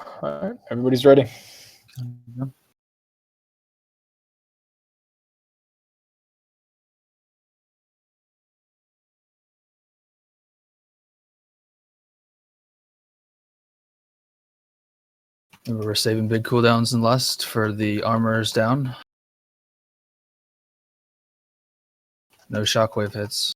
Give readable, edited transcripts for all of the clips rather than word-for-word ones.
All right, everybody's ready. We're saving big cooldowns and lust for the armors down. No shockwave hits.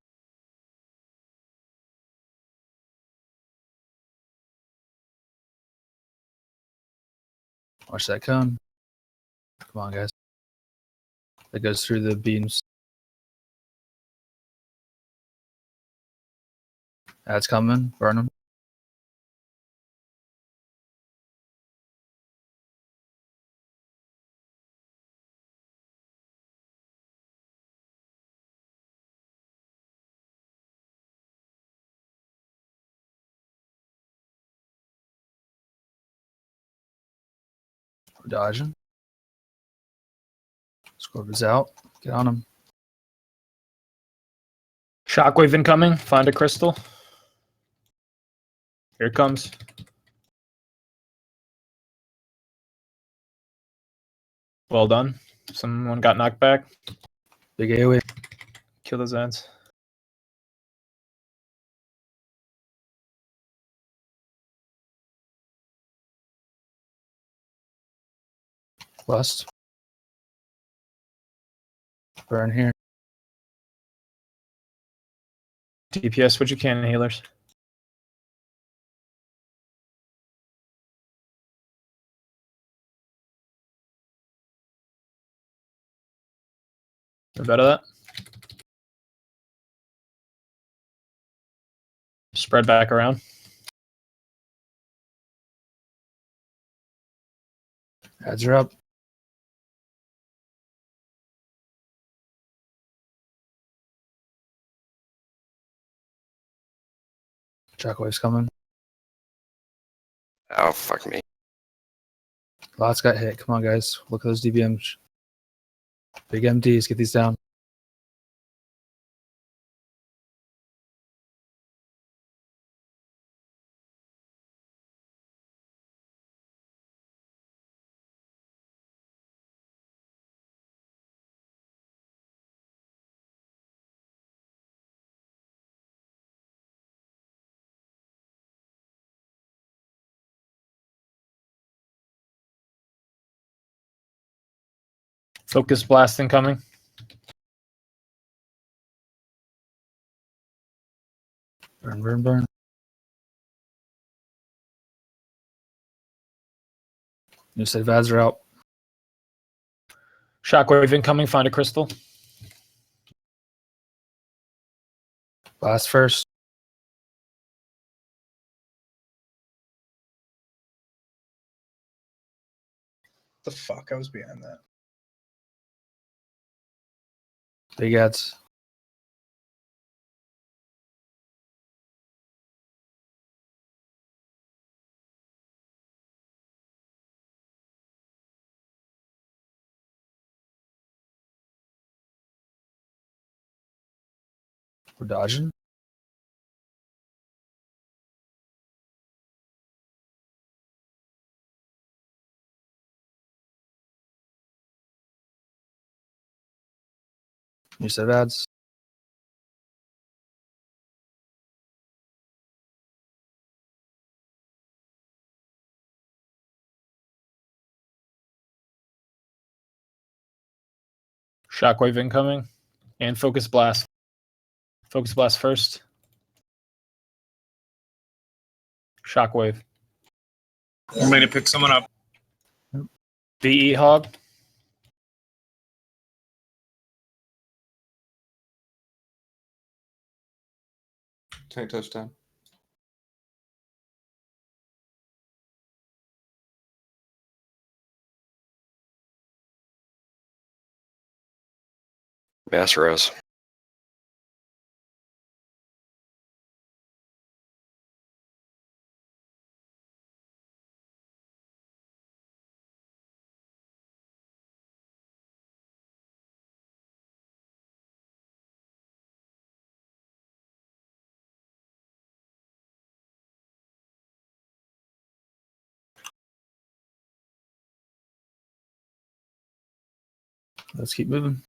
Watch that cone. Come on, guys. That goes through the beams. That's coming. Burn them. We're dodging. Scorpius out. Get on him. Shockwave incoming. Find a crystal. Here it comes. Well done. Someone got knocked back. Big AoE. Kill those ants. Lust. Burn here. DPS what you can, healers. You're better at that. Spread back around. Ads are up. Shockwave's coming. Oh, fuck me. Lots got hit. Come on, guys. Look at those DBMs. Big MDs. Get these down. Focus blast incoming. Burn, burn, burn. New set of ads are out. Shockwave incoming. Find a crystal. Blast first. The fuck? I was behind that. Big ads. We're dodging. New set of ads. Shockwave incoming. And focus blast. Focus blast first. Shockwave. I'm going to pick someone up. VE hog. Tank touchdown. Mass Rose. Let's keep moving.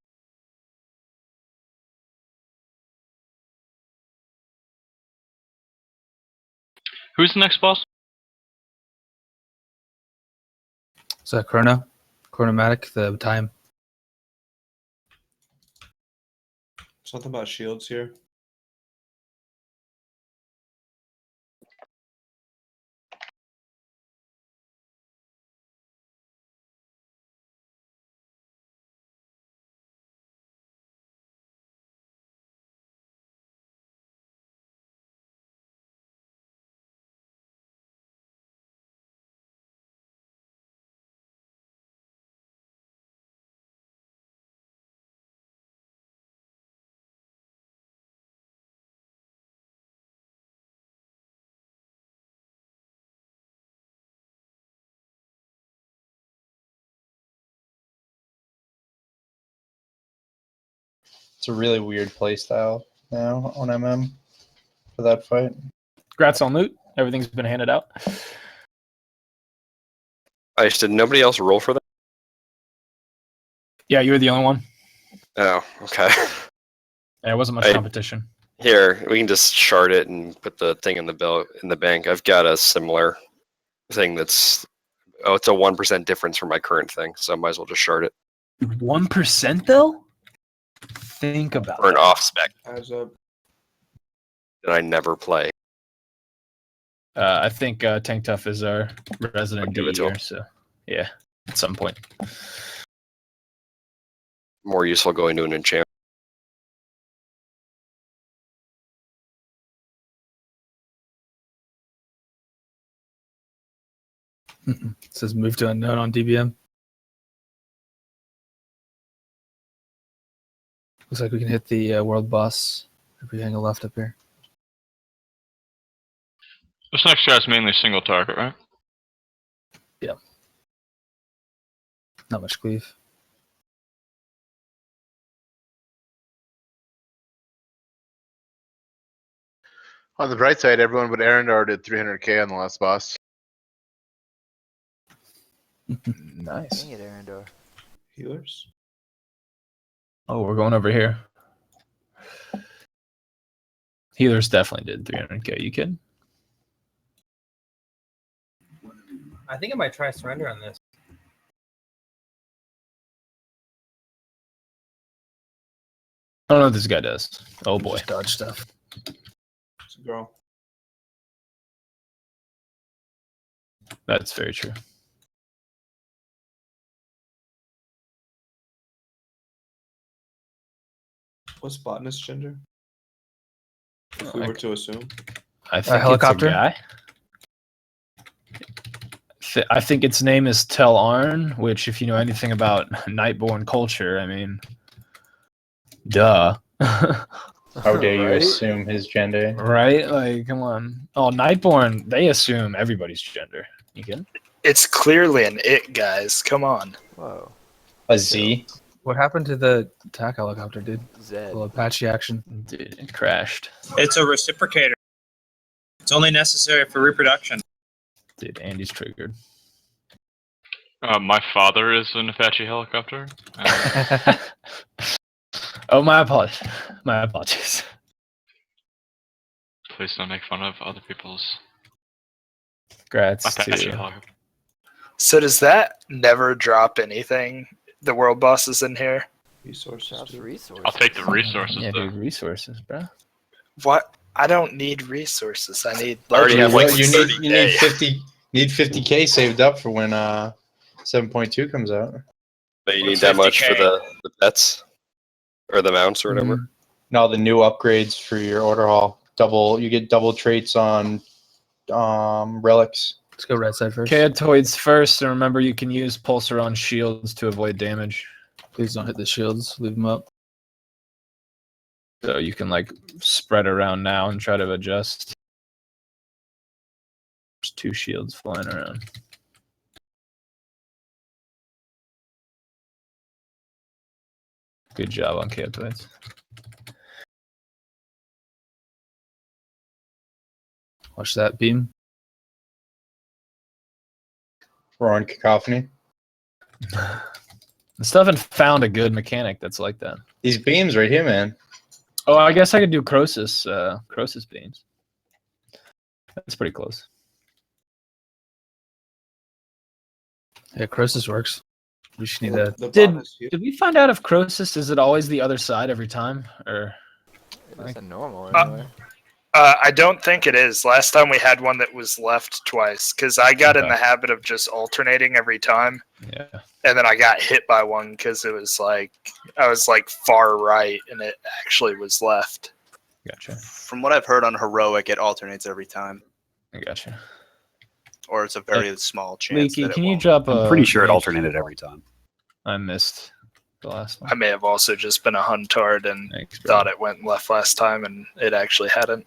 Who's the next boss? Is that Chronomatic, the time? Something about shields here. It's a really weird playstyle now on MM for that fight. Congrats on loot. Everything's been handed out. Did nobody else roll for that? Yeah, you were the only one. Oh, okay. There wasn't much competition. Here, we can just shard it and put the thing in the bank. I've got a similar thing that's it's a 1% difference from my current thing, so I might as well just shard it. 1% though? Think about Or an that. off spec Eyes up. that I never play. I think Tank Tough is our resident I'll give D it to him. here, so yeah, at some point. More useful going to an enchant. It says move to unknown on DBM. Looks like we can hit the world boss if we hang a left up here. This next guy's mainly single target, right? Not much cleave. On the bright side, everyone but Arendar did 300k on the last boss. Nice. Dang it, Arendar. Healers. Oh, we're going over here. Healers definitely did 300k. You kidding? I think I might try surrender on this. I don't know what this guy does. Oh boy. Just dodge stuff. It's a girl. That's very true. What's botanist gender? If we were to assume. I think helicopter? it's a guy. I think its name is Tel Arn, which, if you know anything about Nightborn culture, I mean, duh. How dare you Right? assume his gender? Right? Like, come on. Oh, Nightborn, they assume everybody's gender. You kidding? It's clearly an it, guys. Come on. Whoa. A Z? What happened to the attack helicopter, dude? Zed. Little Apache action. Dude, it crashed. It's a reciprocator. It's only necessary for reproduction. Dude, Andy's triggered. My father is an Apache helicopter. Oh, my apologies. My apologies. Please don't make fun of other people's Congrats Apache to... helicopter. So does that never drop anything? The world boss is in here. Resources. Drops Dude. resources. I'll take the resources Yeah, though. dude, resources, bro. What? I don't need resources. I need. I already have like you 30 need days. 50k saved up for when 7.2 comes out. But you What's need that much 50K? for the pets or the mounts or whatever. No, the new upgrades for your order hall. You get double traits on relics. Let's go right side first. Chaotoids first, and remember you can use Pulsar on shields to avoid damage. Please don't hit the shields. Leave them up. So you can like spread around now and try to adjust. There's 2 shields flying around. Good job on Chaotoids. Watch that beam. We're on cacophony. I still haven't found a good mechanic that's like that. These beams right here, man. Oh, I guess I could do Croesus beams. That's pretty close. Yeah, Croesus works. We just need a. The Did botanist here. did we find out if Croesus is it always the other side every time, or It isn't normal Uh, anyway. I don't think it is. Last time we had one that was left twice because I got in Okay. the habit of just alternating every time, yeah? and then I got hit by one because it was like I was like far right, and it actually was left. Gotcha. From what I've heard on heroic, it alternates every time, I gotcha. or it's a very small chance Leaky, that it can you won't. drop a? I'm pretty sure it mage? alternated every time. I missed the last one. I may have also just been a huntard and Thanks, bro. thought it went left last time, and it actually hadn't.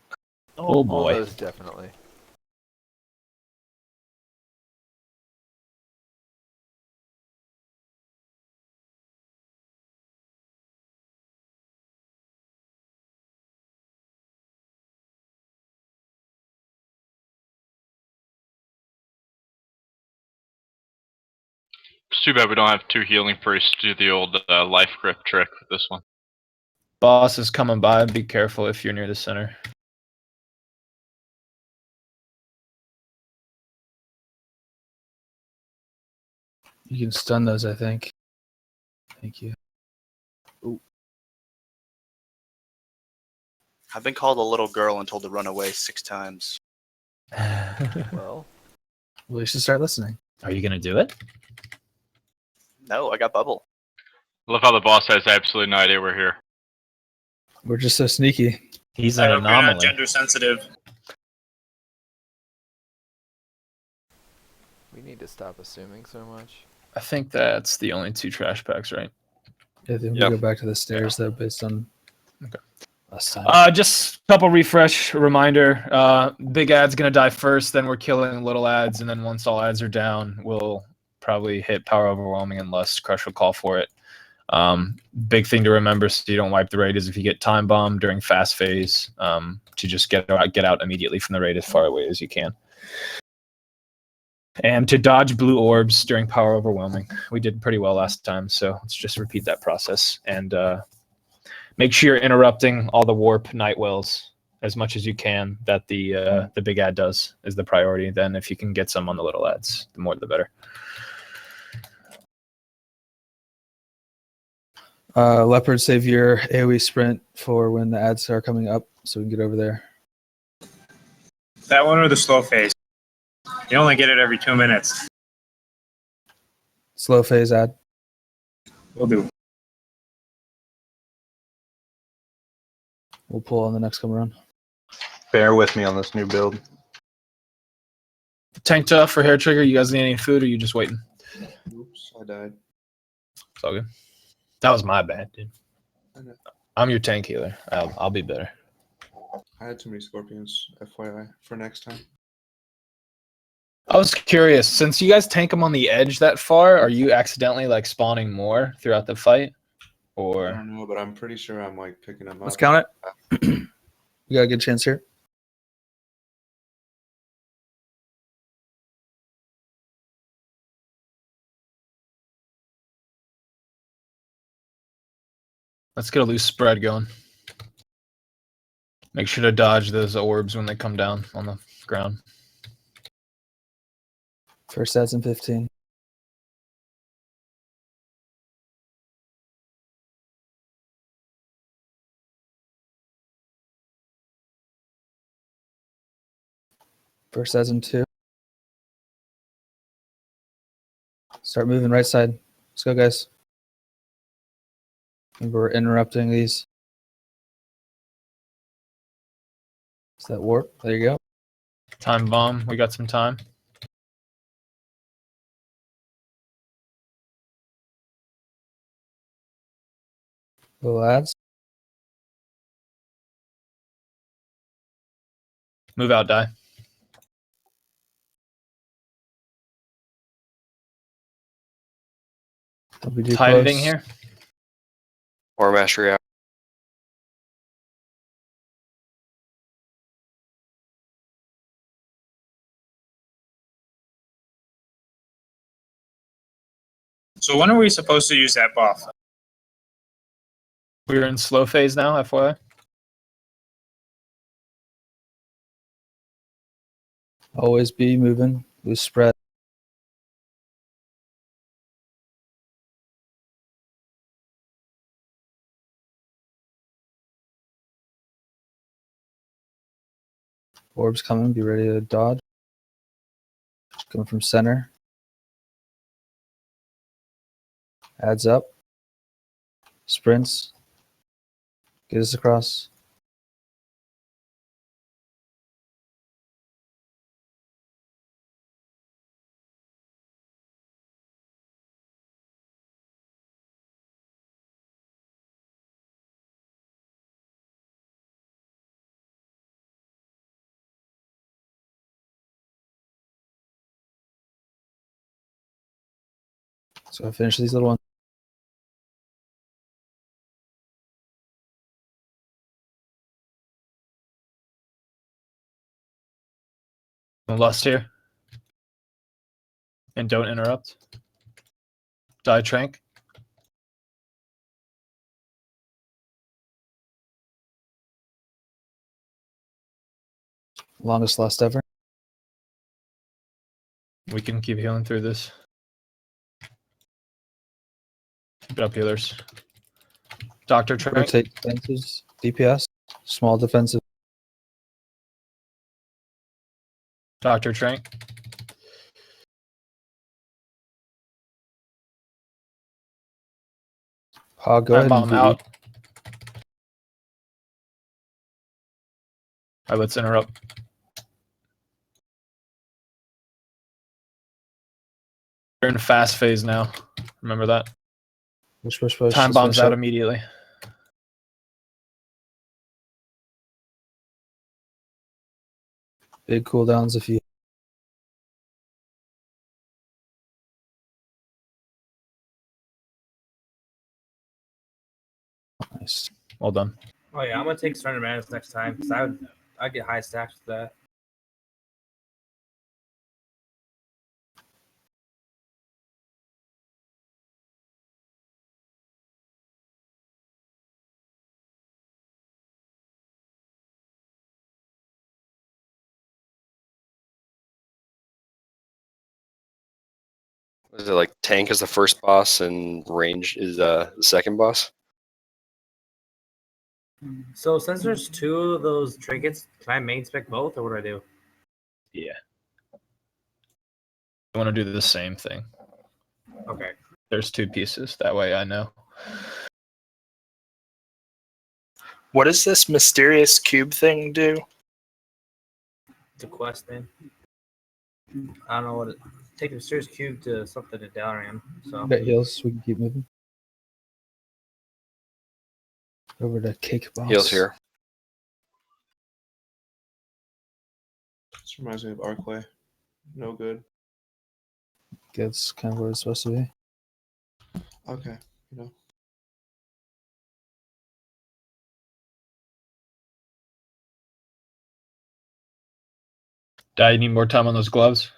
Oh boy. Those definitely. It's too bad we don't have 2 healing priests to do the old life grip trick with this one. Boss is coming by. Be careful if you're near the center. You can stun those, I think. Thank you. I've been called a little girl and told to run away 6 times. Well, Well, you should start listening. Are you gonna do it? No, I got bubble. I love how the boss has absolutely no idea we're here. We're just so sneaky. He's an anomaly. sensitive. we need to stop assuming so much. I think that's the only 2 trash packs, right? Yeah, then we Yep. go back to the stairs though, based on Okay. last time. Just a couple refresh reminder. Big ad's gonna die first, then we're killing little ads, and then once all ads are down, we'll probably hit power overwhelming unless Crush will call for it. Big thing to remember so you don't wipe the raid is if you get time bombed during fast phase, to just get out immediately from the raid as far away as you can. And to dodge blue orbs during power overwhelming. We did pretty well last time, so let's just repeat that process. And make sure you're interrupting all the warp night wells as much as you can that the big ad does is the priority. Then if you can get some on the little ads, the more the better. Leopard, save your AoE sprint for when the ads are coming up so we can get over there. That one or the slow phase? You only get it every 2 minutes. Slow phase ad. Will do. We'll pull on the next come around. Bear with me on this new build. Tank tough for hair trigger. You guys need any food or you just waiting? Oops, I died. It's all good. That was my bad, dude. I know. I'm your tank healer. I'll be better. I had too many scorpions, FYI, for next time. I was curious, since you guys tank them on the edge that far, are you accidentally like spawning more throughout the fight? I Or don't know, but I'm pretty sure I'm like picking them up. Let's count it. We got a good chance here. let's get a loose spread going. Make sure to dodge those orbs when they come down on the ground. First ads in 15. First ads in 2. Start moving right side. Let's go, guys. Remember, we're interrupting these. Is that warp? There you go. Time bomb. We got some time. Little ads. Move out, die. Don't be too Tiding close. here. Or mastery out. So when are we supposed to use that buff? We're in slow phase now, FYI. Always be moving. Loose spread. Orbs coming. Be ready to dodge. Coming from center. Adds up. Sprints. Get us across. So I finish these little ones. Lust here. And don't interrupt. Die Trank. Longest lust ever. We can keep healing through this. Keep it up, healers. Dr. Trank. Rotate defenses. DPS. Small defensive. Dr. Trank. Go ahead and Bomb do out. All right, let's interrupt. We're in a fast phase now. Remember that. Push. Time Let's bombs finish out up. immediately. Big cooldowns if you. Nice. Well done. Oh yeah, I'm gonna take surrender madness next time because I'd get high stacks with that. Is it like tank is the first boss and range is the second boss? So since there's two of those trinkets, can I main spec both, or what do I do? Yeah. I want to do the same thing. Okay. There's two pieces. That way I know. What does this mysterious cube thing do? It's a quest thing. I don't know what it. Take a serious cube to something in Dalram. So Get heals. We can keep moving. Over to Cake Boss. Heals here. This reminds me of Arcway. No good. Gets kind of where it's supposed to be. Okay, you know. Die, you need more time on those gloves?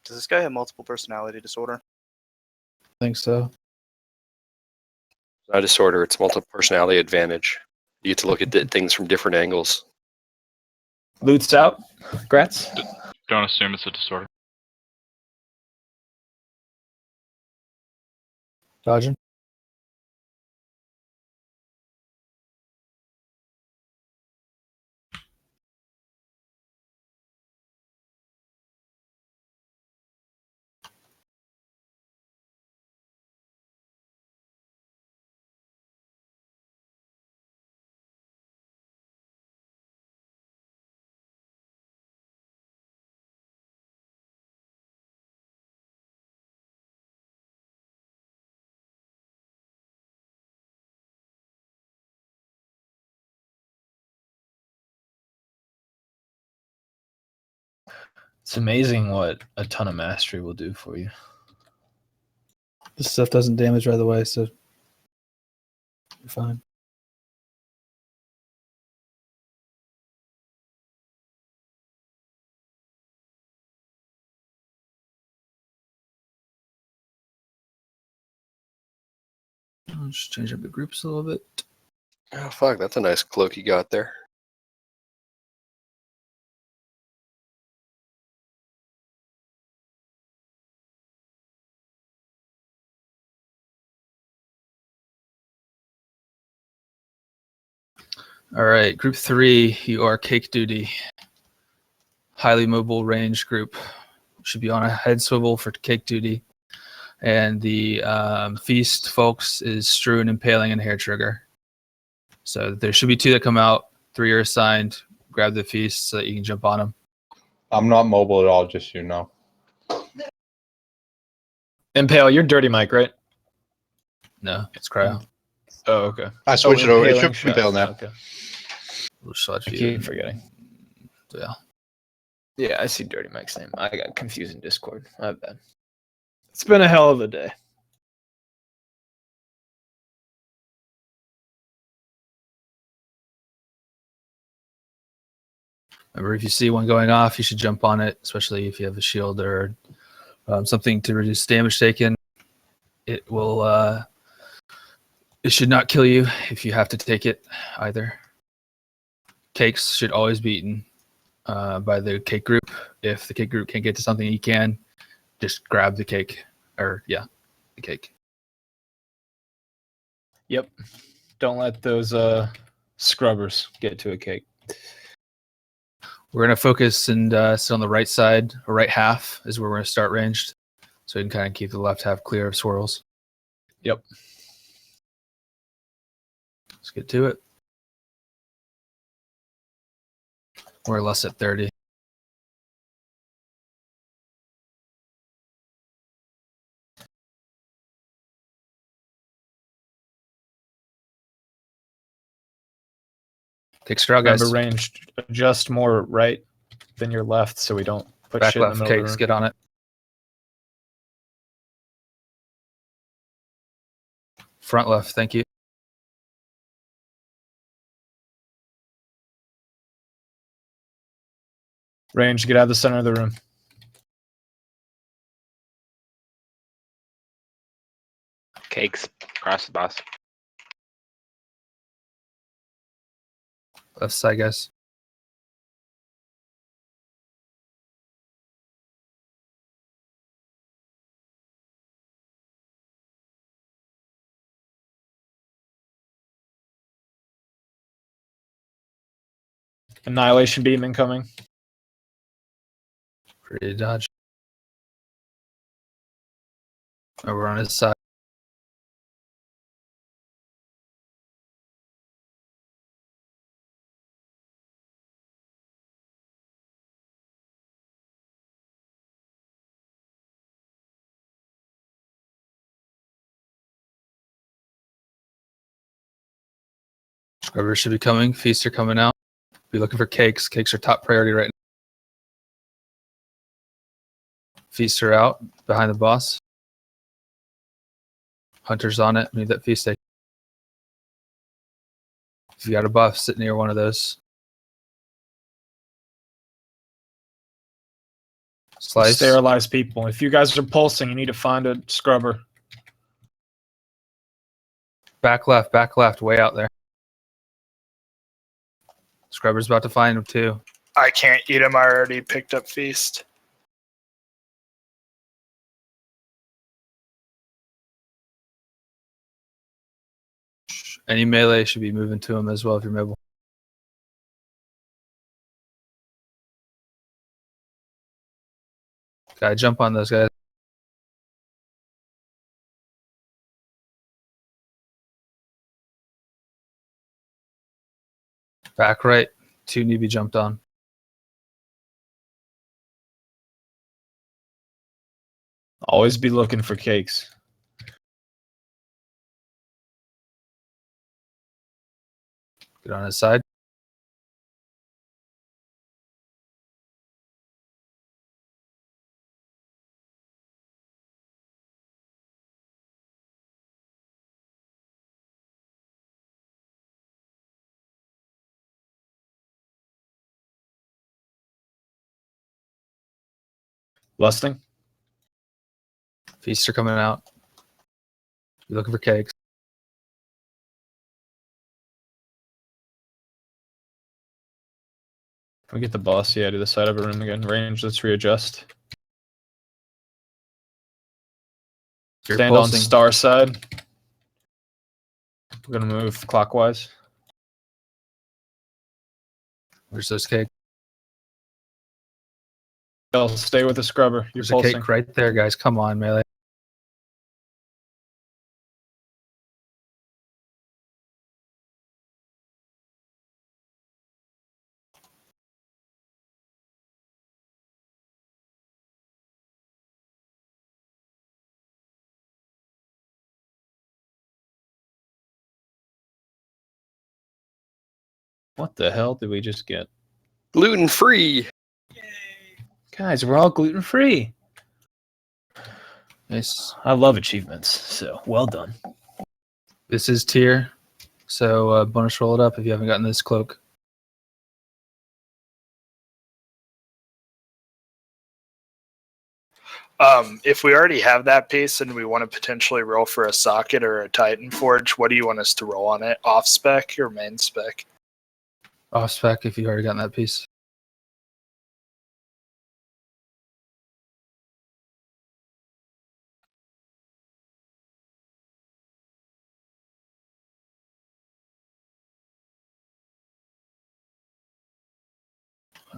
Does this guy have multiple personality disorder? I think so. It's not a disorder, it's multiple personality advantage. You get to look at things from different angles. Loot's out. Grats. Don't assume it's a disorder. Dodging. It's amazing what a ton of mastery will do for you. This stuff doesn't damage right away, so you're fine. I'll just change up the groups a little bit. Oh fuck, that's a nice cloak you got there. All right, group 3, you are cake duty. Highly mobile range group. Should be on a head swivel for cake duty. And the feast, folks, is strewn, impaling, and hair trigger. So there should be 2 that come out. 3 are assigned. Grab the feast so that you can jump on them. I'm not mobile at all, just so you know. Impale, you're dirty Mike, right? No, it's cryo. Oh, okay. I switched it over. It impaling should impale now. Okay. We'll select I you. keep forgetting. Yeah. Yeah, I see Dirty Mike's name. I got confused in Discord. My bad. It's been a hell of a day. Remember, if you see one going off, you should jump on it, especially if you have a shield or something to reduce damage taken. It will. It should not kill you if you have to take it either. Cakes should always be eaten by the cake group. If the cake group can't get to something, you can just grab the cake, or the cake. Yep. Don't let those scrubbers get to a cake. We're gonna focus and sit on the right side, or right half is where we're gonna start ranged, so we can kind of keep the left half clear of swirls. Yep. Let's get to it. We're less at 30. Take straw, guys. Remember, ranged just more right than your left, so we don't put Back shit in the left, middle of the cakes, room. get on it. Front left, thank you. Range, get out of the center of the room. Cakes across the boss. Left side, guys. Annihilation beam incoming. Ready to dodge. Oh, we're on his side. Scrubbers should be coming. Feasts are coming out. Be looking for cakes. Cakes are top priority right now. Feasts are out behind the boss. Hunter's on it. We need that feast steak. If you got a buff, sit near one of those. Slice. Sterilize people. If you guys are pulsing, you need to find a scrubber. Back left, way out there. Scrubber's about to find him too. I can't eat him. I already picked up feast. Any melee should be moving to him as well if you're mobile. Gotta jump on those guys. Back right. 2 need to be jumped on. Always be looking for cakes. Get on his side. Lusting. Feasts are coming out. You're looking for cakes. Can we get the boss? Yeah, to the side of a room again. Range, let's readjust. You're Stand pulsing. on star side. We're gonna move clockwise. Where's those cake? I'll stay with the scrubber. You're There's pulsing. a cake right there, guys. Come on, melee. What the hell did we just get? Gluten free. Guys, we're all gluten free. Nice. I love achievements, so well done. This is tier. So bonus roll it up if you haven't gotten this cloak. If we already have that piece and we want to potentially roll for a socket or a Titan Forge, what do you want us to roll on it? Off spec or main spec? Off spec if you already gotten that piece.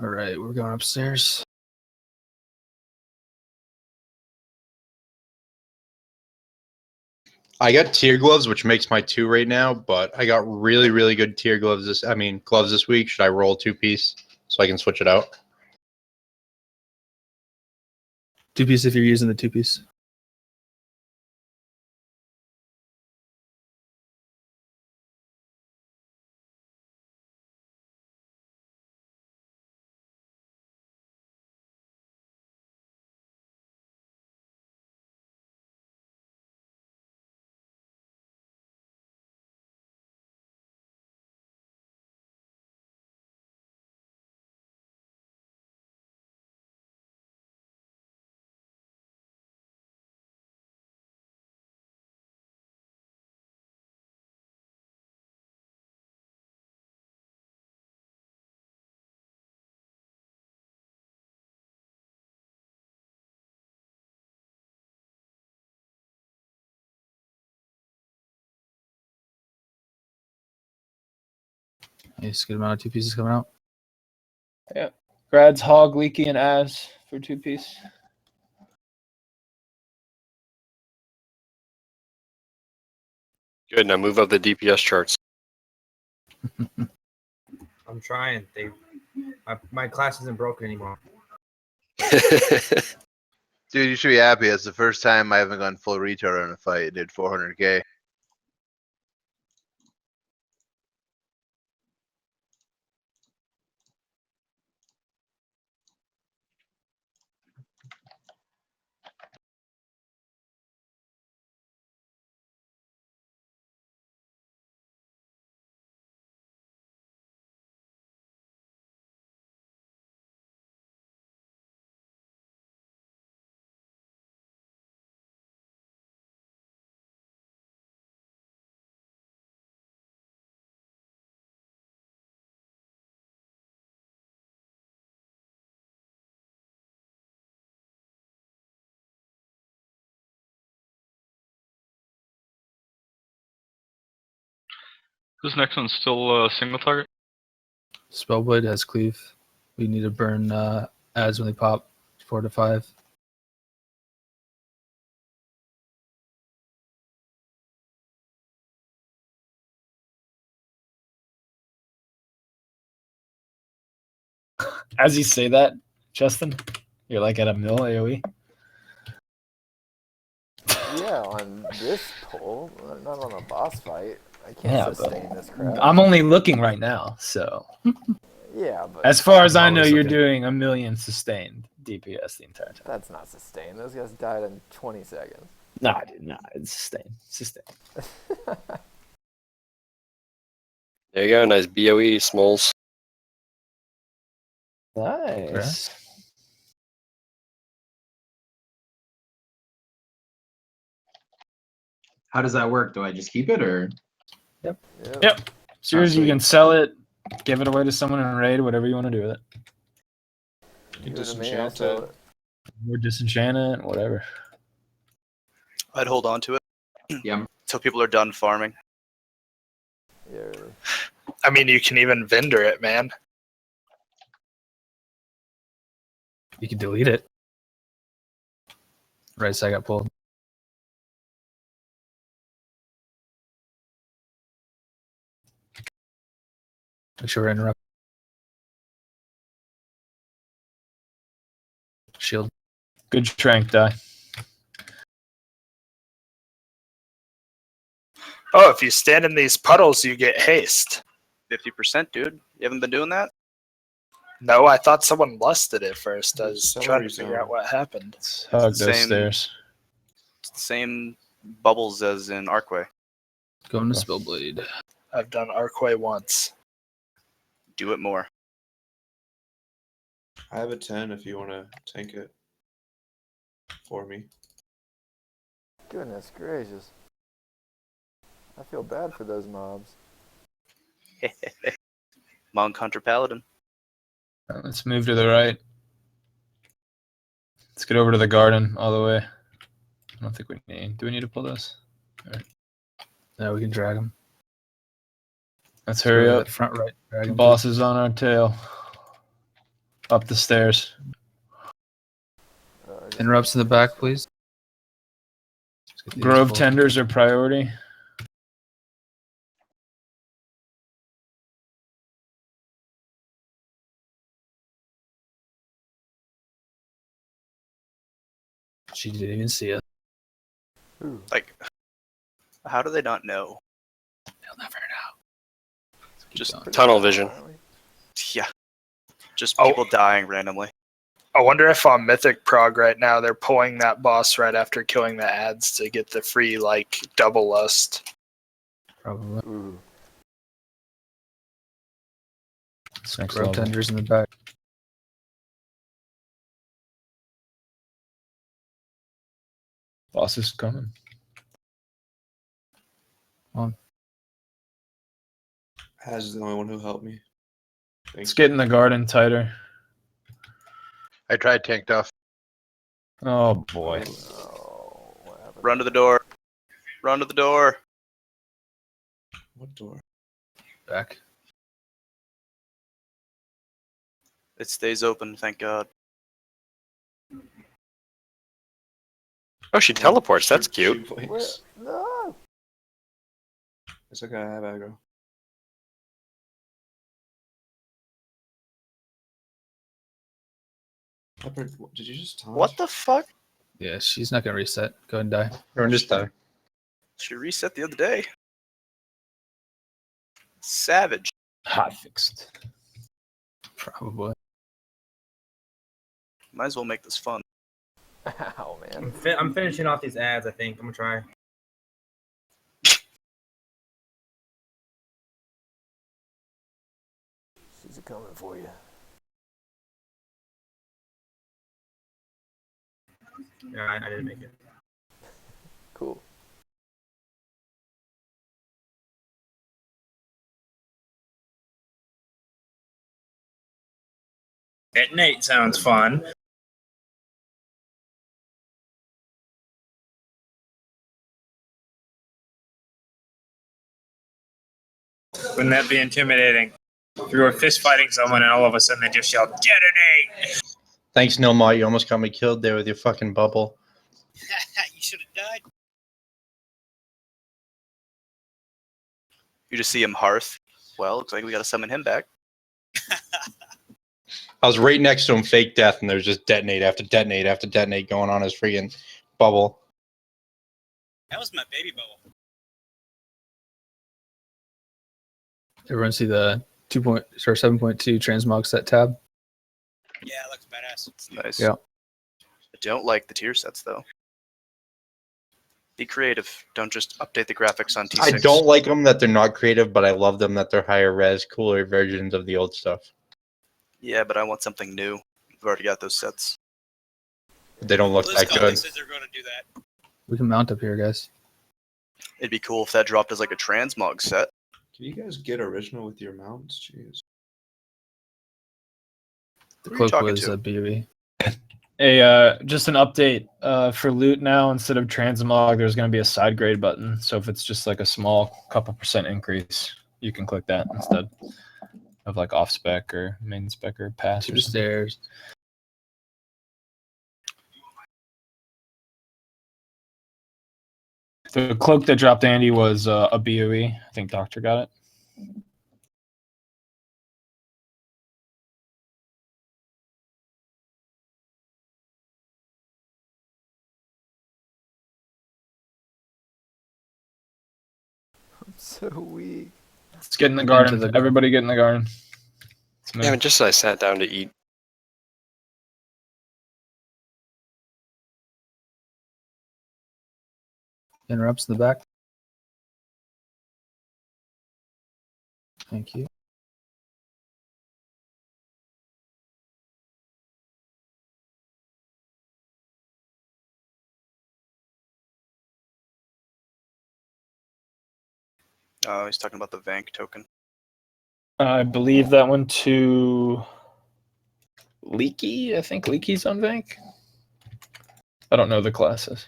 All right, we're going upstairs. I got tier gloves, which makes my 2 right now, but I got really, really good tier gloves gloves this week. Should I roll 2-piece so I can switch it out? 2-piece if you're using the 2-piece. Nice, good amount of 2 pieces coming out. Yeah. Grads, Hog, Leaky, and Az for 2-piece. Good. Now move up the DPS charts. I'm trying. My class isn't broken anymore. Dude, you should be happy. It's the first time I haven't gone full retard on a fight. It did 400k. This next one's still single target? Spellblade has cleave. We need to burn ads when they pop. 4 to 5. As you say that, Justin, you're like at a mill AoE. Yeah, on this pull, not on a boss fight. I can't sustain this crap. I'm only looking right now, so. Yeah, but as far as I know, always you're looking. doing 1,000,000 sustained DPS the entire time. that's not sustained. Those guys died in 20 seconds. Nah, dude, nah, it's sustained. Sustained. There you go. Nice BOE, Smalls. Nice. How does that work? Do I just keep it or? Yep. Yep. So yours, you sweet. can sell it, give it away to someone in a raid, whatever you want to do with it. You Give it to me, I'll disenchant sell it. it. Or disenchant it, whatever. I'd hold on to it. Yeah. Until people are done farming. Yeah. I mean, you can even vendor it, man. You can delete it. Right side got pulled. Make sure we're interrupt. Shield. Good strength die. Oh, if you stand in these puddles, you get haste. 50%, dude. You haven't been doing that? No, I thought someone lusted it first. I was Celery trying to figure zone. out what happened. Hug the those same- stairs. It's the same bubbles as in Arcway. Going to Spellblade. I've done Arcway once. Do it more. I have a 10 if you want to tank it for me. Goodness gracious. I feel bad for those mobs. Monk, Hunter, Paladin. Let's move to the right. Let's get over to the garden all the way. I don't think we need. Do we need to pull this? All right. No, we can drag him. Let's hurry up. Front right. Drag him. Boss is on our tail. Up the stairs. Interrupts in the back, please. Grove tenders are priority. She didn't even see us. Like, how do they not know? They'll never know. Just Tunnel vision. Yeah. Just people dying randomly. I wonder if on Mythic Prog right now they're pulling that boss right after killing the ads to get the free, like, double lust. Probably. Ooh. Grove tenders in the back. Boss is coming. On. Haz is the only one who helped me. Let's get in the garden tighter. I tried tanked off. Oh boy. Run to the door. Run to the door. What door? Back. It stays open, thank God. Oh, she teleports. That's cute. Please. No. It's okay, I have aggro. Leopard, did you just taunt? What the fuck? Yeah, she's not gonna reset. Go ahead and die. Or just die. She reset the other day. Savage. Hot fixed. Probably. Might as well make this fun. Ow, man. I'm finishing off these ads, I think. I'm gonna try. She's coming for you. Yeah, I didn't make it. Cool. Detonate sounds fun. Wouldn't that be intimidating? If you were fist fighting someone and all of a sudden they just yell, detonate! Thanks, Nilma. You almost got me killed there with your fucking bubble. You should have died. You just see him hearth. Well, looks like we gotta summon him back. I was right next to him, fake death, and there's just detonate after detonate after detonate going on his freaking bubble. That was my baby bubble. Everyone see the 7.2 transmog set tab? Yeah, it looks badass. It's nice. Yeah. I don't like the tier sets though. Be creative. Don't just update the graphics on T6. I don't like them that they're not creative, but I love them that they're higher res, cooler versions of the old stuff. Yeah, but I want something new. We've already got those sets. They don't look that good. We can mount up here, guys. It'd be cool if that dropped as like a transmog set. Can you guys get original with your mounts? Jeez. The Who are you cloak talking was to? a BOE. Just an update for loot now. Instead of transmog, there's going to be a side grade button. So if it's just like a small couple percent increase, you can click that instead of like off spec or main spec or pass. 2 stairs. The cloak that dropped Andy was a BOE. I think Doctor got it. I'm so weak. Let's get in the garden. Everybody get in the garden. Yeah, just as I sat down to eat. Interrupts in the back. Thank you. He's talking about the Vank token. I believe that one to Leaky. I think Leaky's on Vank. I don't know the classes.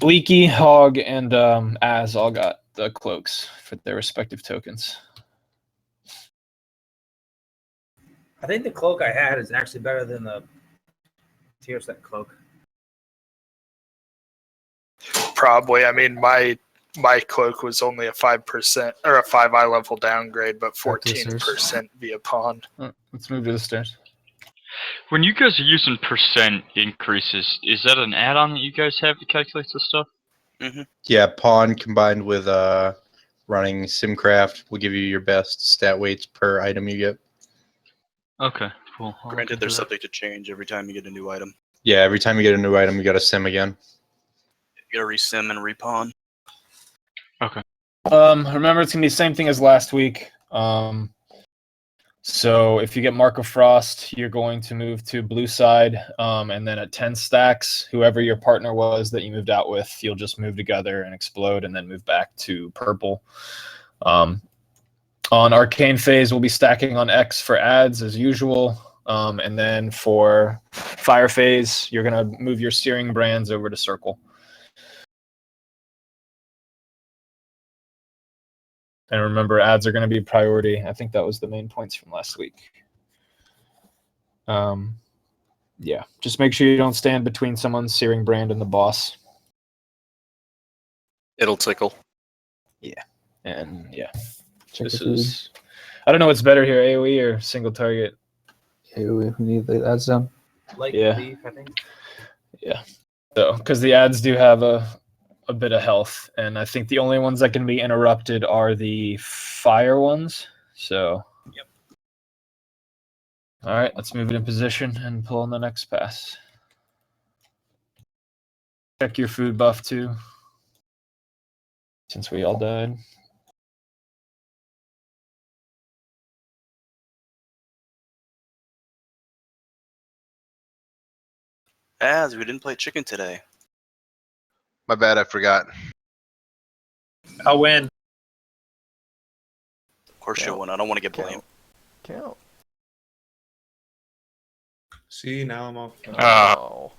Leaky, Hog, and Az all got the cloaks for their respective tokens. I think the cloak I had is actually better than the tier set cloak. Probably. I mean, my cloak was only a 5% or a 5 eye level downgrade, but 14% via pawn. Let's move to the stairs. When you guys are using percent increases, is that an add-on that you guys have to calculate this stuff? Yeah, pawn combined with running Simcraft will give you your best stat weights per item you get. Okay, cool. Granted, they're subject to change every time you get a new item. Yeah, every time you get a new item, you got to sim again. You gotta resim and repawn. Okay. Remember, it's gonna be the same thing as last week. So if you get Mark of Frost, you're going to move to blue side, and then at 10 stacks, whoever your partner was that you moved out with, you'll just move together and explode, and then move back to purple. On Arcane Phase, we'll be stacking on X for ads as usual, and then for Fire Phase, you're gonna move your steering brands over to circle. And remember, ads are going to be priority. I think that was the main points from last week. Yeah, just make sure you don't stand between someone's searing brand and the boss. It'll tickle. Yeah, and yeah, Check this the food. is. I don't know what's better here, AOE or single target. AOE, we need the ads down. Like Yeah. beef, I think. Yeah, so because the ads do have a bit of health, and I think the only ones that can be interrupted are the fire ones. So. Yep. All right, let's move it in position and pull on the next pass. Check your food buff too, since we all died. As we didn't play chicken today. My bad, I forgot. I'll win. Of course you'll win. I don't want to get blamed. Count. See, now I'm off. Oh,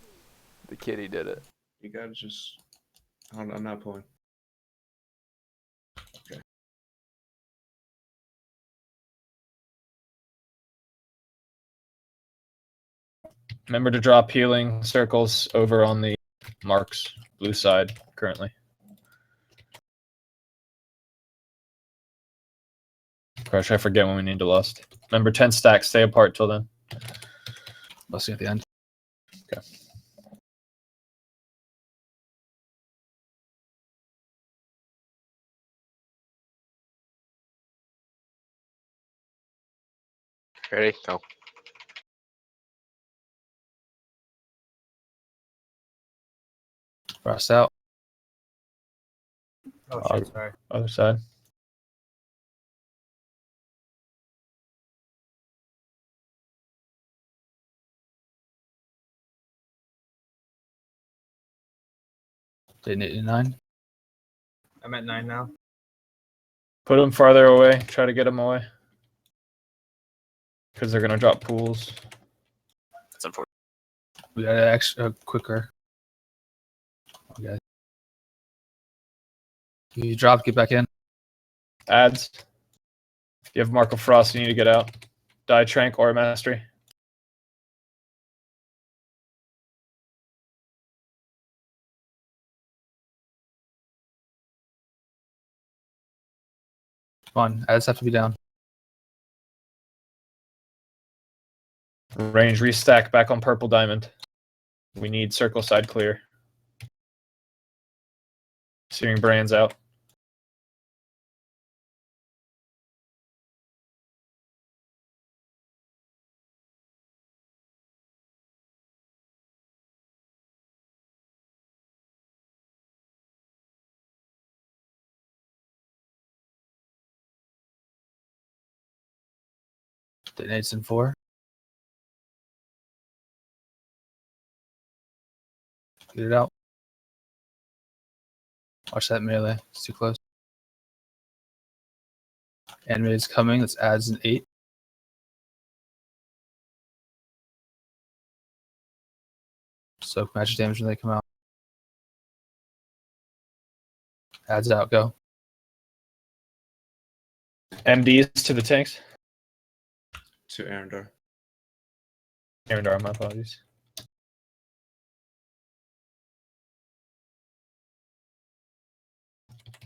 the kitty did it. You gotta just. I'm not pulling. Okay. Remember to drop healing circles over on the marks blue side currently. Crush, I forget when we need to lust. Remember 10 stacks, stay apart till then. Lusting at the end. Okay. Ready? Go. Frost out. Oh shit, sorry. Other side. Detonate at 9. I'm at 9 now. Put them farther away. Try to get them away. Because they're going to drop pools. That's unfortunate. We got to extra quicker. Okay. You drop, get back in. Ads. If you have Mark of Frost, you need to get out. Die Trank or Mastery. Come on, ads have to be down. Range restack back on Purple Diamond. We need circle side clear. Searing Brands out. Detonates in 4. Get it out. Watch that melee. It's too close. Animate's coming. Let's ads in 8. Soak magic damage when they come out. Ads out. Go. MDs to the tanks. To Arendar. Arendar, my apologies.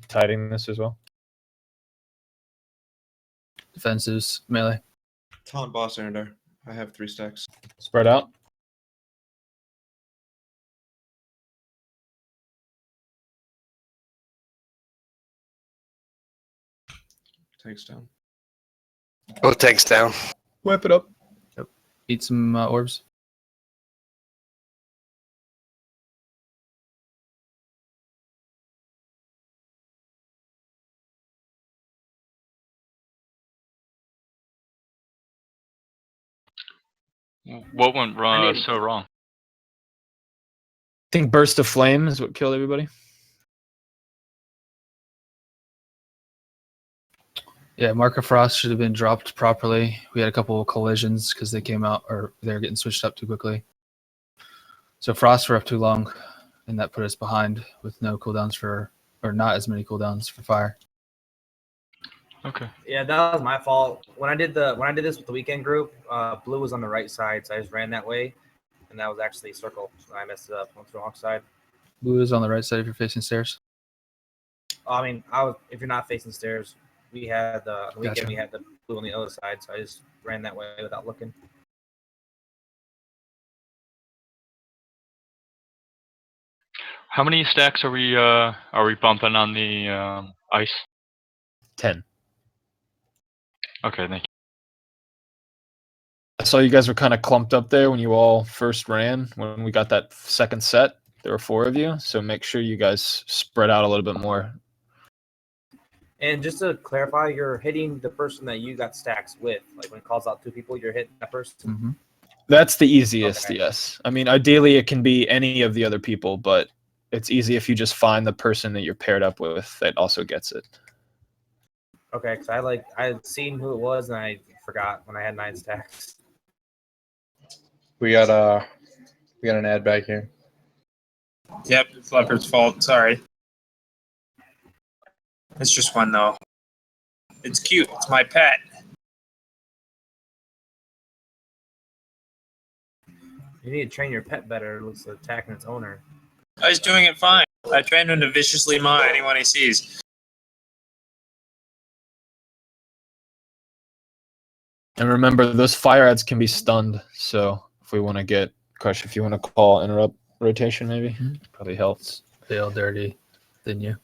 Tiding this as well. Defensives. Melee. Talent boss Arendar. I have 3 stacks. Spread out. Tanks down. Both tanks down. Wipe it up. Yep. Eat some orbs. What went wrong? So wrong. I think Burst of Flame is what killed everybody. Yeah, Mark of Frost should have been dropped properly. We had a couple of collisions because they came out, or they were getting switched up too quickly. So Frost were up too long, and that put us behind with no cooldowns for, or not as many cooldowns for fire. Okay. Yeah, that was my fault. When I did this with the weekend group, blue was on the right side, so I just ran that way, and that was actually circle. So I messed it up. Went to the wrong side. Blue is on the right side if you're facing stairs. I mean, if you're not facing stairs, we had the weekend. Gotcha. We had the blue on the other side, so I just ran that way without looking. How many stacks are we bumping on the ice? 10. Okay, thank you. I saw you guys were kind of clumped up there when you all first ran. When we got that second set, there were 4 of you. So make sure you guys spread out a little bit more. And just to clarify, you're hitting the person that you got stacks with. Like when it calls out 2 people, you're hitting that person. Mm-hmm. That's the easiest, Okay. yes. I mean, ideally it can be any of the other people, but it's easy if you just find the person that you're paired up with that also gets it. Okay, because I had seen who it was and I forgot when I had 9 stacks. We got an ad back here. Yep, it's Leopard's fault. Sorry. It's just one though. It's cute. It's my pet. You need to train your pet better. It looks like attacking its owner. I was doing it fine. I trained him to viciously maul anyone he sees. And remember, those fire ads can be stunned. So if we want to get Crush, if you want to call interrupt rotation, maybe probably helps. Fail dirty, didn't you?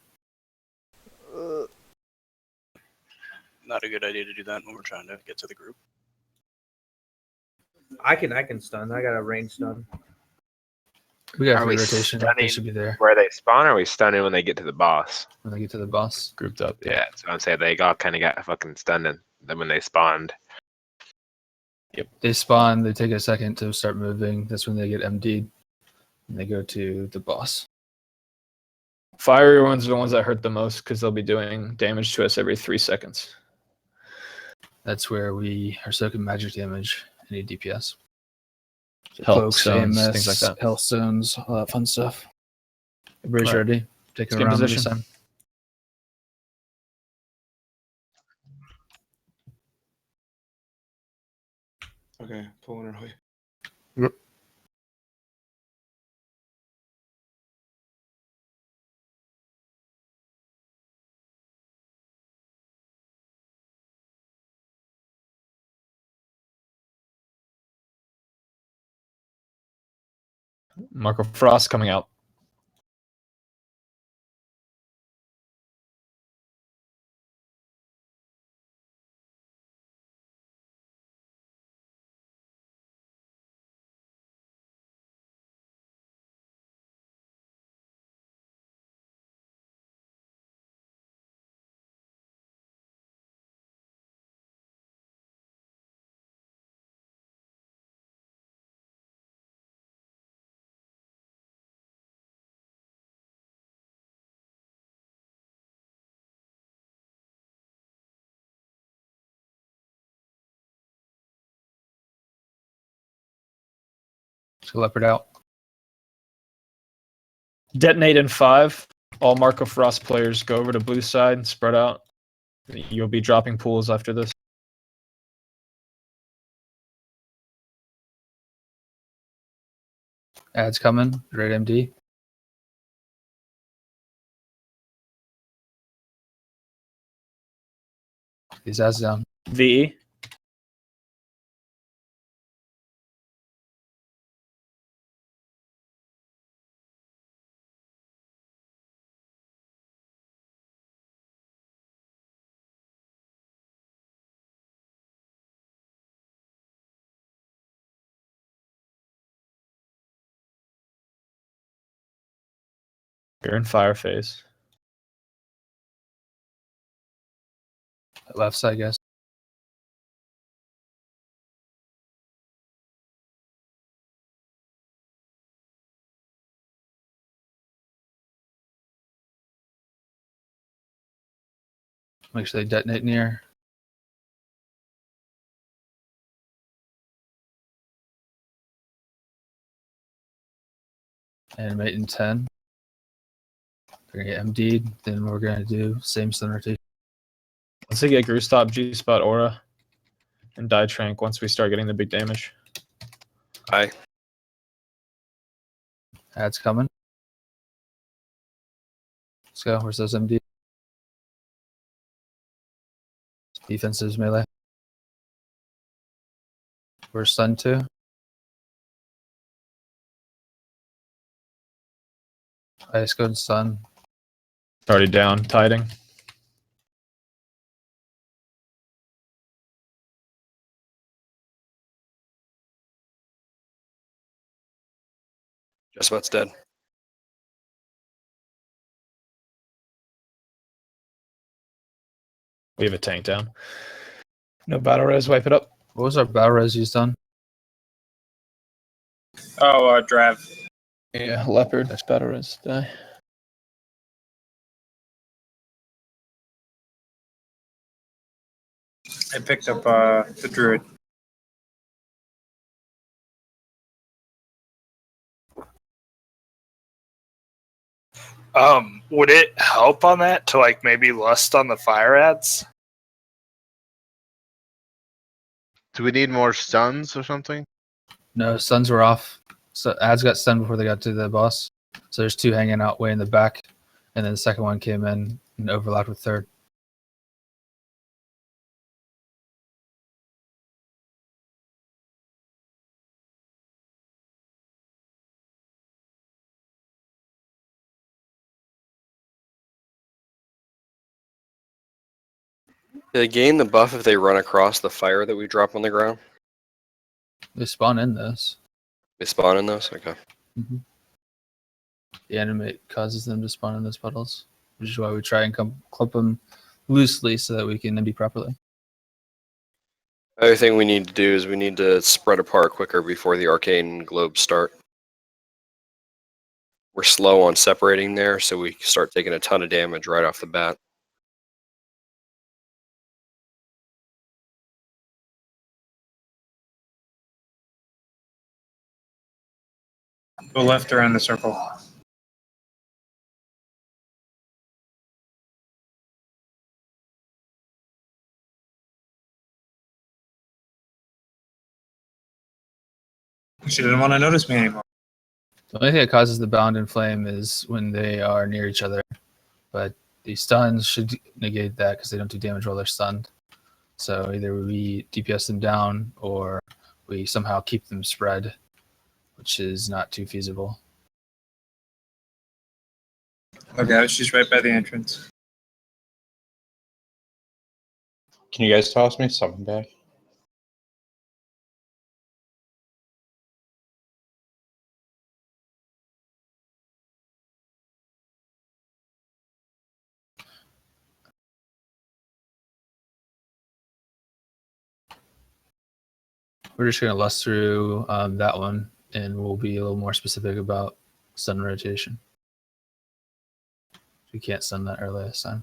Not a good idea to do that when we're trying to get to the group. I can stun. I got a range stun. We got Are we free rotation. They stunning should be there where they spawn, or are we stunning when they get to the boss? when they get to the boss. Grouped up. Yeah, that's what I'm saying. They all kind of got fucking stunned and then when they spawned. Yep. They spawn. They take a second to start moving. That's when they get MD'd. And they go to the boss. Fiery ones are the ones that hurt the most because they'll be doing damage to us every 3 seconds. That's where we are soaking magic damage. Any DPS. So Health cloaks, stones, AMS, things like that. health stones, all that fun stuff. Everybody's All right. ready. Taking Let's get in around this position. time. Okay, pulling her away. Yep. Mark of Frost coming out. So leopard out. Detonate in 5. All Mark of Frost players go over to blue side and spread out. You'll be dropping pools after this. Ads coming. Red MD. These ads down. VE. You're in fire phase. Left side, guys. Make sure they detonate near. Animate in 10. They're gonna get MD'd. Then we're gonna do same stun rotation. Let's get Grew Stop, G Spot, Aura, and Die Trank once we start getting the big damage. Aye. Ads coming. Let's go. Where's those MD? Defensives melee. Where's stun 2? Ice go and stun. Already down, tiding. Just about dead. We have a tank down. No battle res, wipe it up. What was our battle res used on? Oh, Drav. Yeah, leopard. That's battle res. Die. I picked up the druid. Would it help on that to like maybe lust on the fire ads? Do we need more stuns or something? No, stuns were off. So ads got stunned before they got to the boss. So there's 2 hanging out way in the back, and then the second one came in and overlapped with third. Do they gain the buff if they run across the fire that we drop on the ground? They spawn in this. They spawn in those? Okay. Mm-hmm. The animate causes them to spawn in those puddles, which is why we try and clump them loosely so that we can empty properly. Other thing we need to do is we need to spread apart quicker before the arcane globes start. we're slow on separating there, so we start taking a ton of damage right off the bat. Go left around the circle. She didn't want to notice me anymore. The only thing that causes the bound and flame is when they are near each other, but the stuns should negate that because they don't do damage while they're stunned. So either we DPS them down or we somehow keep them spread, which is not too feasible. Okay, she's right by the entrance. Can you guys toss me something back? We're just going to lust through that one, and we'll be a little more specific about stun rotation. We can't stun that early this time.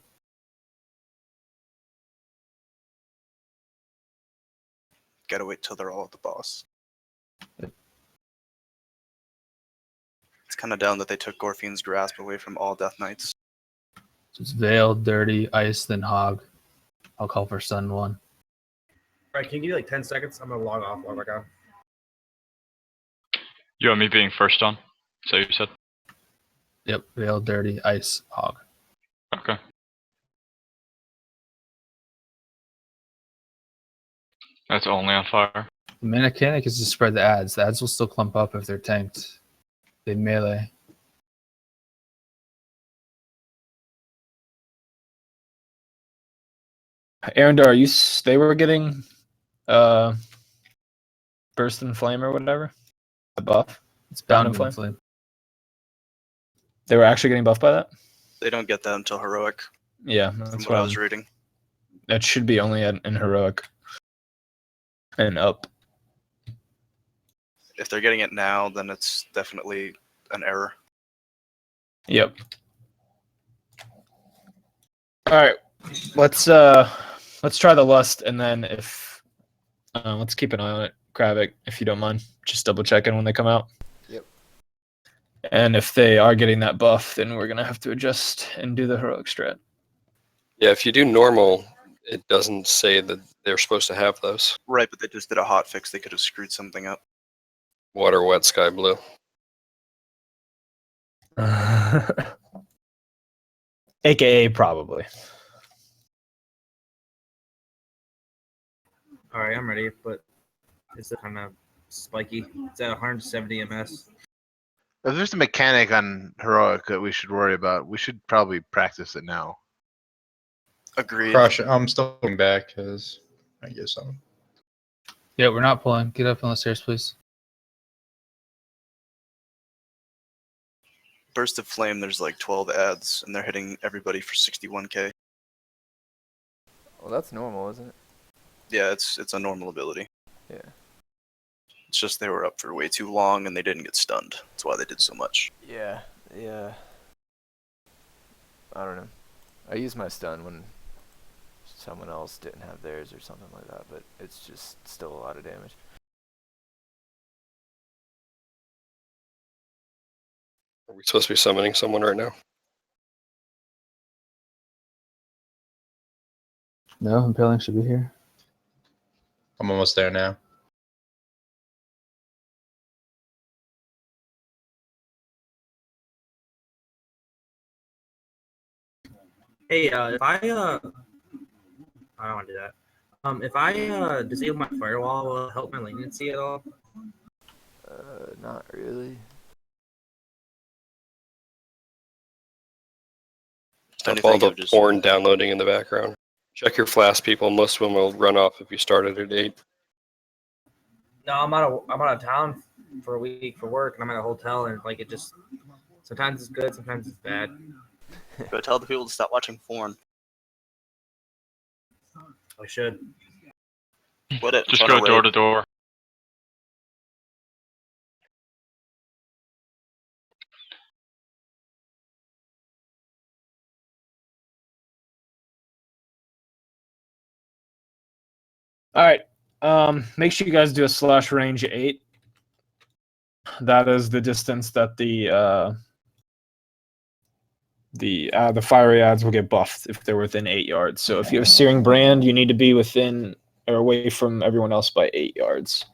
Gotta wait till they're all at the boss. Yep. It's kind of down that they took Gorfian's grasp away from all Death Knights. So it's Veil, Dirty, Ice, then Hog. I'll call for stun 1. Alright, can you give me like 10 seconds? I'm gonna log off, log back on. You want me being first on? So you said? Yep, Veil, Dirty, Ice, Hog. Okay. That's only on fire. The main mechanic is to spread the ads. The ads will still clump up if they're tanked. They melee. Arendar, they were getting burst and flame or whatever? The buff? It's Bound bound and and flame. They were actually getting buffed by that? They don't get that until Heroic, Yeah, from that's what I was reading. That should be only in Heroic. And up. If they're getting it now, then it's definitely an error. Yep. Alright. Let's try the lust, and then if let's keep an eye on it, Kravik, if you don't mind. Just double checking when they come out. Yep. And if they are getting that buff, then we're gonna have to adjust and do the heroic strat. Yeah, if you do normal, it doesn't say that they're supposed to have those. Right, but they just did a hot fix. They could have screwed something up. Water, wet, sky blue. AKA probably. Alright, I'm ready, but it's kind of spiky. It's at 170 ms. If there's a mechanic on Heroic that we should worry about, we should probably practice it now. Agreed. Crush, I'm still going back because I guess I'm. Yeah, we're not pulling. Get up on the stairs, please. Burst of Flame, there's like 12 ads, and they're hitting everybody for 61k. Well, that's normal, isn't it? Yeah, it's a normal ability. Yeah. It's just they were up for way too long, and they didn't get stunned. That's why they did so much. Yeah, yeah. I don't know. I used my stun when someone else didn't have theirs or something like that, but it's just still a lot of damage. Are we supposed to be summoning someone right now? No, Impaling should be here. I'm almost there now. Hey, if I don't want to do that. If I disable my firewall, will it help my latency at all? Not really. Have all the porn downloading in the background. Check your flash, people. Most of them will run off if you start at 8. No, I'm out of town for a week for work, and I'm at a hotel, and like it just sometimes it's good, sometimes it's bad. Go tell the people to stop watching porn. I should. Quit it. Just go door to door. All right. Make sure you guys do a slash range 8. That is the distance that the fiery ads will get buffed if they're within 8 yards. So if you have Searing Brand, you need to be within or away from everyone else by 8 yards.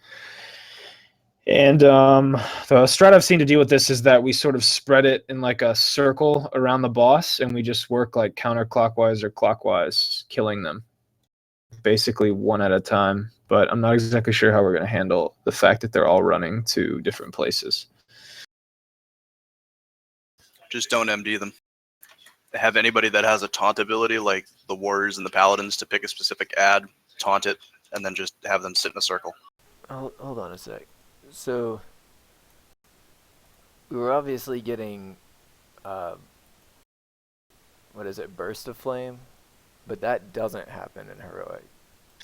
And the strat I've seen to deal with this is that we sort of spread it in like a circle around the boss, and we just work like counterclockwise or clockwise, killing them, basically one at a time. But I'm not exactly sure how we're going to handle the fact that they're all running to different places. Just don't MD them. Have anybody that has a taunt ability, like the warriors and the paladins, to pick a specific ad, taunt it, and then just have them sit in a circle. Hold on a sec. So we were obviously getting what is it, Burst of Flame, but that doesn't happen in heroic.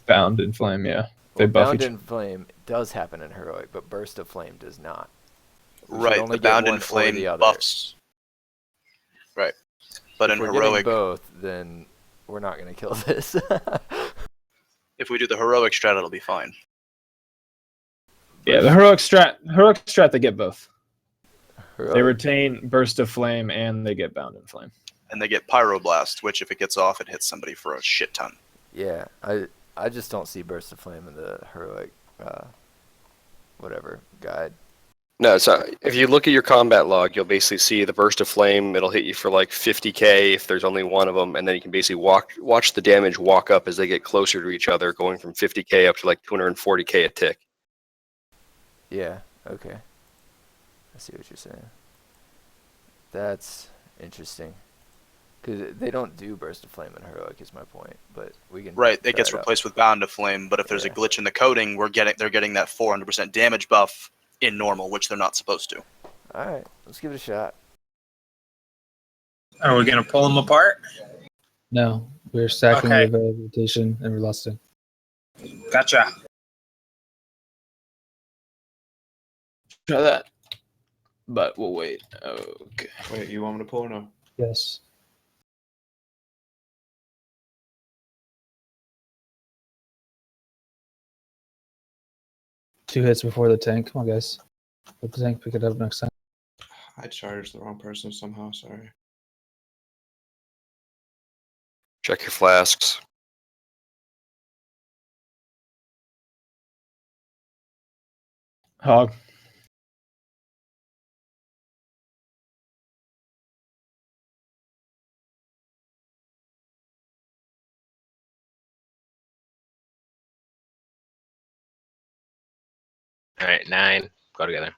Bound in Flame, yeah. They Well, buff Bound each. in Flame does happen in heroic, but Burst of Flame does not. We should Right, only the get bound one in or flame the other. buffs. Right, but If in we're heroic, getting both, then we're not going to kill this. if we do the heroic strat, it'll be fine. Yeah, the heroic strat, they get both. Heroic. They retain Burst of Flame and they get Bound in Flame. And they get pyroblast, which if it gets off, it hits somebody for a shit ton. Yeah, I just don't see Burst of Flame in the heroic whatever guide. No, so if you look at your combat log, you'll basically see the burst of flame. It'll hit you for like 50k if there's only one of them, and then you can basically watch the damage walk up as they get closer to each other, going from 50k up to like 240k a tick. Yeah, okay. I see what you're saying. That's interesting. Because they don't do Burst of Flame in heroic is my point, but we can. Right, it try gets out. replaced with bound to flame, but if there's a glitch in the coding, they're getting that 400% damage buff in normal, which they're not supposed to. Alright, let's give it a shot. Are we gonna pull them apart? No, we're stacking Okay. with rotation and we're lusting. Gotcha. Try that. But we'll wait. Okay. Wait, you want me to pull or no? Yes. Two hits before the tank. Come on, guys. Let the tank pick it up next time. I charged the wrong person somehow. Sorry. Check your flasks. Hog. All right, 9. Go together.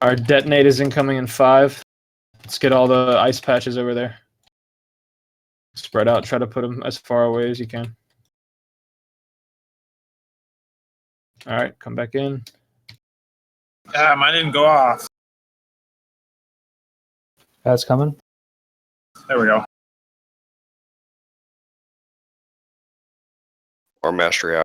Our detonate is incoming in 5. Let's get all the ice patches over there. Spread out. Try to put them as far away as you can. All right, come back in. Mine didn't go off. That's coming. There we go. Or mastery out.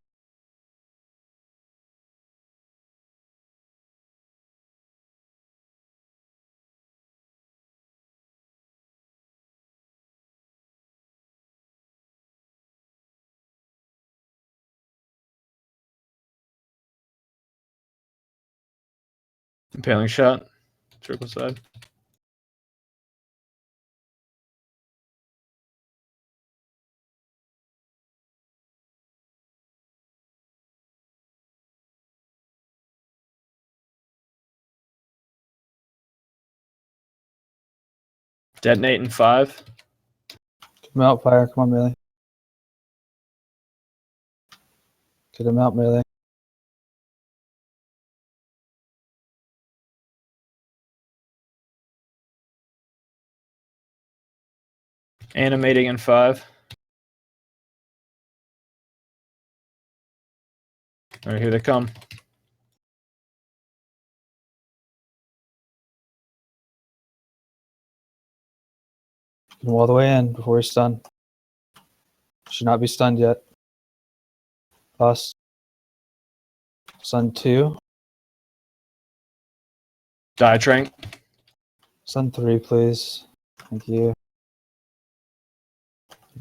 Impaling shot. Circle side. Detonate in 5. Come out, fire. Come on, melee. Get him out, melee. Animating in 5. All right, here they come. Get him all the way in before he's stunned. Should not be stunned yet. Us. Stun 2. Die Trank. Stun 3, please. Thank you.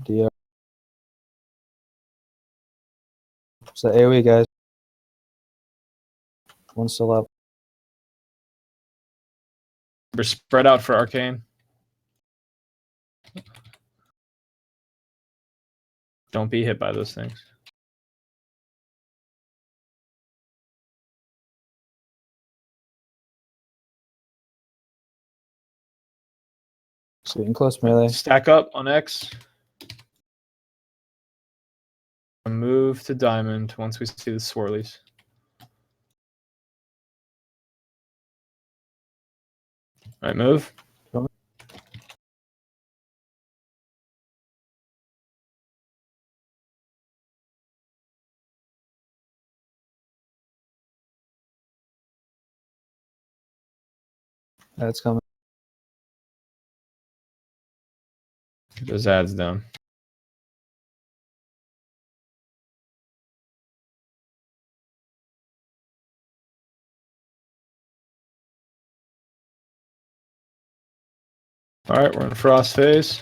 DR. It's the AoE, guys. One still up. We're spread out for Arcane. Don't be hit by those things. It's getting close, melee. Stack up on X. Move to diamond once we see the swirlies. All right, move. That's coming. Get those ads down. All right, we're in frost phase.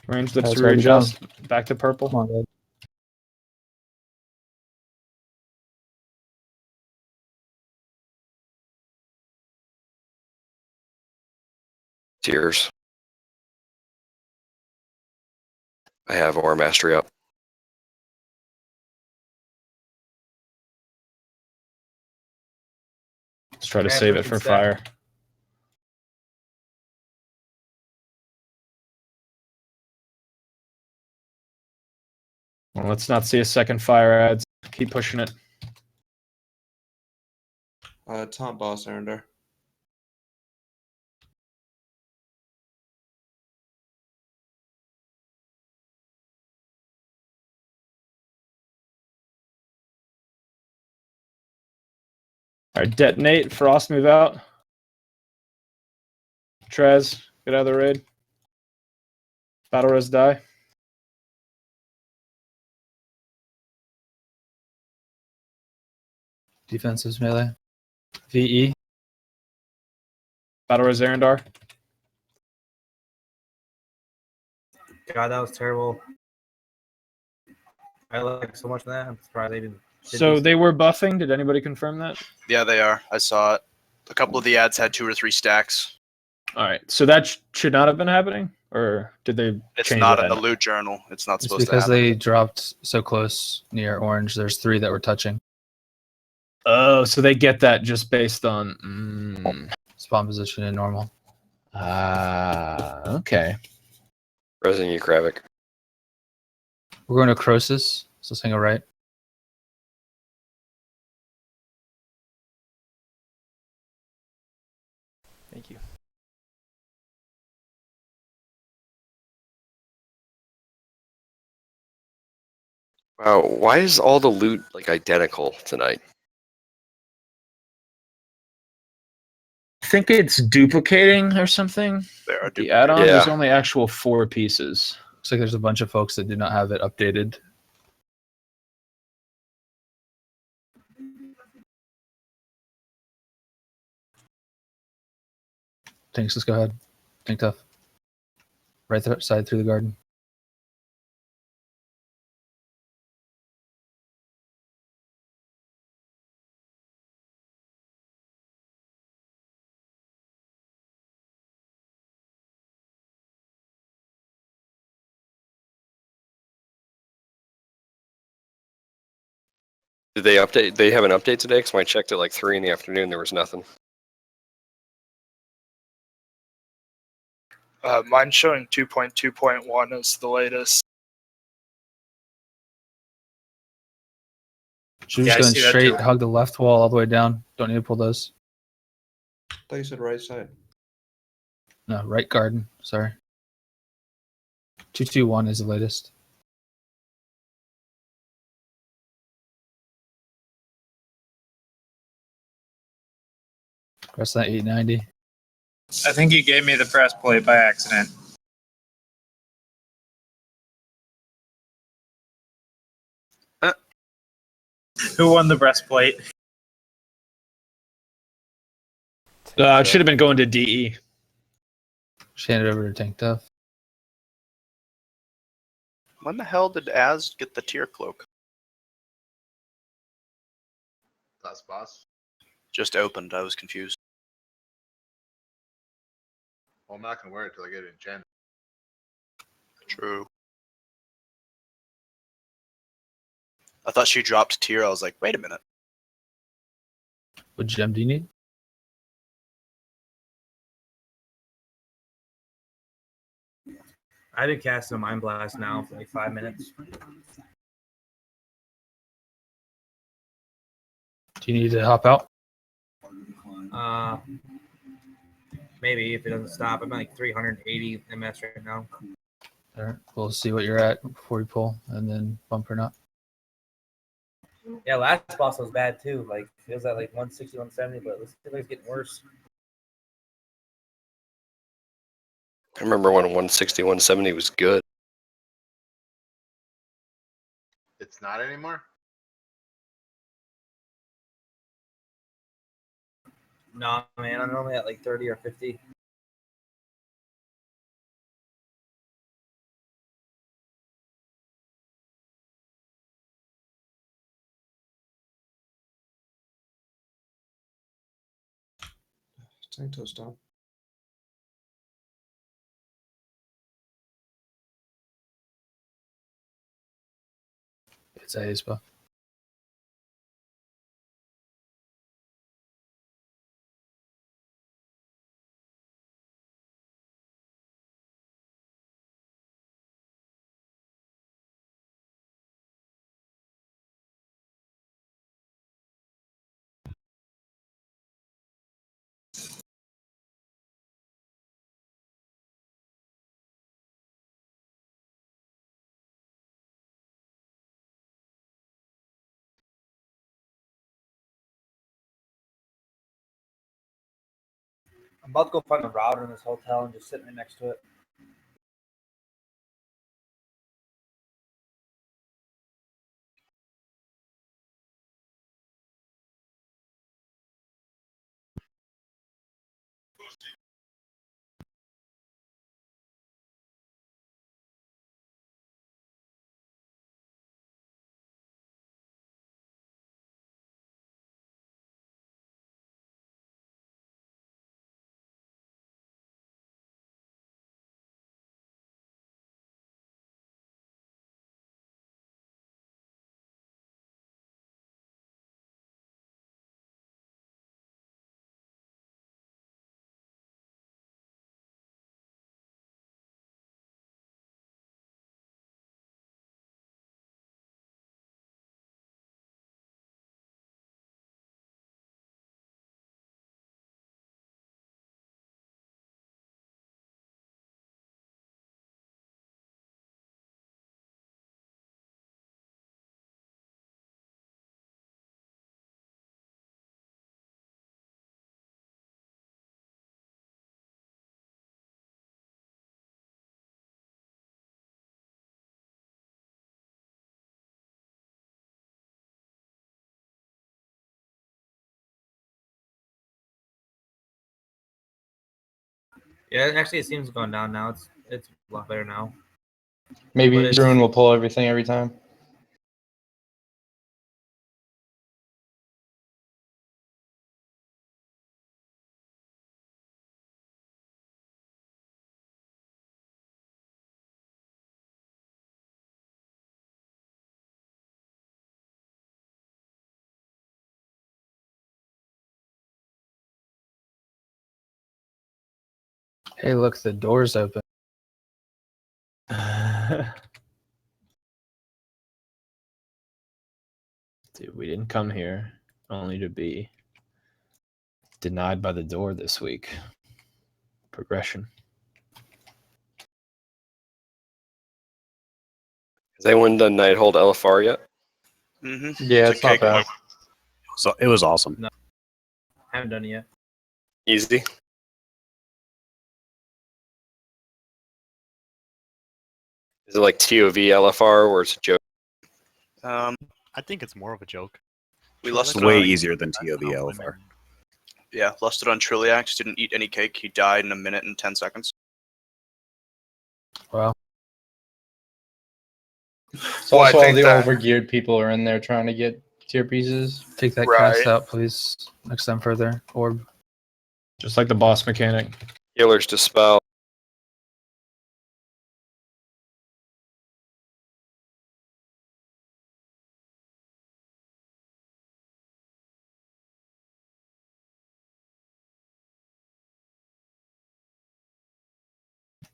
Range looks That's to already readjust. Back to purple. Come on, guys. Tears. I have Aura Mastery up. Let's try to Yeah, save it freaking for stack. fire. Well, let's not see a second fire ads. Keep pushing it. Top boss, Arendar. All right, detonate. Frost, move out. Trez, get out of the raid. Battle res die. Defensives melee. VE. Battle res Arendar. God, that was terrible. I like so much of that. I'm surprised they didn't. So they were buffing. Did anybody confirm that? Yeah, they are. I saw it. A couple of the ads had 2 or 3 stacks. All right. So that should not have been happening, or did they It's change not that? in the loot journal. It's not It's supposed to because happen. they dropped so close near orange. There's 3 that were touching. Oh, so they get that just based on Spawn position and normal. Okay. Resing you, Kravik. We're going to Croesus, so single right. Thank you. Wow, why is all the loot like identical tonight? I think it's duplicating or something. They are The add-on, there's Yeah. only actual 4 pieces. Looks like there's a bunch of folks that do not have it updated. Thanks, let's go ahead. Think tough. Right side through the garden. Did they update? They have an update today? Because when I checked at like 3 in the afternoon, there was nothing. Mine's showing 2.2.1 as the latest. Should we Yeah, I just see go that straight, too. hug the left wall all the way down? Don't need to pull those. I thought you said right side. No, right garden. Sorry. 221 is the latest. Press that 890. I think you gave me the press plate by accident. Who won the breastplate? It should have been going to DE. Just hand it over to Tank Tough. When the hell did Az get the tier cloak? Last boss. Just opened. I was confused. Well, I'm not gonna wear it till I get it enchanted. True. I thought she dropped tier. I was like, wait a minute. What gem do you need? I've been casting a Mind Blast now for like 5 minutes. Do you need to hop out? Maybe if it doesn't stop. I'm at like 380 MS right now. All right, we'll see what you're at before you pull, and then bump or not. Yeah, last boss was bad too. Like it was at like 160, 170, but it looks like it's getting worse. I remember when 160, 170 was good. It's not anymore? Nah, man, I'm normally at like 30 or 50. Tank toast down. It's Aespa. I'm about to go find a router in this hotel and just sit right next to it. Yeah, actually, it seems going down now. It's a lot better now. Maybe Ruin will pull everything every time. Hey, look, the door's open. Dude, we didn't come here only to be denied by the door this week. Progression. Has anyone done NIghthold LFR yet? Mm-hmm. Yeah, it's not bad. So it was awesome. No, I haven't done it yet. Easy. Is it like TOV LFR where it's a joke? I think it's more of a joke. We It's lusted way on, easier than TOVL. yeah, lusted on Trilliax, didn't eat any cake. He died in a minute and 10 seconds. Wow. So Well, I also all think the that- overgeared people are in there trying to get tier pieces. Take that Right. cast out, please. Next time further. Orb. Just like the boss mechanic. Healers dispel.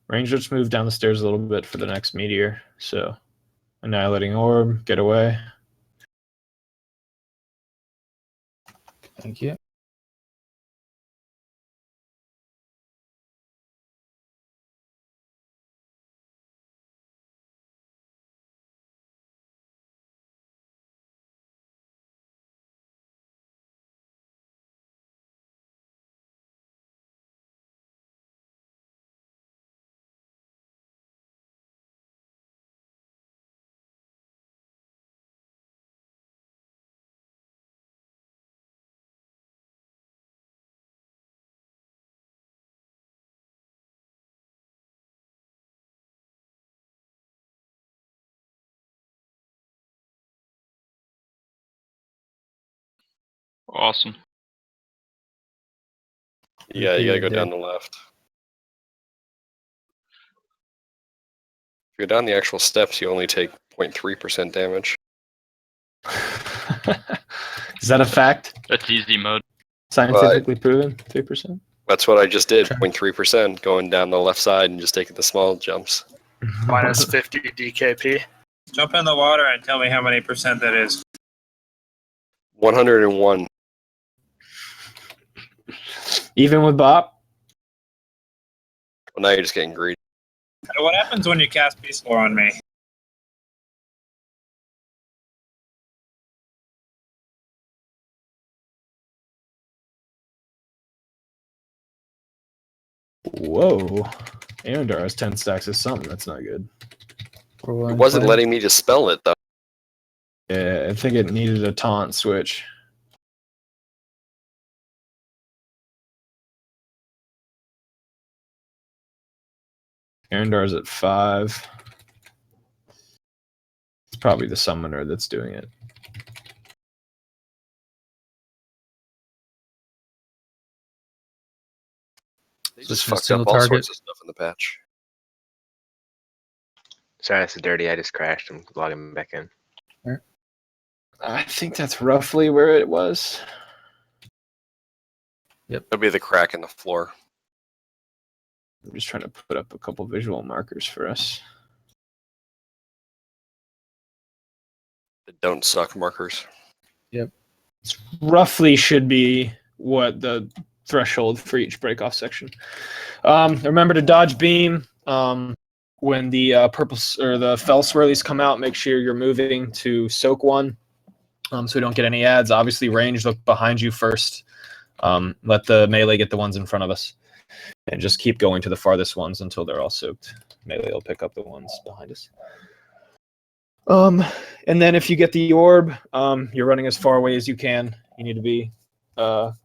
Ranger just moved down the stairs a little bit for the next meteor. So, annihilating orb, get away. Thank you. Awesome. Yeah, you gotta go Repeated down the left. If you go down the actual steps, you only take 0.3% damage. Is that a fact? That's easy mode. Scientifically proven? 3%? That's what I just did, 0.3%, going down the left side and just taking the small jumps. Minus 50 DKP. Jump in the water and tell me how many percent that is. 101. Even with Bop? Well, now you're just getting greedy. What happens when you cast Peace Lore on me? Whoa. Arendar has 10 stacks of something. That's not good. It wasn't letting me dispel it, though. Yeah, I think it needed a taunt switch. Arendar's at 5. It's probably the summoner that's doing it. They So just it's a fucked single up all target? sorts of stuff in the patch. Sorry, that's dirty. I just crashed. I'm logging back in. I think that's roughly where it was. Yep. That'll be the crack in the floor. I'm just trying to put up a couple visual markers for us. The don't suck markers. Yep. Roughly should be what the threshold for each break-off section. Remember to dodge beam. When the purple or the fell swirlies come out, make sure you're moving to soak one, so we don't get any ads. Obviously, range, look behind you first. Let the melee get the ones in front of us, and just keep going to the farthest ones until they're all soaked. Melee will pick up the ones behind us. And then if you get the orb, you're running as far away as you can. You need to be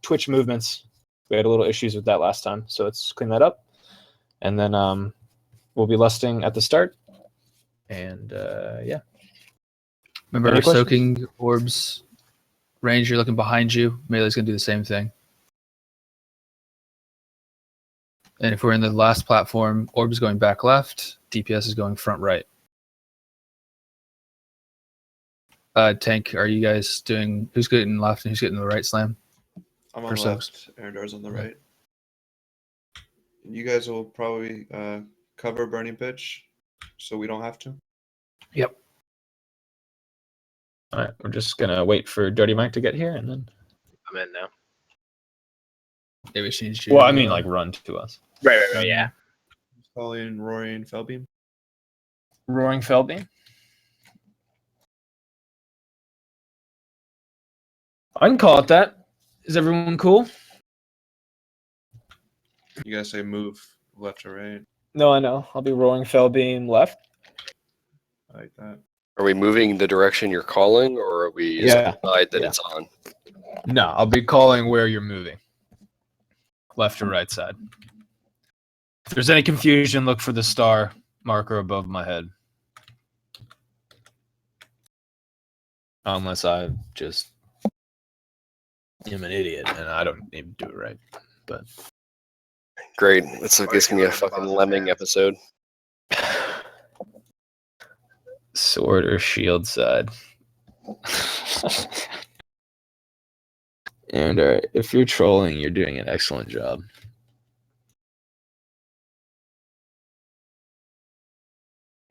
twitch movements. We had a little issues with that last time, so let's clean that up. And then we'll be lusting at the start. And yeah. Remember, Any questions? soaking orbs. Range, you're looking behind you. Melee's going to do the same thing. And if we're in the last platform, orb is going back left. DPS is going front right. Tank, are you guys doing... Who's getting left and who's getting the right slam? I'm For on soaks? left. Arendar's on the right. You guys will probably cover Burning Pitch, so we don't have to. Yep. All right, we're just going to wait for Dirty Mike to get here, and then... I'm in now. Maybe she needs you. Well, I mean, like, run to us. Right, yeah. Calling Roaring Fellbeam. Roaring Fellbeam? I can call it that. Is everyone cool? You guys say move left or right. No, I know. I'll be Roaring Fellbeam left. I like that. Are we moving the direction you're calling, or are we Yeah. decide that Yeah. it's on? No, I'll be calling where you're moving. Left or right side. If there's any confusion, look for the star marker above my head. Unless I just am an idiot and I don't even do it right. But Great. It's like this can be a fucking lemming episode. sword or shield side. And if you're trolling, you're doing an excellent job.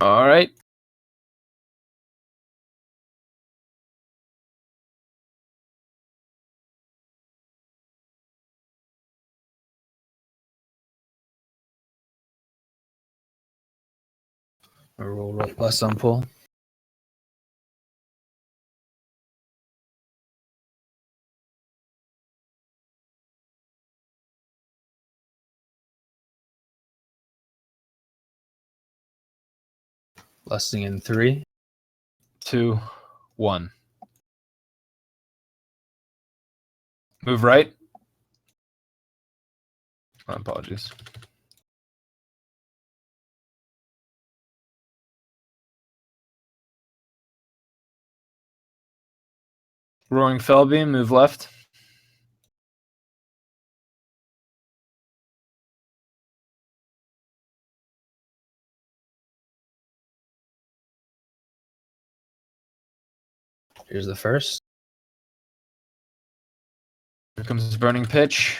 All right. A roll less on pull. Lessening in 3, 2, 1. Move right. My apologies. Roaring Fellbeam, move left. Here's the first. Here comes Burning Pitch.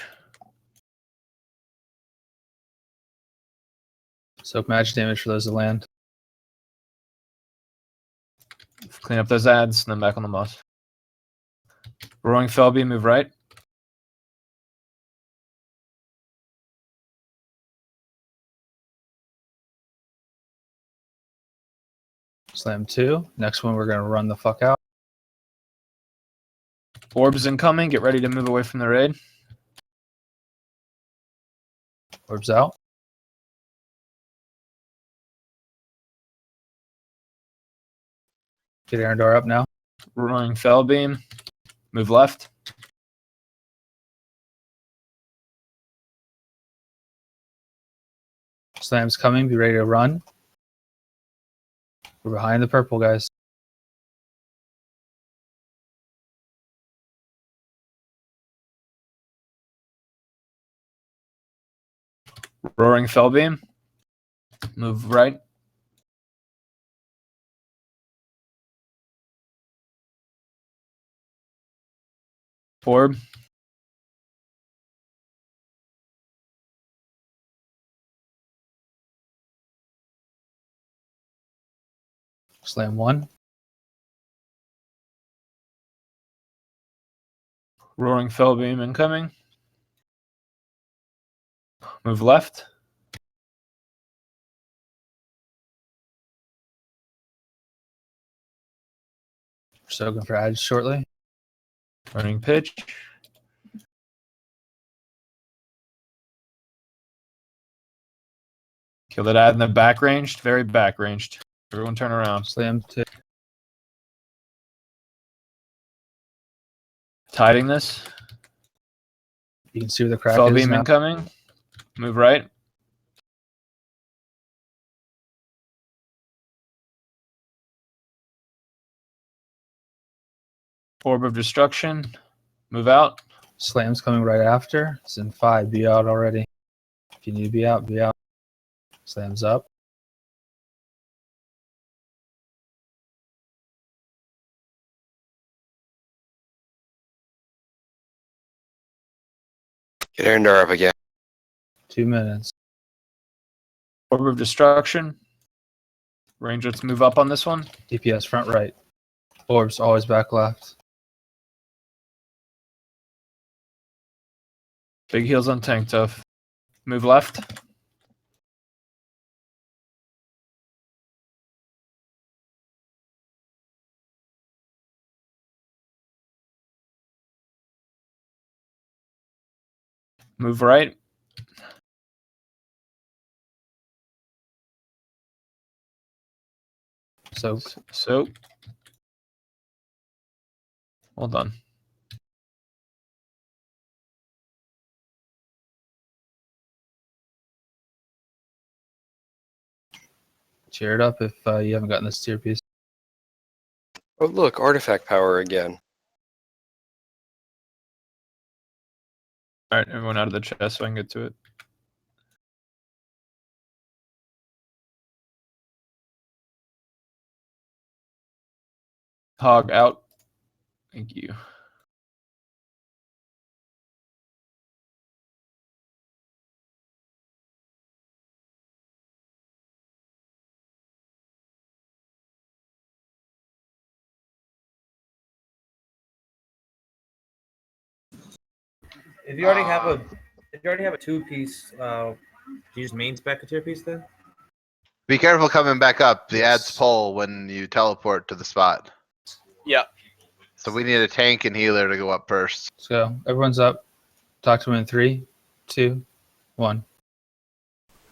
Soak magic damage for those that land. Clean up those ads, and then back on the moss. Roaring Fellbeam, move right. Slam 2. Next one, we're going to run the fuck out. Orbs incoming. Get ready to move away from the raid. Orbs out. Get Arendar up now. Roaring Fellbeam, move left. Slam's coming. Be ready to run. We're behind the purple, guys. Roaring Fellbeam, move right. Orb. Slam 1. Roaring Fellbeam incoming. Move left. Soaking for ads shortly. Burning Pitch. Kill that ad in the back ranged. Very back ranged. Everyone turn around. Slam 2. Tiding this. You can see where the crack is Fellbeam now. incoming. Move right. Orb of Destruction. Move out. Slam's coming right after. It's in 5. Be out already. If you need to be out, be out. Slam's up. Get Arendar up again. 2 minutes. Orb of Destruction. Rangers move up on this one. DPS front right. Orbs always back left. Big heals on Tank Tough. Move left. Move right. soaked. So, hold on. Cheer it up if you haven't gotten this tier piece. Oh, look, artifact power again. All right, everyone out of the chest so I can get to it. Hog out. Thank you. If you already have a 2-piece, do you just main spec a tier piece then? Be careful coming back up. The Yes. ads pull when you teleport to the spot. Yeah. So we need a tank and healer to go up first. Let's go. Everyone's up. Talk to him in 3, 2, 1.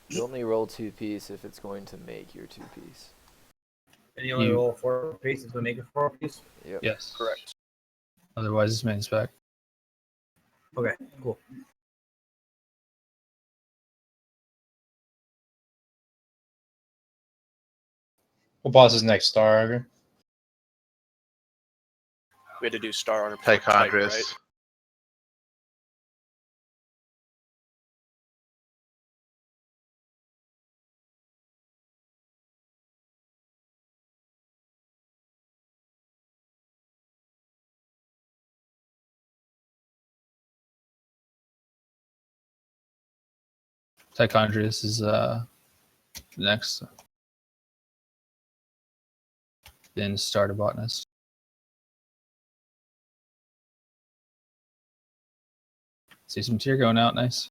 You only roll 2-piece if it's going to make your 2-piece. And you only You- roll 4 pieces to make a 4-piece? Yep. Yes. Correct. Otherwise, it's main spec. Okay, cool. What boss is next? Star Augur? We had to do star on Tychondrius. right? Tychondrius is next. Then starter botanist. See some tier going out. Nice.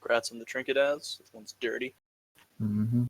Congrats on the trinket ads. This one's dirty. Mm-hmm.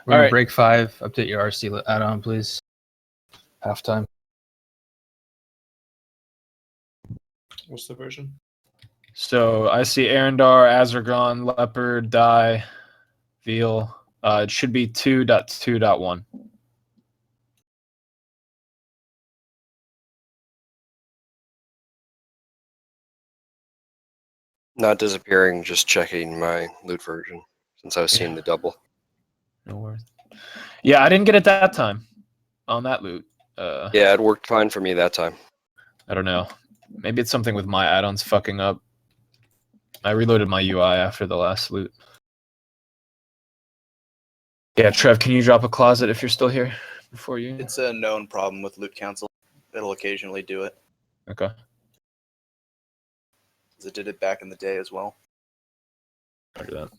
We're gonna Alright. break 5. Update your RC add-on, please. Halftime. What's the version? So I see Arendar, Azergon, Leopard, Die, Veal. It should be 2.2.1. Not disappearing, just checking my loot version since I was seeing the double. No worries. Yeah, I didn't get it that time on that loot. Yeah, it worked fine for me that time. I don't know. Maybe it's something with my add-ons fucking up. I reloaded my UI after the last loot. Yeah, Trev, can you drop a closet if you're still here before you? It's a known problem with loot cancel. It'll occasionally do it. Okay. 'Cause it did it back in the day as well. I'll do that.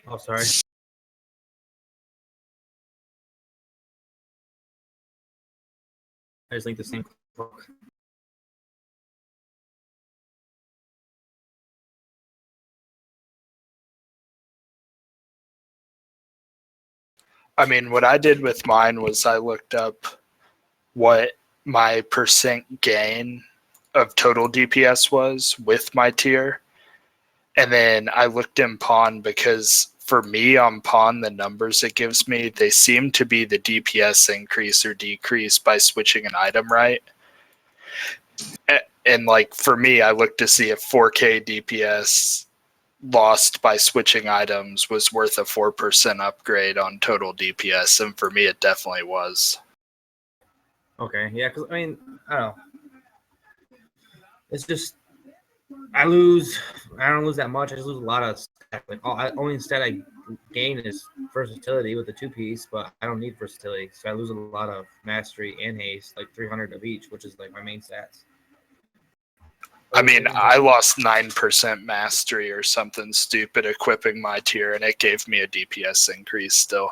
Oh, sorry. I just linked the same book. I mean, what I did with mine was I looked up what my percent gain of total DPS was with my tier. And then I looked in Pawn because for me on Pawn, the numbers it gives me, they seem to be the DPS increase or decrease by switching an item, right? And like for me, I looked to see if 4K DPS lost by switching items was worth a 4% upgrade on total DPS. And for me, it definitely was. Okay, yeah, because I mean, I don't know. It's just I lose. I don't lose that much. I just lose a lot of stuff. Like only instead I gain is versatility with the 2-piece, but I don't need versatility, so I lose a lot of mastery and haste, like 300 of each, which is like my main stats. I mean, I lost 9% mastery or something stupid equipping my tier, and it gave me a DPS increase still.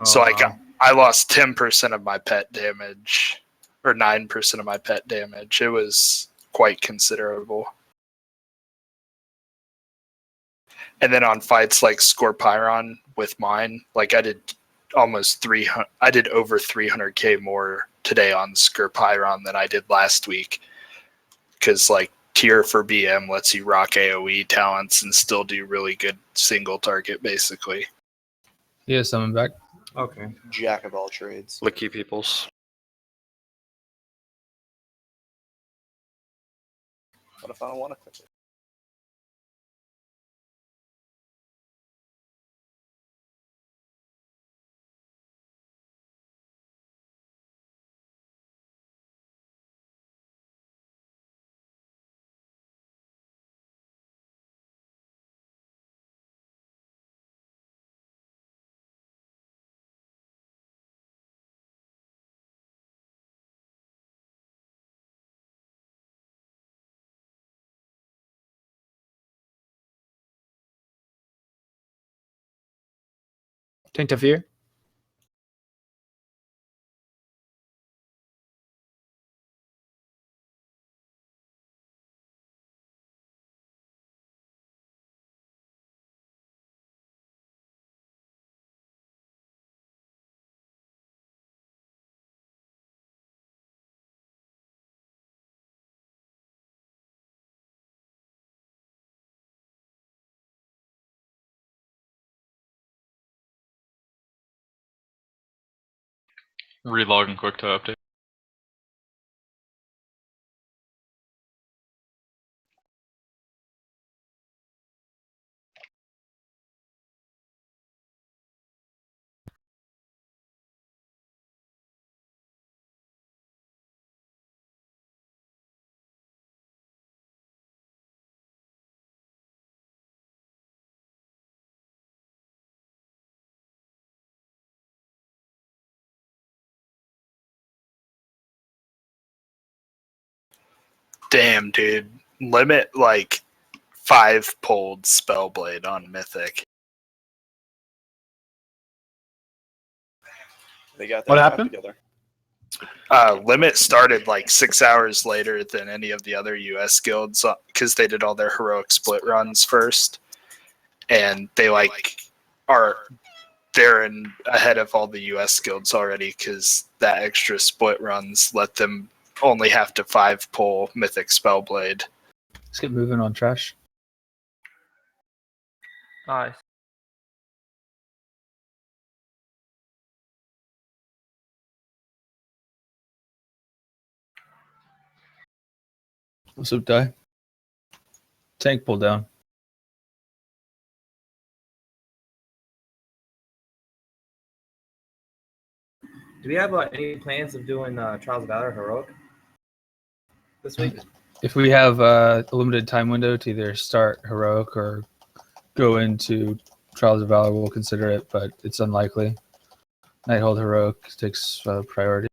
So like I lost 10% of my pet damage, or 9% of my pet damage. It was quite considerable. And then on fights like Scorpiron with mine, like I did almost 300. I did over 300k more today on Scorpiron than I did last week, because like tier for BM lets you rock AoE talents and still do really good single target basically. Yeah, someone back. Okay. Jack of all trades. Licky peoples. What if I don't want to click it? Tank to fear. Relogging quick to update. Damn, dude. Limit like 5-pulled Spellblade on Mythic. They got What their crap happened? together. Limit started like 6 hours later than any of the other US guilds because they did all their heroic split runs first. And they like are they're ahead of all the US guilds already because that extra split runs let them only have to 5-pull Mythic Spellblade. Let's get moving on trash. Nice. What's up, Die? Tank pull down. Do we have any plans of doing Trials of Valor Heroic this week? If we have a limited time window to either start Heroic or go into Trials of Valor, we'll consider it, but it's unlikely. NIghthold Heroic takes priority.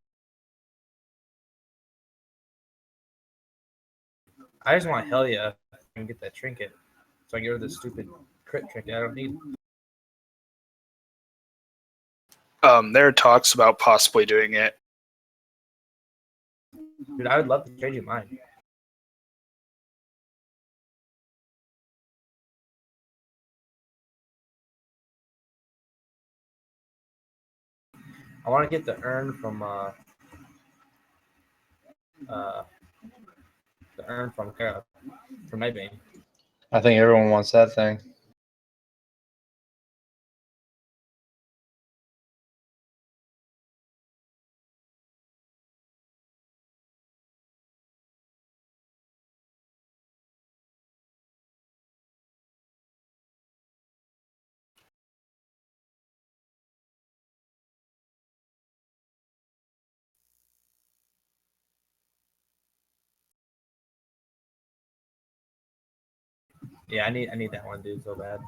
I just want hell yeah and get that trinket, so I can get rid of this stupid crit trinket I don't need. There are talks about possibly doing it. Dude, I would love to trade you mine. I want to get the urn from Kara, from Nightbane. I think everyone wants that thing. Yeah, I need that one, dude, so bad.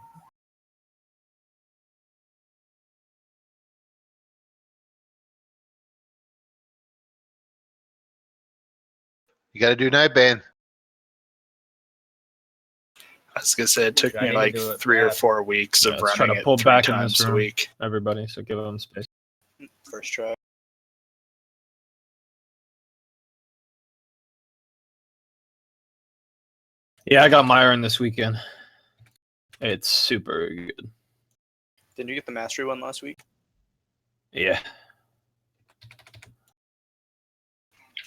You got to do Nightbane. I was gonna say it took Yeah, I me need to like do it 3 or bad. 4 weeks Yeah, of let's try running to it pull 3 back in this times a room, week. everybody. So give them space. First try. Yeah, I got Myron this weekend. It's super good. Didn't you get the mastery one last week? Yeah.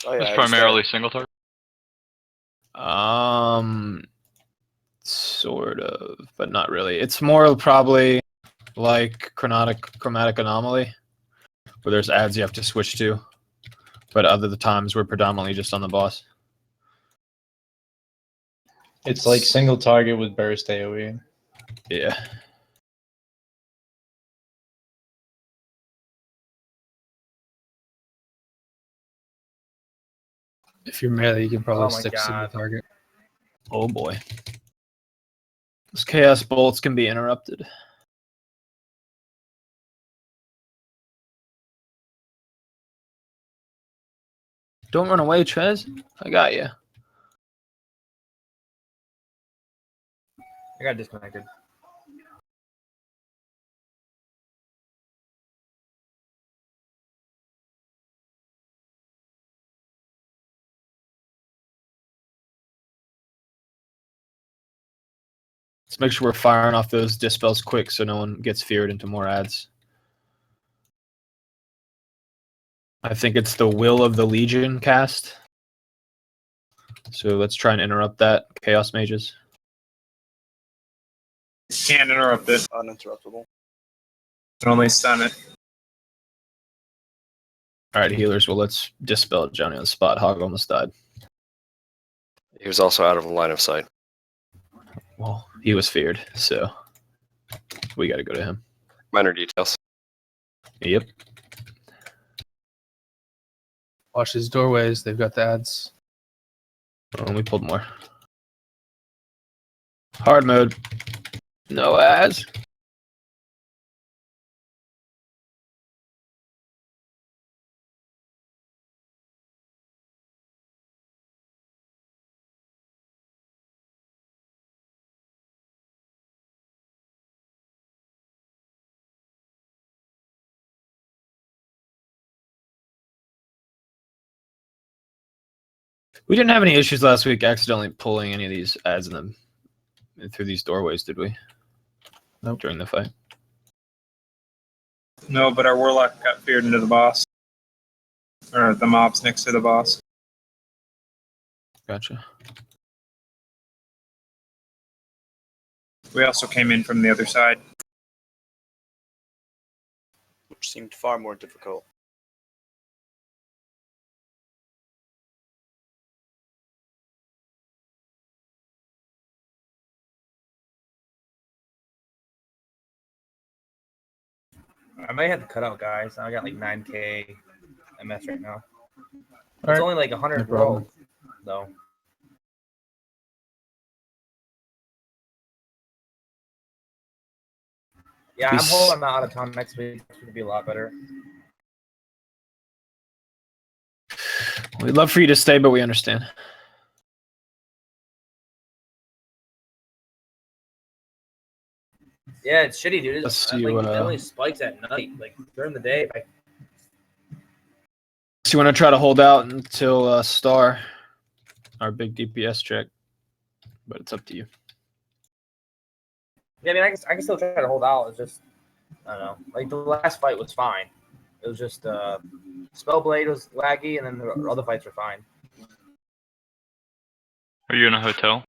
Oh yeah, It's I just got primarily it. single target. Sort of, but not really. It's more probably like chromatic anomaly, where there's ads you have to switch to, but other times we're predominantly just on the boss. It's like single target with burst AoE. Yeah. If you're melee, you can probably Oh my stick single God. target. Oh boy. Those chaos bolts can be interrupted. Don't run away, Trez. I got you. I got disconnected. Let's make sure we're firing off those dispels quick so no one gets feared into more ads. I think it's the Will of the Legion cast. So let's try and interrupt that, Chaos Mages. Can't interrupt it. Uninterruptible. Can only stun it. All right, healers. Well, let's dispel Johnny on the spot. Hog almost died. He was also out of line of sight. Well, he was feared, so we got to go to him. Minor details. Yep. Watch these doorways. They've got the ads. Oh, we pulled more. Hard mode. No ads. We didn't have any issues last week accidentally pulling any of these ads in them through these doorways, did we? Nope. During the fight. No, but our warlock got feared into the boss. Or the mobs next to the boss. Gotcha. We also came in from the other side. Which seemed far more difficult. I might have to cut out, guys. I got like 9k MS right now. It's right. only like 100 No problem. world, though. Yeah, I'm hoping I'm not out of town next week. It's going to be a lot better. We'd love for you to stay, but we understand. Yeah, it's shitty, dude. Let's Like, do, it only spikes at night. Like during the day, So you want to try to hold out until Star, our big DPS check, but it's up to you. yeah, I mean, I can still try to hold out. It's just, I don't know. Like the last fight was fine. It was just Spellblade was laggy, and then the other fights were fine. Are you in a hotel?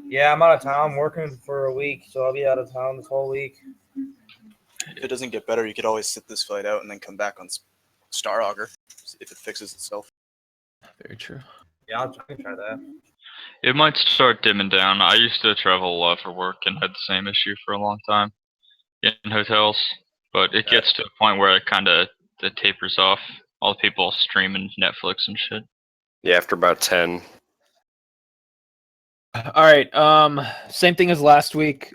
Yeah, I'm out of town. I'm working for a week, so I'll be out of town this whole week. If it doesn't get better, you could always sit this fight out and then come back on Star Augur if it fixes itself. Very true. Yeah, I can try that. It might start dimming down. I used to travel a lot for work and had the same issue for a long time in hotels, but it gets to a point where it tapers off. All the people streaming Netflix and shit. Yeah, after about 10. All right. Same thing as last week.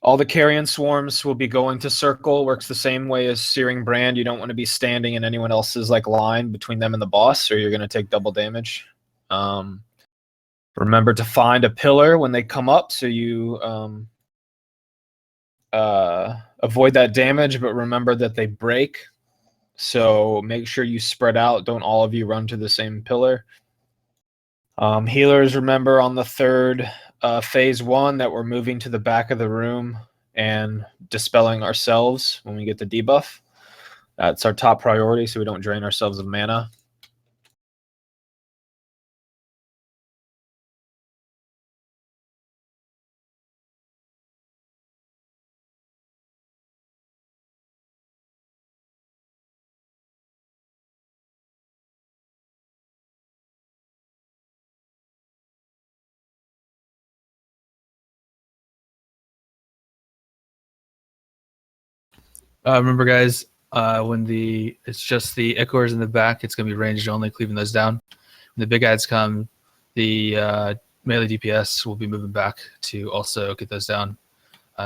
All the carrion swarms will be going to circle. Works the same way as Searing Brand. You don't want to be standing in anyone else's like line between them and the boss, or you're going to take double damage. Remember to find a pillar when they come up, so you avoid that damage. But remember that they break, so make sure you spread out. Don't all of you run to the same pillar. Healers, remember on the third phase 1 that we're moving to the back of the room and dispelling ourselves when we get the debuff. That's our top priority so we don't drain ourselves of mana. Remember, guys, when it's just the Ichors in the back, it's going to be ranged only, cleaving those down. When the big ads come, the melee DPS will be moving back to also get those down.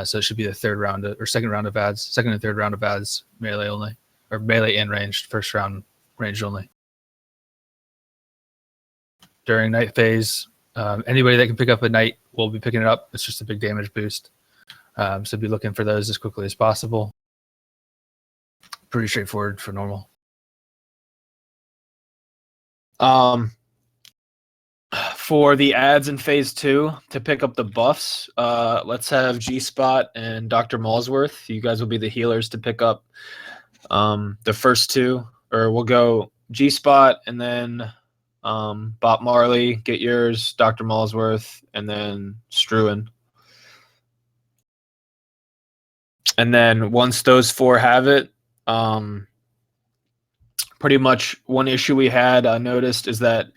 So it should be the second and third round of ads, melee only, or melee and ranged. First round ranged only. During night phase, anybody that can pick up a knight will be picking it up. It's just a big damage boost. So be looking for those as quickly as possible. Pretty straightforward for normal. For the ads in phase 2 to pick up the buffs, let's have G-Spot and Dr. Malsworth. You guys will be the healers to pick up the first 2, or we'll go G-Spot and then Bob Marley, get yours, Dr. Malsworth, and then Struan. And then once those 4 have it, pretty much one issue we had noticed is that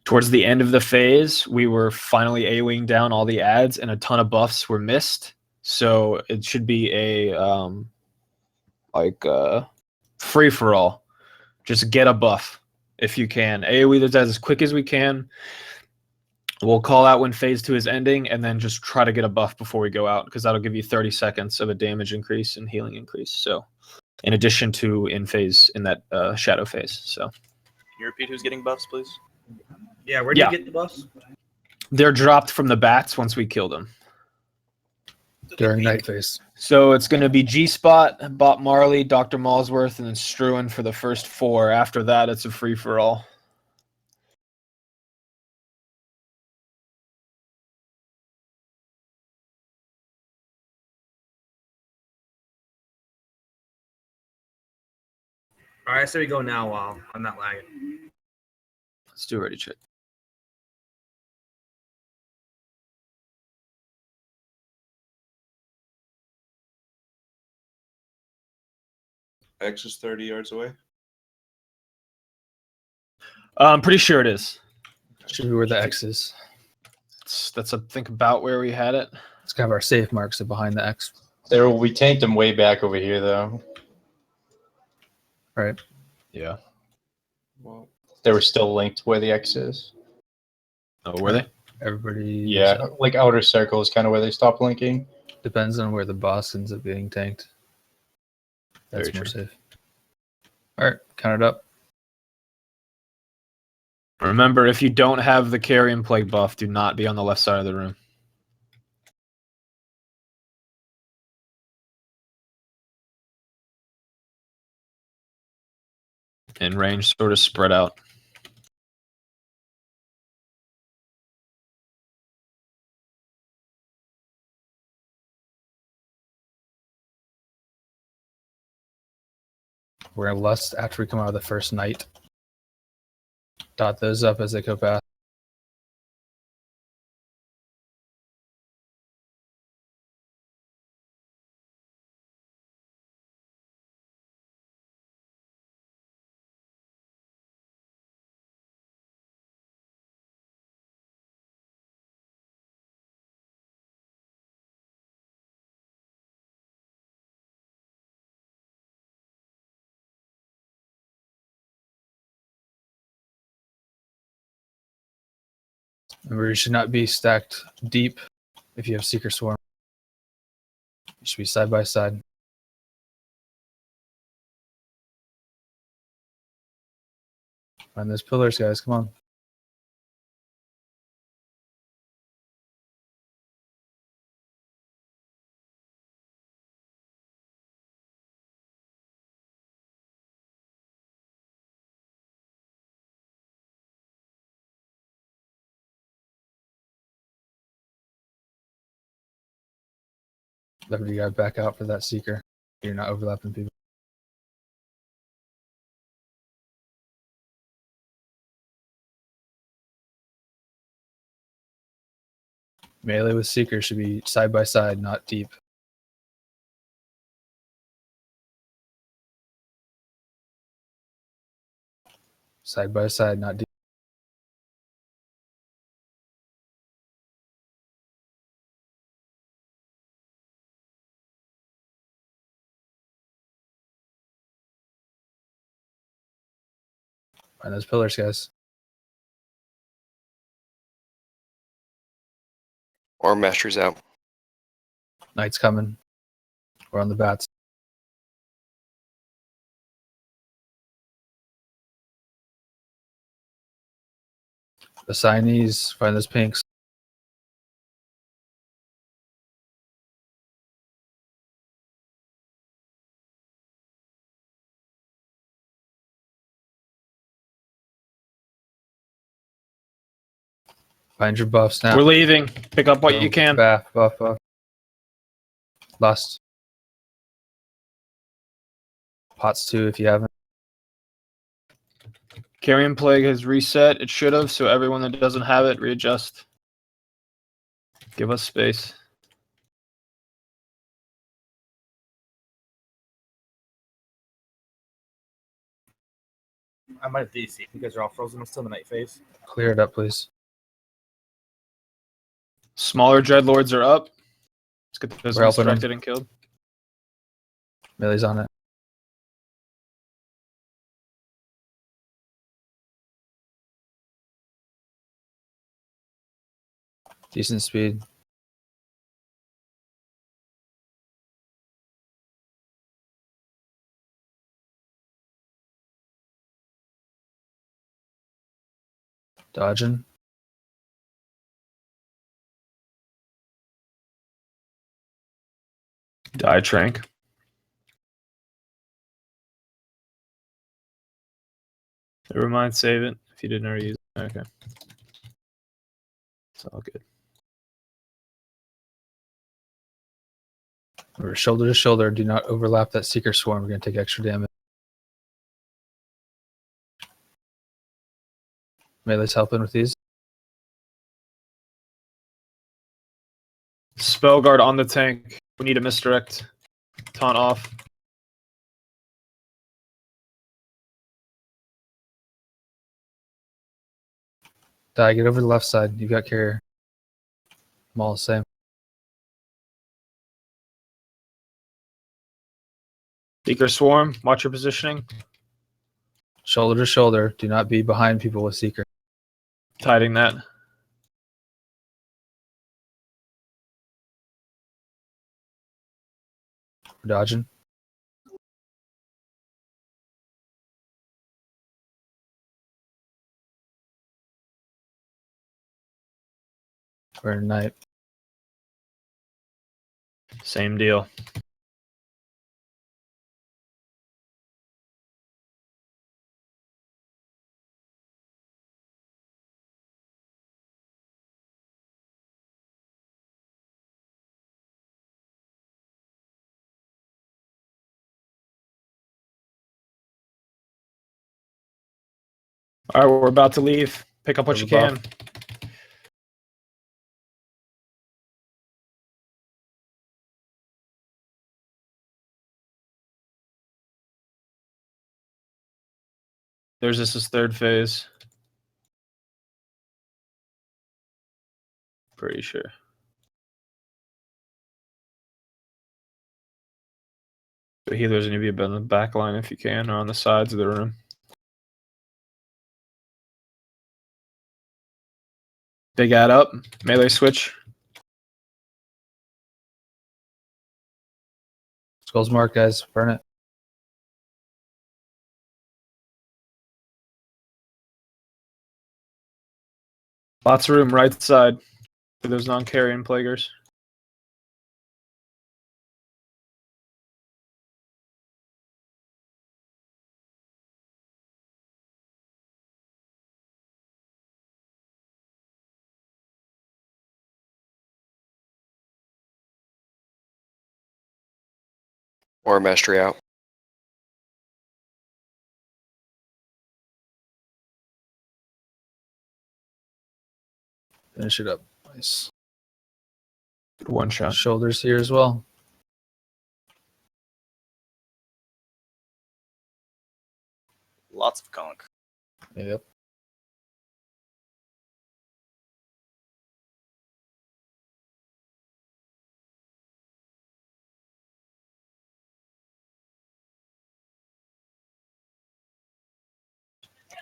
towards the end of the phase, we were finally AoEing down all the ads and a ton of buffs were missed. So it should be a free-for-all. Just get a buff if you can. AoE those ads as quick as we can. We'll call out when phase 2 is ending and then just try to get a buff before we go out because that'll give you 30 seconds of a damage increase and healing increase. So in addition to in that shadow phase. So Can you repeat who's getting buffs, please? Yeah, where do you get the buffs? They're dropped from the bats once we kill them. During night phase. So it's going to be G-Spot, Bob Marley, Dr. Malsworth, and then Struan for the first 4. After that, it's a free-for-all. All right, so we go now while I'm not lagging. Let's do a ready check. X is 30 yards away. I'm pretty sure it is. Should be where the X is. That's I think about where we had it. It's kind of our safe mark, so behind the X. We tanked them way back over here, though. Right. Yeah. Well, They were still linked where the X is. Oh, were they? Everybody. Yeah, like outer circle is kind of where they stopped linking. Depends on where the boss ends up getting tanked. That's more safe. All right, count it up. Remember, if you don't have the Carrion Plague buff, do not be on the left side of the room. And range sort of spread out. We're going to lust after we come out of the first night. Dot those up as they go past. Remember, you should not be stacked deep if you have Seeker Swarm. You should be side by side. Find those pillars, guys. Come on. Leopard, you gotta back out for that Seeker. You're not overlapping people. Melee with Seeker should be side by side, not deep. Side by side, not deep. Find those pillars, guys. Arm master's out. Knight's coming. We're on the bats. Assignees, find those pinks. Find your buffs now. We're leaving. Pick up what you can. Buff. Lust. Pots too if you haven't. Carrion Plague has reset. It should have, so everyone that doesn't have it, readjust. Give us space. I might have DC. You guys are all frozen. I'm still in the night phase. Clear it up, please. Smaller Dreadlords are up. Let's get those We're helping distracted them. and killed. Melee's on it. Decent speed. Dodging. Die Trank. Never mind, save it if you didn't already use it. Okay. It's all good. We're shoulder to shoulder. Do not overlap that Seeker Swarm. We're going to take extra damage. Melee's helping with these. Spell Guard on the tank. We need a misdirect. Taunt off. Die, get over the left side. You got carrier. I'm all the same. Seeker Swarm. Watch your positioning. Shoulder to shoulder. Do not be behind people with Seeker. Tiding that. We're dodging. We're in night. Same deal. All right, we're about to leave. Pick up what you can. There's this third phase. Pretty sure. The healers need to be on the back line if you can, or on the sides of the room. Big ad up. Melee switch. Skull's marked, guys. Burn it. Lots of room right side for those non-carrion plaguers. War mastery out. Finish it up. Nice. One shot. Shoulders here as well. Lots of conk. Yep.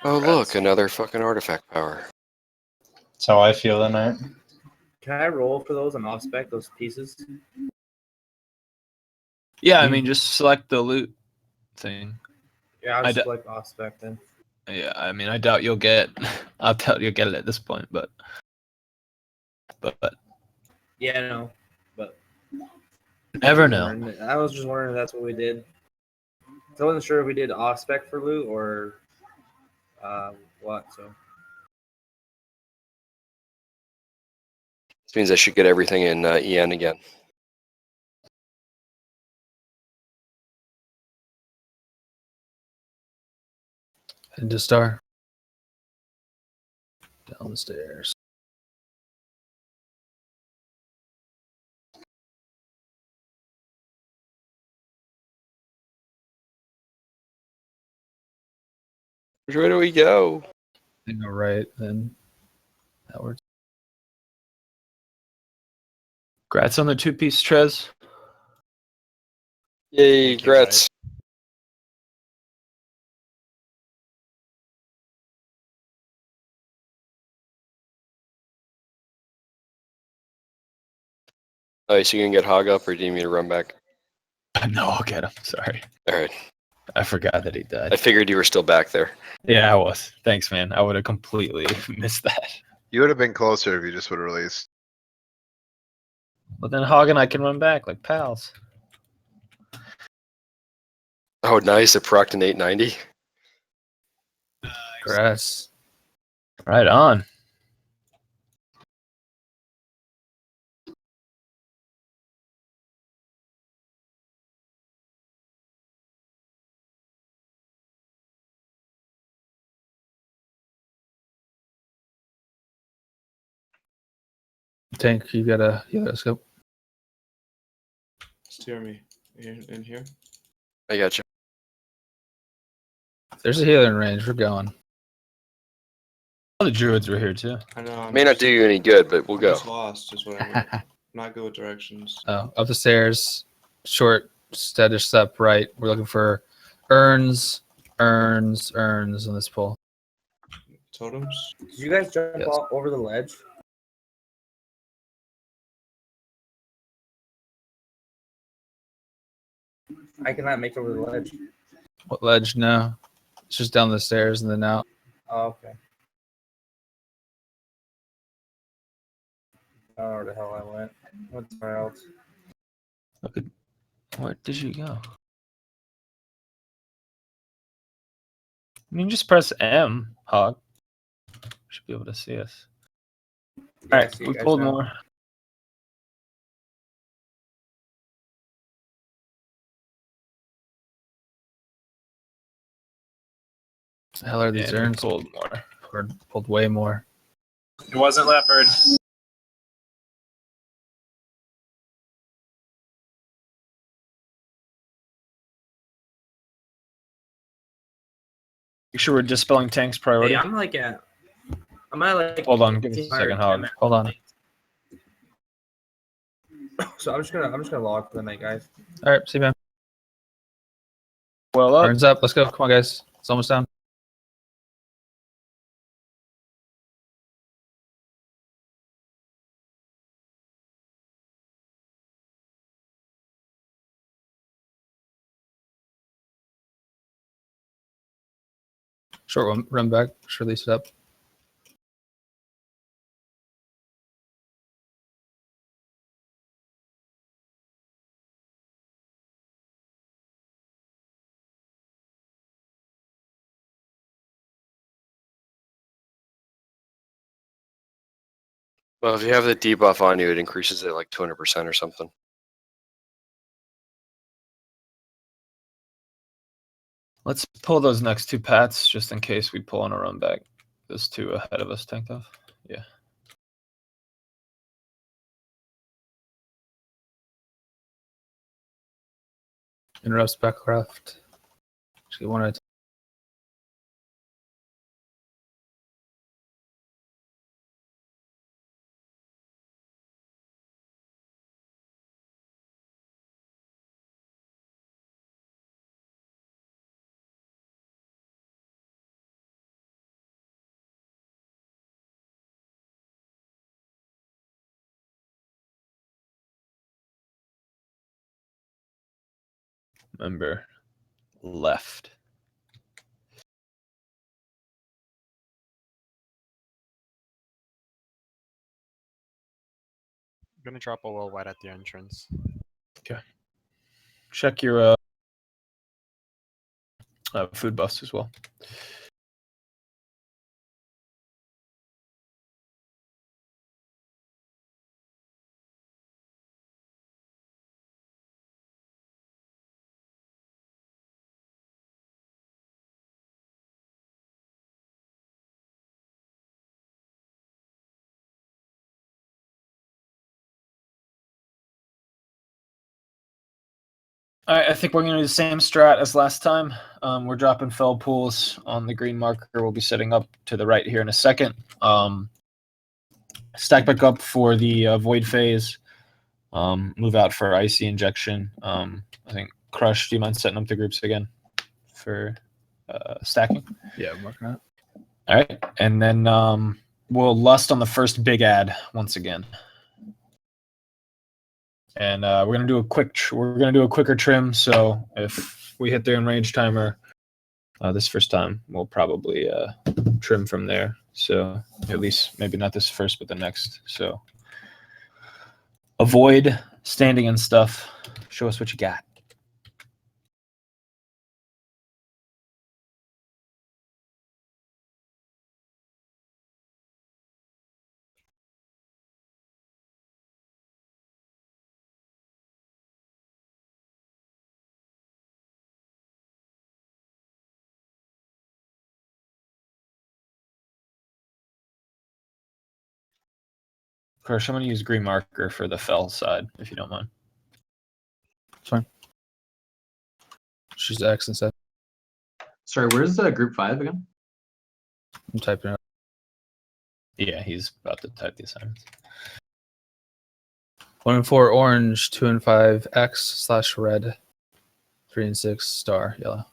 Oh look, another fucking artifact power. That's how I feel tonight. Can I roll for those on off spec, those pieces? Yeah, I mean, just select the loot thing. Yeah, I'll just select off spec then. Yeah, I mean, I doubt you'll get. I doubt you'll get it at this point, but. Yeah, no, but Never know. I was just wondering if that's what we did. I wasn't sure if we did off spec for loot or what. So This means I should get everything in EN again. Into star. Down the stairs. Which way do we go? Then go right, then outwards. Grats on the 2-piece Trez. Yay, grats. Nice, you can get Hog up, or do you need me to run back? No, I'll get him. Sorry. All right. I forgot that he died. I figured you were still back there. Yeah, I was. Thanks, man. I would have completely missed that. You would have been closer if you just would have released. But then Hog and I can run back like pals. Oh, nice. It procced an 890. Grass. Right on. Tank, you got a scope. Steer me in here. I got you. There's a healer in range. We're going. Oh, the druids were here too. I know. May not do you any good, but we'll I'm go. just lost, just whatever. Not good with directions. Oh, up the stairs. Short, steady step right. We're looking for urns on this pole. Totems. did you guys jump Yes. all over the ledge? I cannot make it over the ledge. What ledge? No. It's just down the stairs and then out. Oh, okay. I don't know where the hell I went. Went somewhere else. Look at, where did you go? I mean, just press M, Hog. Should be able to see us. Yeah, All I right, see you we guys pulled now. more. The hell are these And we urns? pulled more. Pulled way more. It wasn't leopard. Make sure we're dispelling tanks priority. Hey, I'm at like. Hold on, give us a second, Hog. Hold on. So I'm just gonna log for the night, guys. All right, see you, man. Well up. Urns up. Let's go. Come on, guys. It's almost down. Short run back. Just release it up. Well, if you have the debuff on you, it increases it like 200% or something. Let's pull those next two pats just in case we pull on a run back. Those two ahead of us tanked off. Yeah. Interrupts backcraft. Just get one at a time. Remember, left. I'm gonna drop a little white at the entrance. Okay. Check your food buffs as well. All right, I think we're going to do the same strat as last time. We're dropping fell pools on the green marker. We'll be setting up to the right here in a second. Stack back up for the void phase. Move out for icy injection. I think Crush, do you mind setting up the groups again for stacking? Yeah, I'm working on it. All right, and then we'll lust on the first big ad once again. And we're gonna do a quicker trim. So if we hit the enrage timer this first time, we'll probably trim from there. So at least maybe not this first, but the next. So avoid standing and stuff. Show us what you got. Crush, I'm going to use green marker for the fell side, if you don't mind. Fine. She's X instead. Sorry, where's group 5 again? I'm typing it. Yeah, he's about to type the assignments. 1 and 4 orange, 2 and 5 X/red, 3 and 6 star yellow.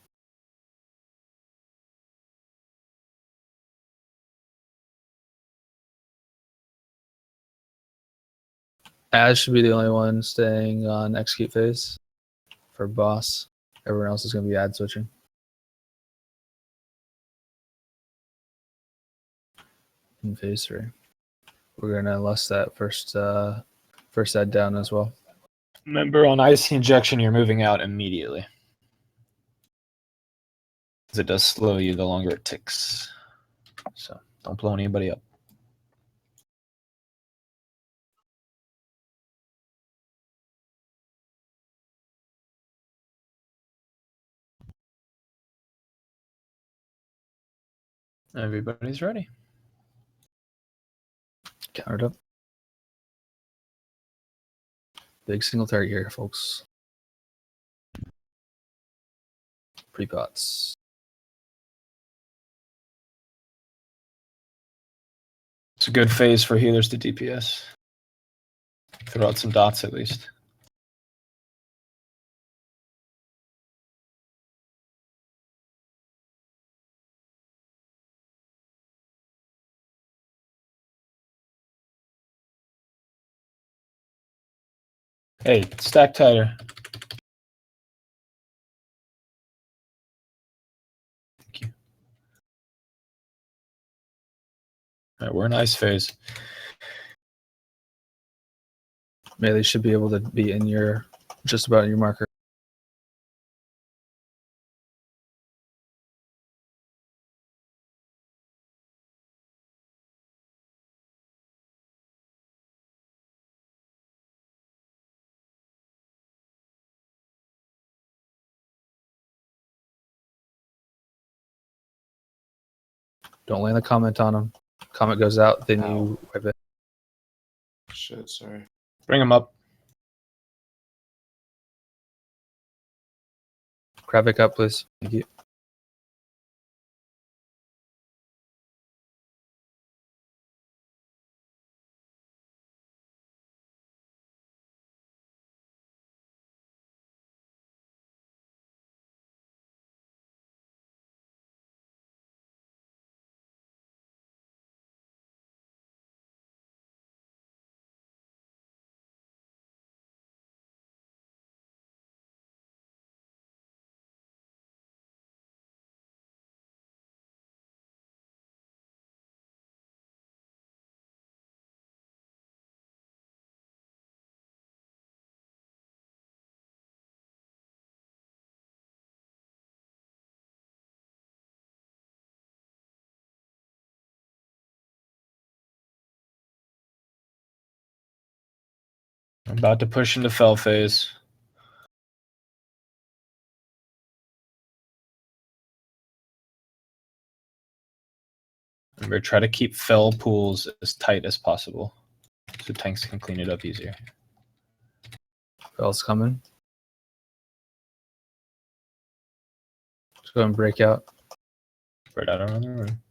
Az should be the only one staying on execute phase for boss. Everyone else is going to be ad switching. In phase 3, we're going to lust that first ad down as well. Remember, on icy injection, you're moving out immediately. Because it does slow you the longer it ticks. So don't blow anybody up. Everybody's ready. Countered up. Big single target here, folks. Pre-pots. It's a good phase for healers to DPS. Throw out some dots at least. Hey, stack tighter. Thank you. Alright, we're in ice phase. Melee should be able to be in your just about in your marker. Don't land a comment on them. Comment goes out, then you wipe it. Shit, sorry. Bring him up. Kravik up, please. Thank you. I'm about to push into fell phase. Remember, try to keep fell pools as tight as possible so tanks can clean it up easier. Fell's coming. Just go and break out. Spread out around the room.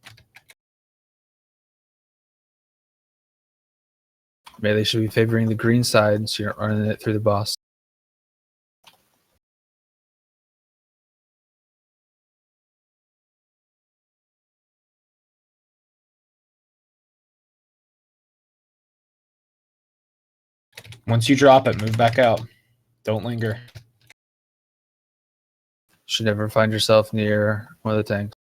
Melee should be favoring the green side so you're not running it through the boss. Once you drop it, move back out. Don't linger. Should never find yourself near one of the tanks.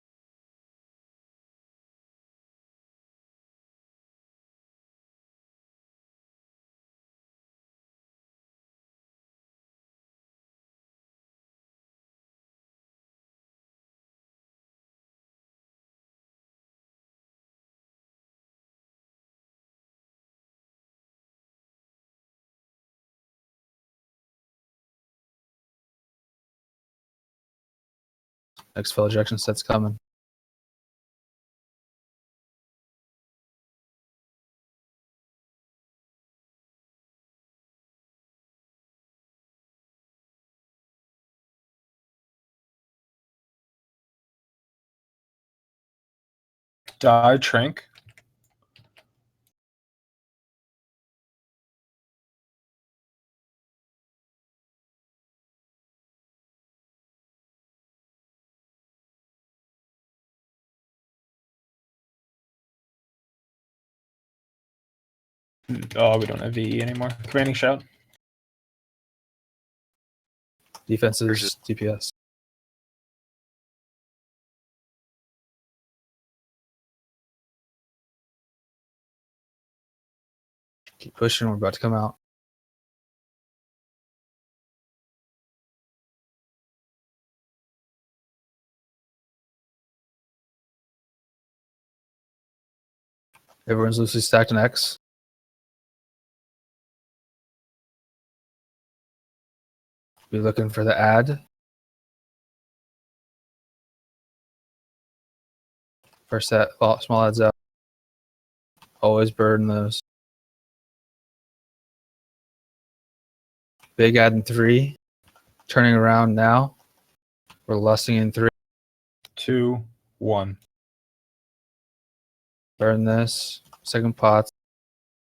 Next fell ejection set's coming. Die, Trank. Oh, we don't have VE anymore. Commanding shout. Defenses, DPS. Keep pushing, we're about to come out. Everyone's loosely stacked in X. Be looking for the ad. First set, small ads out. Always burn those. Big ad in 3. Turning around now. We're lusting in 3. 2, 1. Burn this. Second pot.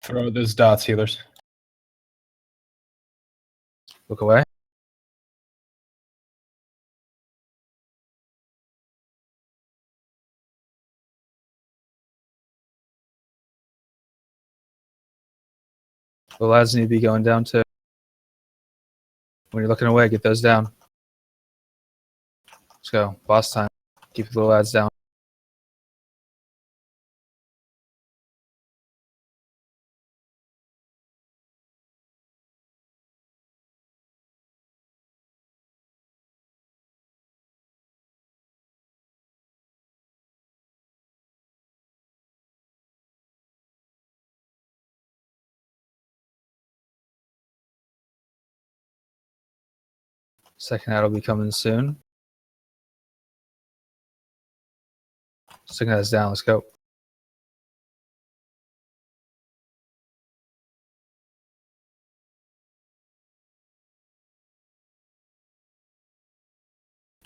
Throw those dots, healers. Look away. The lads need to be going down too. When you're looking away, get those down. Let's go. Boss time. Keep the little lads down. Second ad will be coming soon. Second ad's down. Let's go.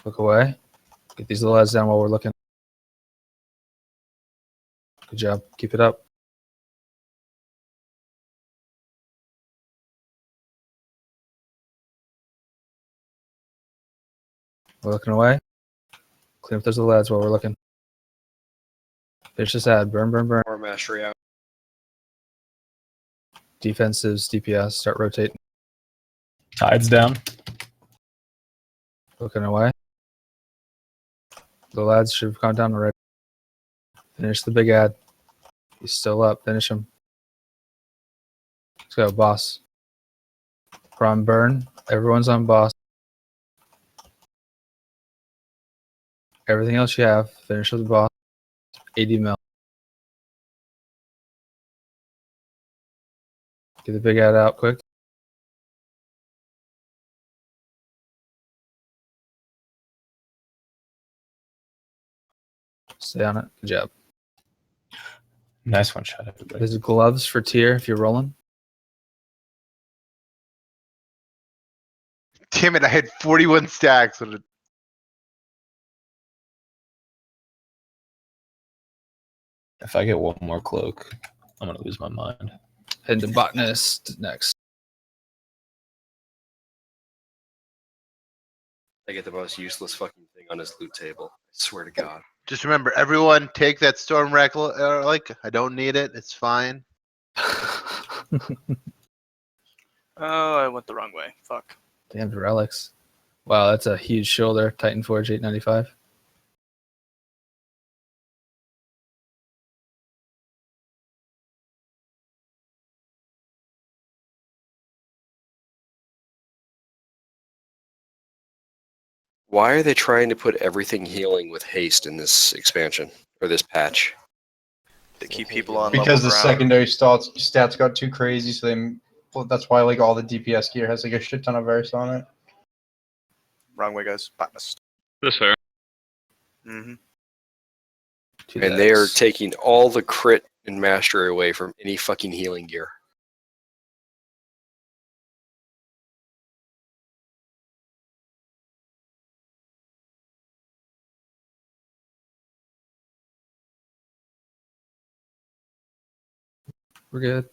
Look away. Get these little ads down while we're looking. Good job. Keep it up. We're looking away. Clean up those little ads while we're looking. Finish this ad. Burn, burn, burn. More mastery out. Defensives, DPS, start rotating. Tide's down. Looking away. The lads should have gone down already. Finish the big ad. He's still up. Finish him. Let's go, boss. We're on burn. Everyone's on boss. Everything else you have. Finish with the boss. 80 mil. Get the big ad out quick. Stay on it. Good job. Nice one shot, everybody. There's gloves for tier if you're rolling. Damn it! I had 41 stacks. If I get one more cloak, I'm gonna lose my mind. Head to botanist next. I get the most useless fucking thing on his loot table. I swear to God. Just remember, everyone, take that storm relic. I don't need it. It's fine. Oh, I went the wrong way. Fuck. Damn relics. Wow, that's a huge shoulder. Titan Forge 895. Why are they trying to put everything healing with haste in this expansion or this patch? To keep people on Because level the ground. secondary stats got too crazy, so well, that's why like all the DPS gear has like a shit ton of verse on it. Wrong way, guys. Botanist. This fair. Mm-hmm. And they are taking all the crit and mastery away from any fucking healing gear. We're good.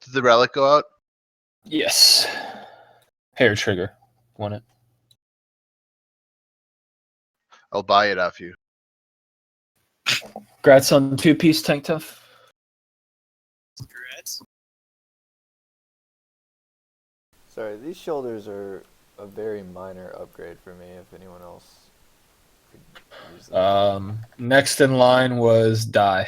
Did the relic go out? Yes. Hair trigger. Want it? I'll buy it off you. Congrats on 2-piece tank tough. Sorry, these shoulders are a very minor upgrade for me. If anyone else could use them. Next in line was die.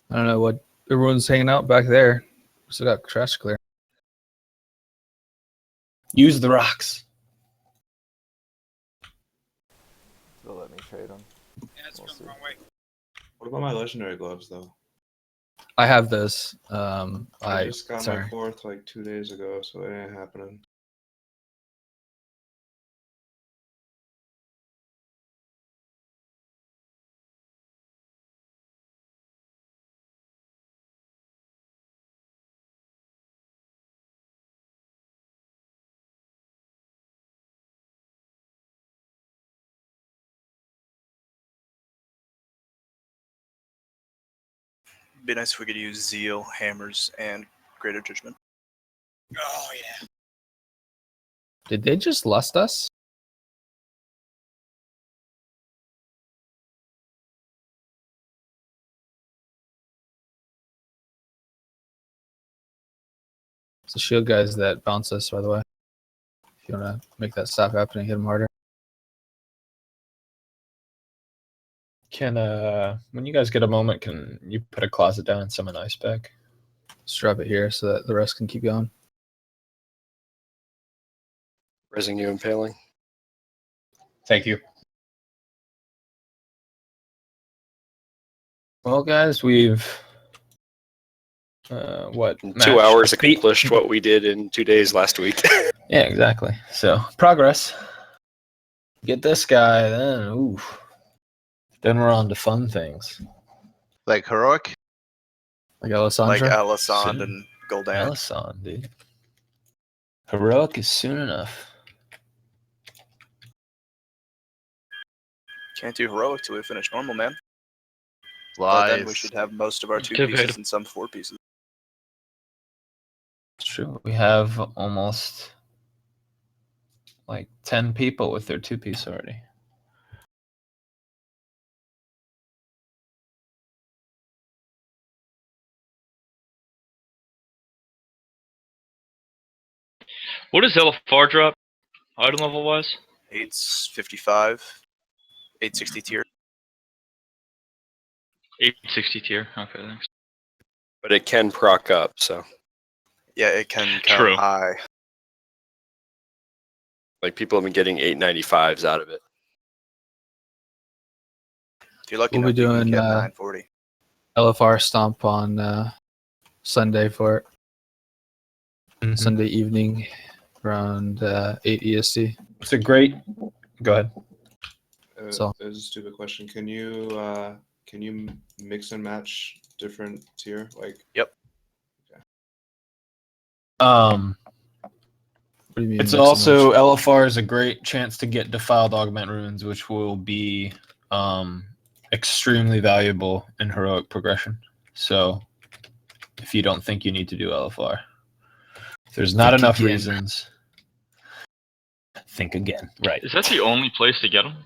I don't know what everyone's hanging out back there. Still got trash to clear. Use the rocks. They'll let me trade them. We'll see. What about my legendary gloves though? I have those. I just got sorry. my fourth like 2 days ago, so it ain't happening. Be nice if we could use zeal, hammers, and greater judgment. Oh yeah. Did they just lust us? It's the shield guys that bounce us, by the way. If you want to make that stop happening, hit them harder. Can when you guys get a moment, can you put a closet down and summon ice back? Just drop it here so that the rest can keep going. Raising you impaling. Thank you. Well, guys, we've what In 2 matched hours a feat? accomplished what we did in 2 days last week. Yeah, exactly. So progress. Get this guy, then oof. Then we're on to fun things. Like heroic? Like Alessandro? Like Alisand Soon. and Gul'dan. Alisand, dude. Heroic is soon enough. Can't do heroic till we finish normal, man. By then we Lies. should have most of our 2 Debatable. pieces and some 4 pieces. It's true. We have almost like 10 people with their 2-piece already. What does LFR drop? Item level wise? 855, 860 tier. 860 tier. Okay, thanks. But it can proc up, so Yeah, it can come True. high. like people have been getting 895s out of it. If you're lucky We'll be enough, you can doing get 940. LFR stomp on Sunday for it. Mhm. Sunday evening around 8 EST. It's a great. Go ahead. So- There's a stupid question. Can you mix and match different tier? Like, Yep. What do you mean? It's mix and also match? LFR is a great chance to get defiled augment runes, which will be extremely valuable in heroic progression. So, if you don't think you need to do LFR, there's not Think enough again. reasons. Think again, right? Is that the only place to get them?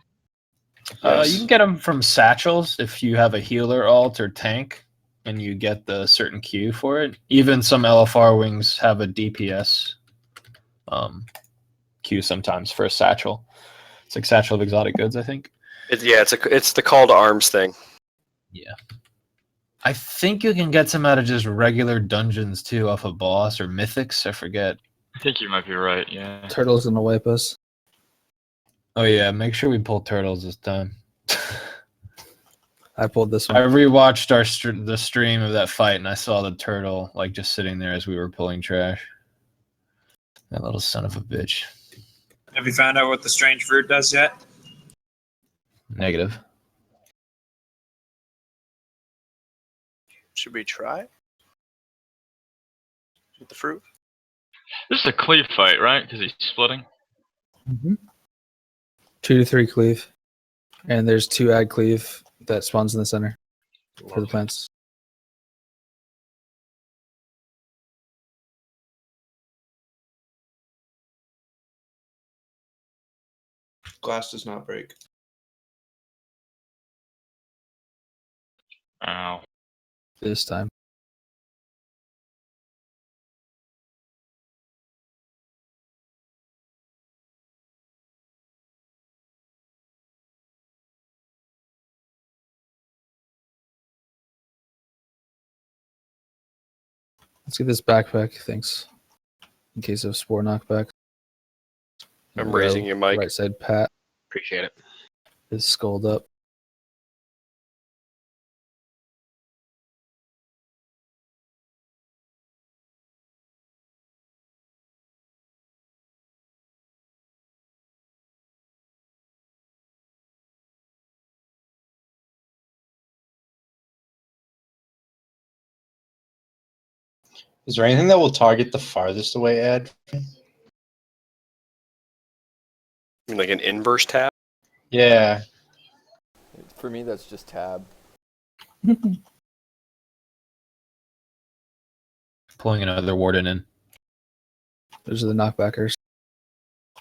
You can get them from satchels if you have a healer alt or tank, and you get the certain Q for it. Even some LFR wings have a DPS Q sometimes for a satchel. It's like Satchel of Exotic Goods, I think. It's the call to arms thing. Yeah. I think you can get some out of just regular dungeons too, off a boss or mythics. I forget. I think you might be right, yeah. Turtle's gonna wipe us. Oh yeah, make sure we pull turtles this time. I pulled this I one. rewatched the stream of that fight, and I saw the turtle like just sitting there as we were pulling trash. That little son of a bitch. Have you found out what the strange fruit does yet? Negative. Should we try? With the fruit? This is a cleave fight, right? Because he's splitting. 2 to 3 cleave. And there's 2 add cleave that spawns in the center for the plants. glass does not break. Ow. This time. Let's get this backpack, thanks. In case of spore knockback. I'm raising your mic. Right side pat Appreciate it. is skulled up. Is there anything that will target the farthest away ad? You mean like an inverse tab? Yeah. For me, that's just tab. Pulling another warden in. Those are the knockbackers.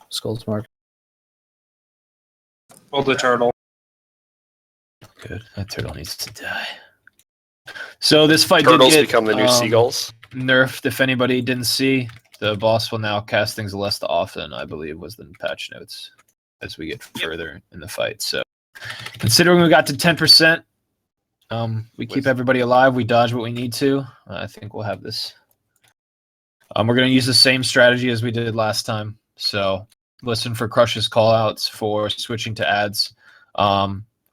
Skull's mark. Pull the turtle. Good. That turtle needs to die. So this fight Turtles did get, become the new seagulls. nerfed. If anybody didn't see, the boss will now cast things less often, I believe, was the patch notes as we get further in the fight. So, considering we got to 10%, we keep everybody alive. We dodge what we need to. I think we'll have this. We're going to use the same strategy as we did last time. So, listen for Crush's callouts for switching to ads.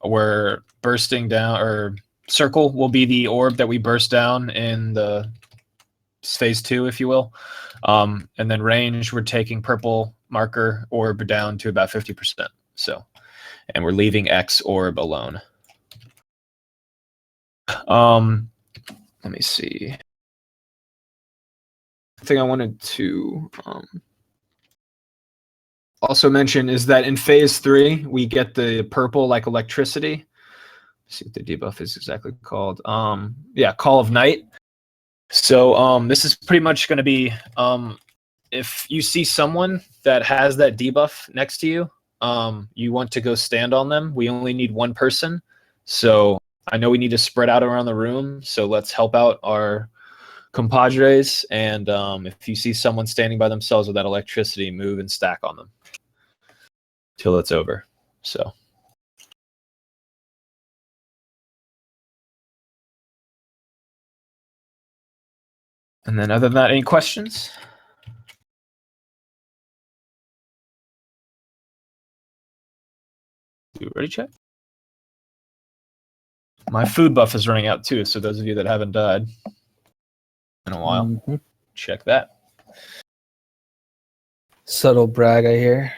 We're bursting down, or circle will be the orb that we burst down in the phase 2, if you will. And then range, we're taking purple marker orb down to about 50%. So, and we're leaving X orb alone. Let me see. The thing I wanted to also mention is that in phase 3, we get the purple like electricity. Let's see what the debuff is exactly called. Yeah, Call of Night. So this is pretty much going to be if you see someone that has that debuff next to you, you want to go stand on them. We only need one person. So I know we need to spread out around the room. So let's help out our compadres. And if you see someone standing by themselves with that electricity, move and stack on them till it's over. So. And then other than that, any questions? You ready, chat? My food buff is running out too, so those of you that haven't died in a while, check that. Subtle brag, I hear.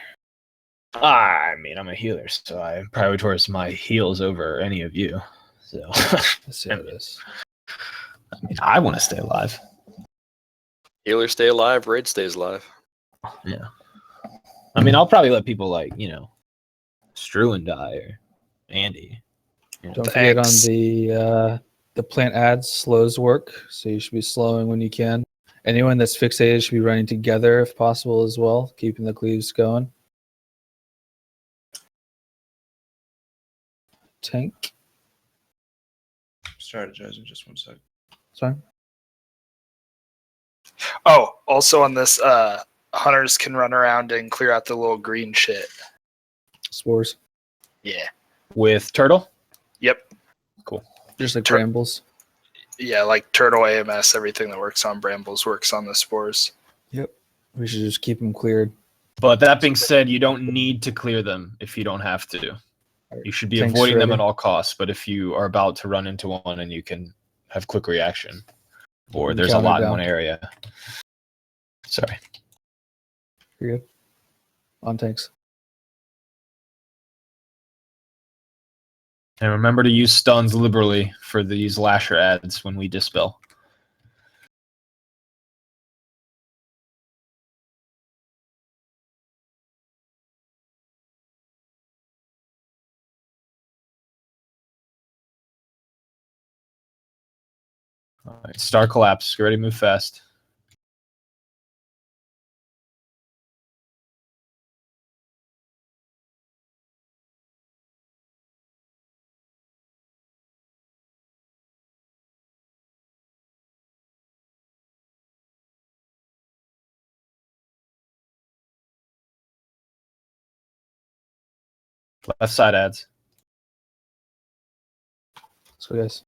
I mean, I'm a healer, so I prioritize my heals over any of you. So, Let's see how it is. I mean, I want to stay alive. Healers stay alive, raid stays alive. Yeah. I mean, I'll probably let people like, Struan die or Andy. Don't forget on the plant ads slows work, so you should be slowing when you can. Anyone that's fixated should be running together if possible as well, keeping the cleaves going. Tank. Strategizing, just one sec. Sorry. Oh, also on this, hunters can run around and clear out the little green shit. Spores. Yeah. With turtle? Yep. Cool. Just like brambles. Yeah, like turtle AMS, everything that works on brambles works on the spores. Yep. We should just keep them cleared. But that being said, you don't need to clear them if you don't have to. You should be Tanks avoiding them ready. at all costs. But if you are about to run into one and you can have quick reaction, or there's a Counter lot in down. one area. Sorry. You're good. On tanks. And remember to use stuns liberally for these lasher ads when we dispel. All right, star collapse. Get ready to move fast. Left side ads. Let's go, guys.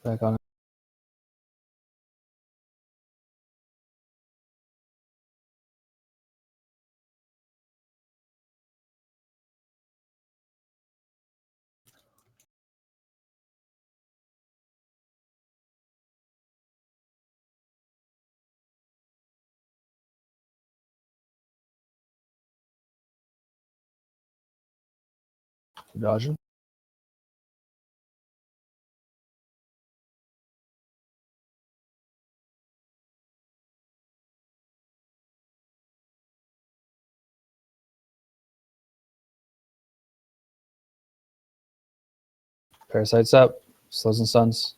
Back on it. Dodging. Parasites up. Slows and stuns.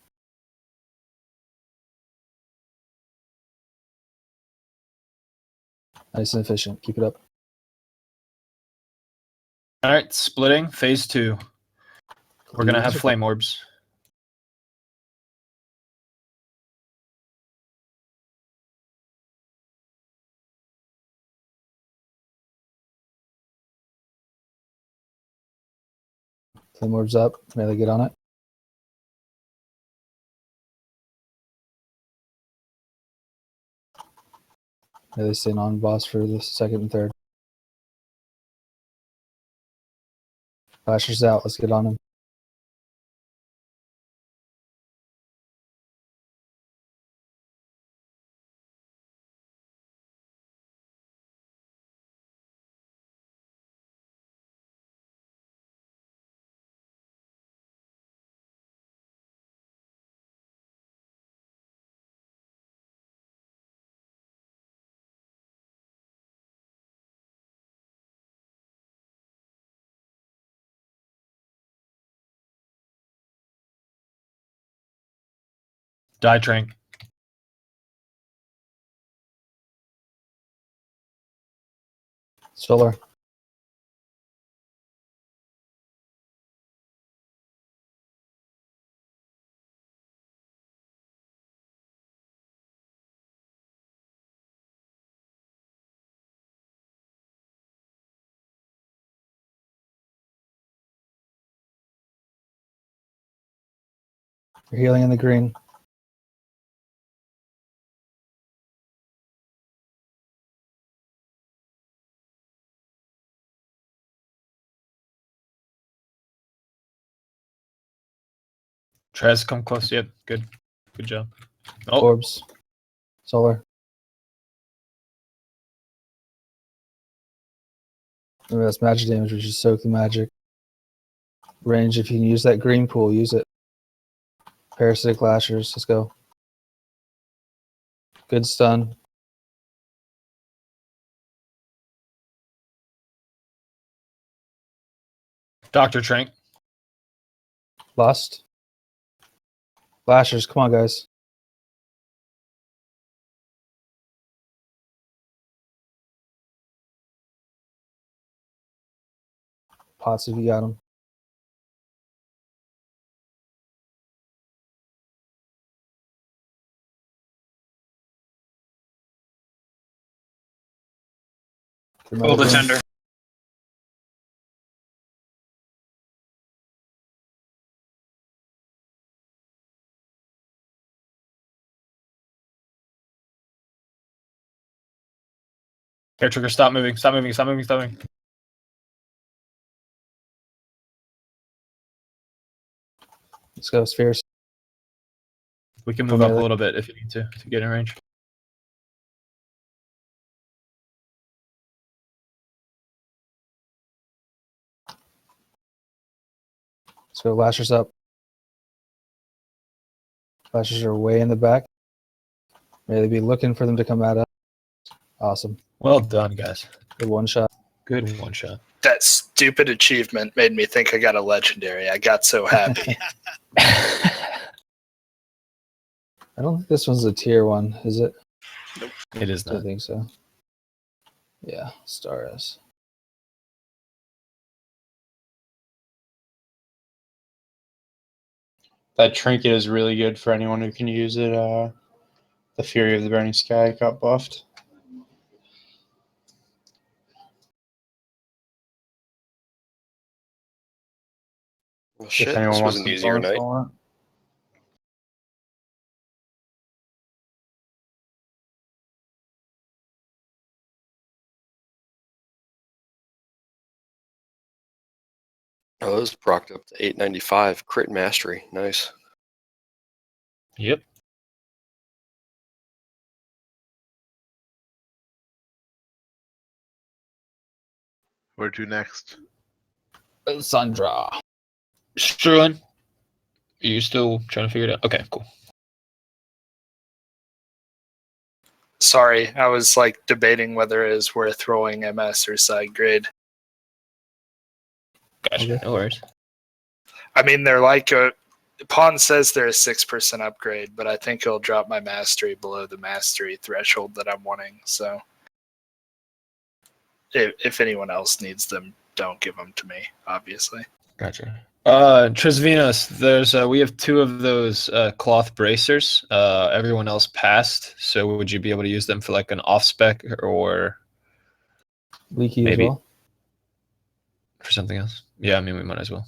Nice and efficient. Keep it up. All right, splitting. Phase 2. We're going to have Cleaves. flame orbs. Flame orbs up. Melee get on it. Melee stay on boss for the second and third. Flashers out. Let's get on him. Die Trank. Solar. You're healing in the green. Trez, come close. Yep, good. Good job. Oh, Orbs. Solar. Remember that's magic damage, which is soak the magic. Range, if you can use that green pool, use it. Parasitic lashers. Let's go. Good stun. Dr. Trank. Lust. Lashers. Come on, guys. Pots if you got them. Full Defender. Hair trigger, stop moving, stop moving, stop moving, stop moving. Let's go, Spheres. We can move up a little bit if you need to get in range. Let's go, Lashers up. Lashers are way in the back. May they be looking for them to come at us. Awesome. Well done, guys. Good one shot. Good one shot. That stupid achievement made me think I got a legendary. I got so happy. I don't think this one's a tier 1, is it? Nope. It is I not. don't think so. Yeah, Star is. That trinket is really good for anyone who can use it. The Fury of the Burning Sky got buffed. Well, If shit, anyone this was wants an to easier bonus night. roll it. Oh, those procced up to 895. Crit mastery. Nice. Yep. Where to next? Sandra. Sterling, are you still trying to figure it out? Okay, cool. Sorry, I was like debating whether it is worth throwing MS or side grade. Gotcha. Okay. No worries. I mean, they're like a. Pawn says they're a 6% upgrade, but I think it'll drop my mastery below the mastery threshold that I'm wanting. So, if anyone else needs them, don't give them to me. Obviously. Gotcha. Trisvinos, there's we have 2 of those cloth bracers. Everyone else passed, so would you be able to use them for like an off spec or Leaky maybe as well. for something else? Yeah, I mean we might as well.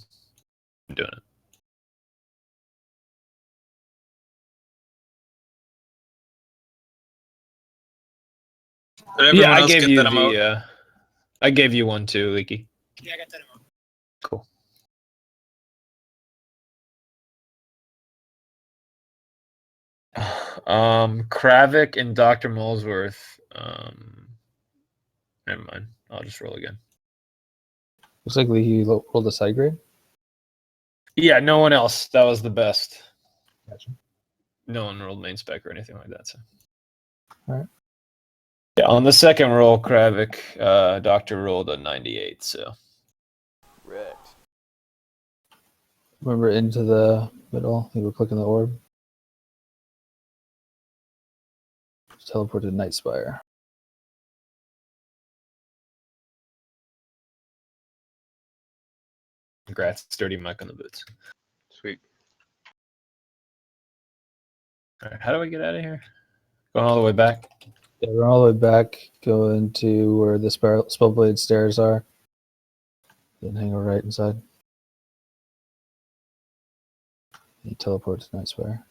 I'm doing it. Did everyone I else gave get you that emote? the. I gave you one too, Leaky. Yeah, I got that emote. Cool. Kravik and Dr. Molesworth. Never mind. I'll just roll again. Looks like Leahy rolled a side grade. Yeah, no one else. That was the best. Gotcha. No one rolled main spec or anything like that. So. All right. Yeah, on the second roll, Kravik, Doctor rolled a 98. So. Wrecked. Remember into the middle. You were clicking the orb. Teleport to Nightspire. Congrats, sturdy Mike on the boots. Sweet. All right, how do I get out of here? Going all the way back. Yeah, run all the way back. Go into where the Spellblade stairs are. Then hang a right inside. You teleport to Nightspire.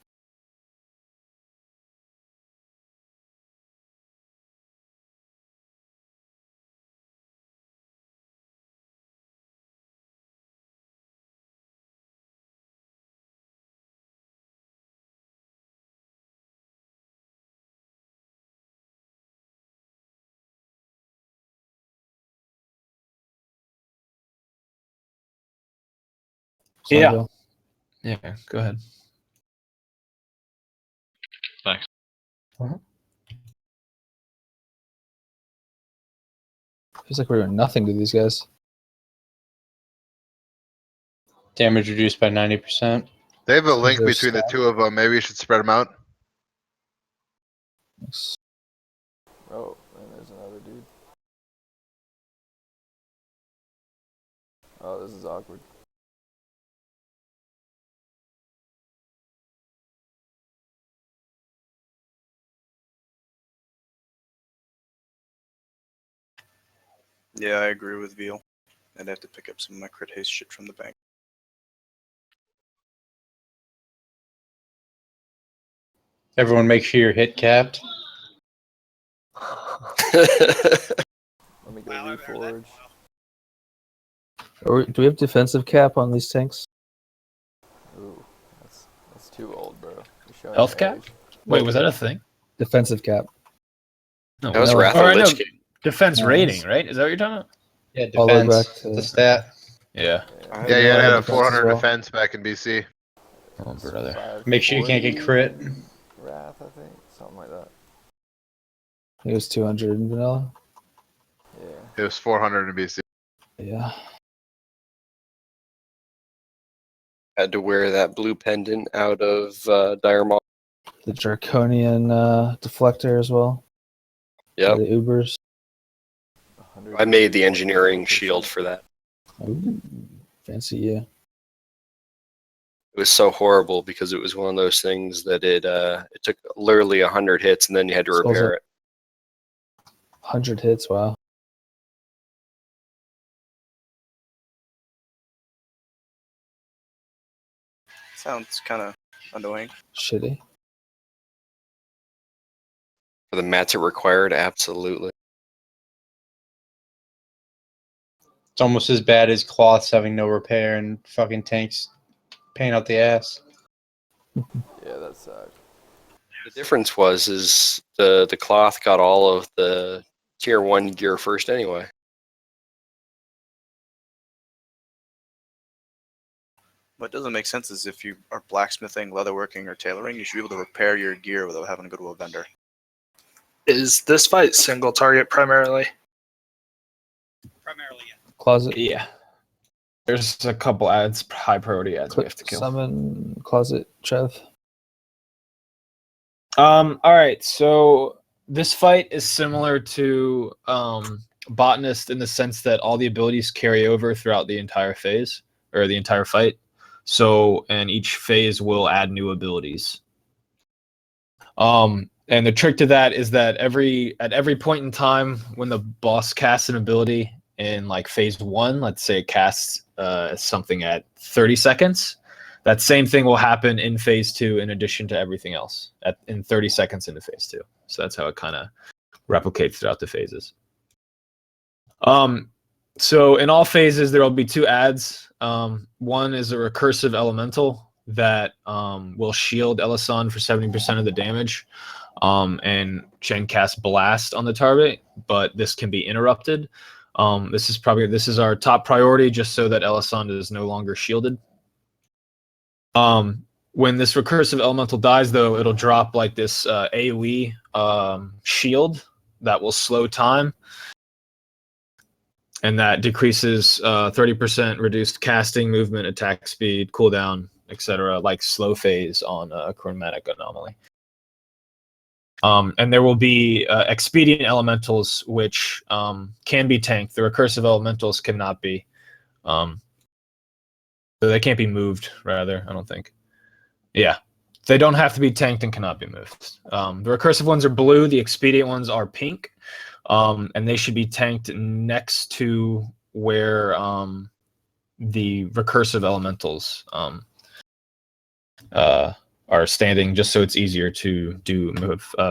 Yeah. Go. Yeah, go ahead. Thanks. Feels like we're doing nothing to these guys. Damage reduced by 90%. They have a link There's between the staff. two of them. Maybe you should spread them out. Oh, and there's another dude. Oh, this is awkward. Yeah, I agree with Veal. I'd have to pick up some of my crit haste shit from the bank. Everyone make sure you're hit capped. Let me go reforge. Do we have defensive cap on these tanks? Ooh, that's too old, bro. You're showing Health your cap? age. Wait, was that a thing? Defensive cap. No, That was no. Wrath Or I of know Lich King. defense No, rating, it's- right? Is that what you're talking about? Yeah, All the way defense. back to- The stat. Yeah. Yeah, you had a defense as 400 well. defense back in BC. Oh, brother. Make sure you can't get crit. Wrath, I think. Something like that. It was 200 in vanilla. Yeah. It was 400 in BC. Yeah. Had to wear that blue pendant out of Dire Maul. The Draconian deflector as well. Yep. The Ubers. I made the engineering shield for that. Ooh, fancy you. It was so horrible because it was one of those things that it took literally 100 hits and then you had to Skulls repair up. it. 100 hits, wow. Sounds kind of annoying. Shitty. For the mats it required, absolutely. It's almost as bad as cloths having no repair and fucking tanks paying out the ass. Yeah, that sucked. The difference is the cloth got all of the tier 1 gear first anyway. What doesn't make sense is if you are blacksmithing, leatherworking, or tailoring, you should be able to repair your gear without having to go to a vendor. Is this fight single target primarily? Primarily, yeah. Closet. Yeah. There's a couple ads, high priority ads we have to kill. Summon closet, Trev. All right, so this fight is similar to Botanist in the sense that all the abilities carry over throughout the entire phase or the entire fight. So, and each phase will add new abilities. And the trick to that is that at every point in time when the boss casts an ability, in like phase 1, let's say it casts something at 30 seconds, that same thing will happen in phase 2 in addition to everything else in 30 seconds into phase 2. So that's how it kind of replicates throughout the phases. So in all phases, there will be 2 adds. One is a recursive elemental that will shield Elasan for 70% of the damage, and Chen cast Blast on the target, but this can be interrupted. This is our top priority, just so that Elasan is no longer shielded. When this recursive elemental dies, though, it'll drop like this AoE shield that will slow time, and that decreases 30% reduced casting, movement, attack speed, cooldown, etc., like slow phase on a chromatic anomaly. And there will be expedient elementals which can be tanked. The recursive elementals cannot be. So they can't be moved, rather, I don't think. Yeah. They don't have to be tanked and cannot be moved. The recursive ones are blue. The expedient ones are pink. And they should be tanked next to where the recursive elementals are standing, just so it's easier to do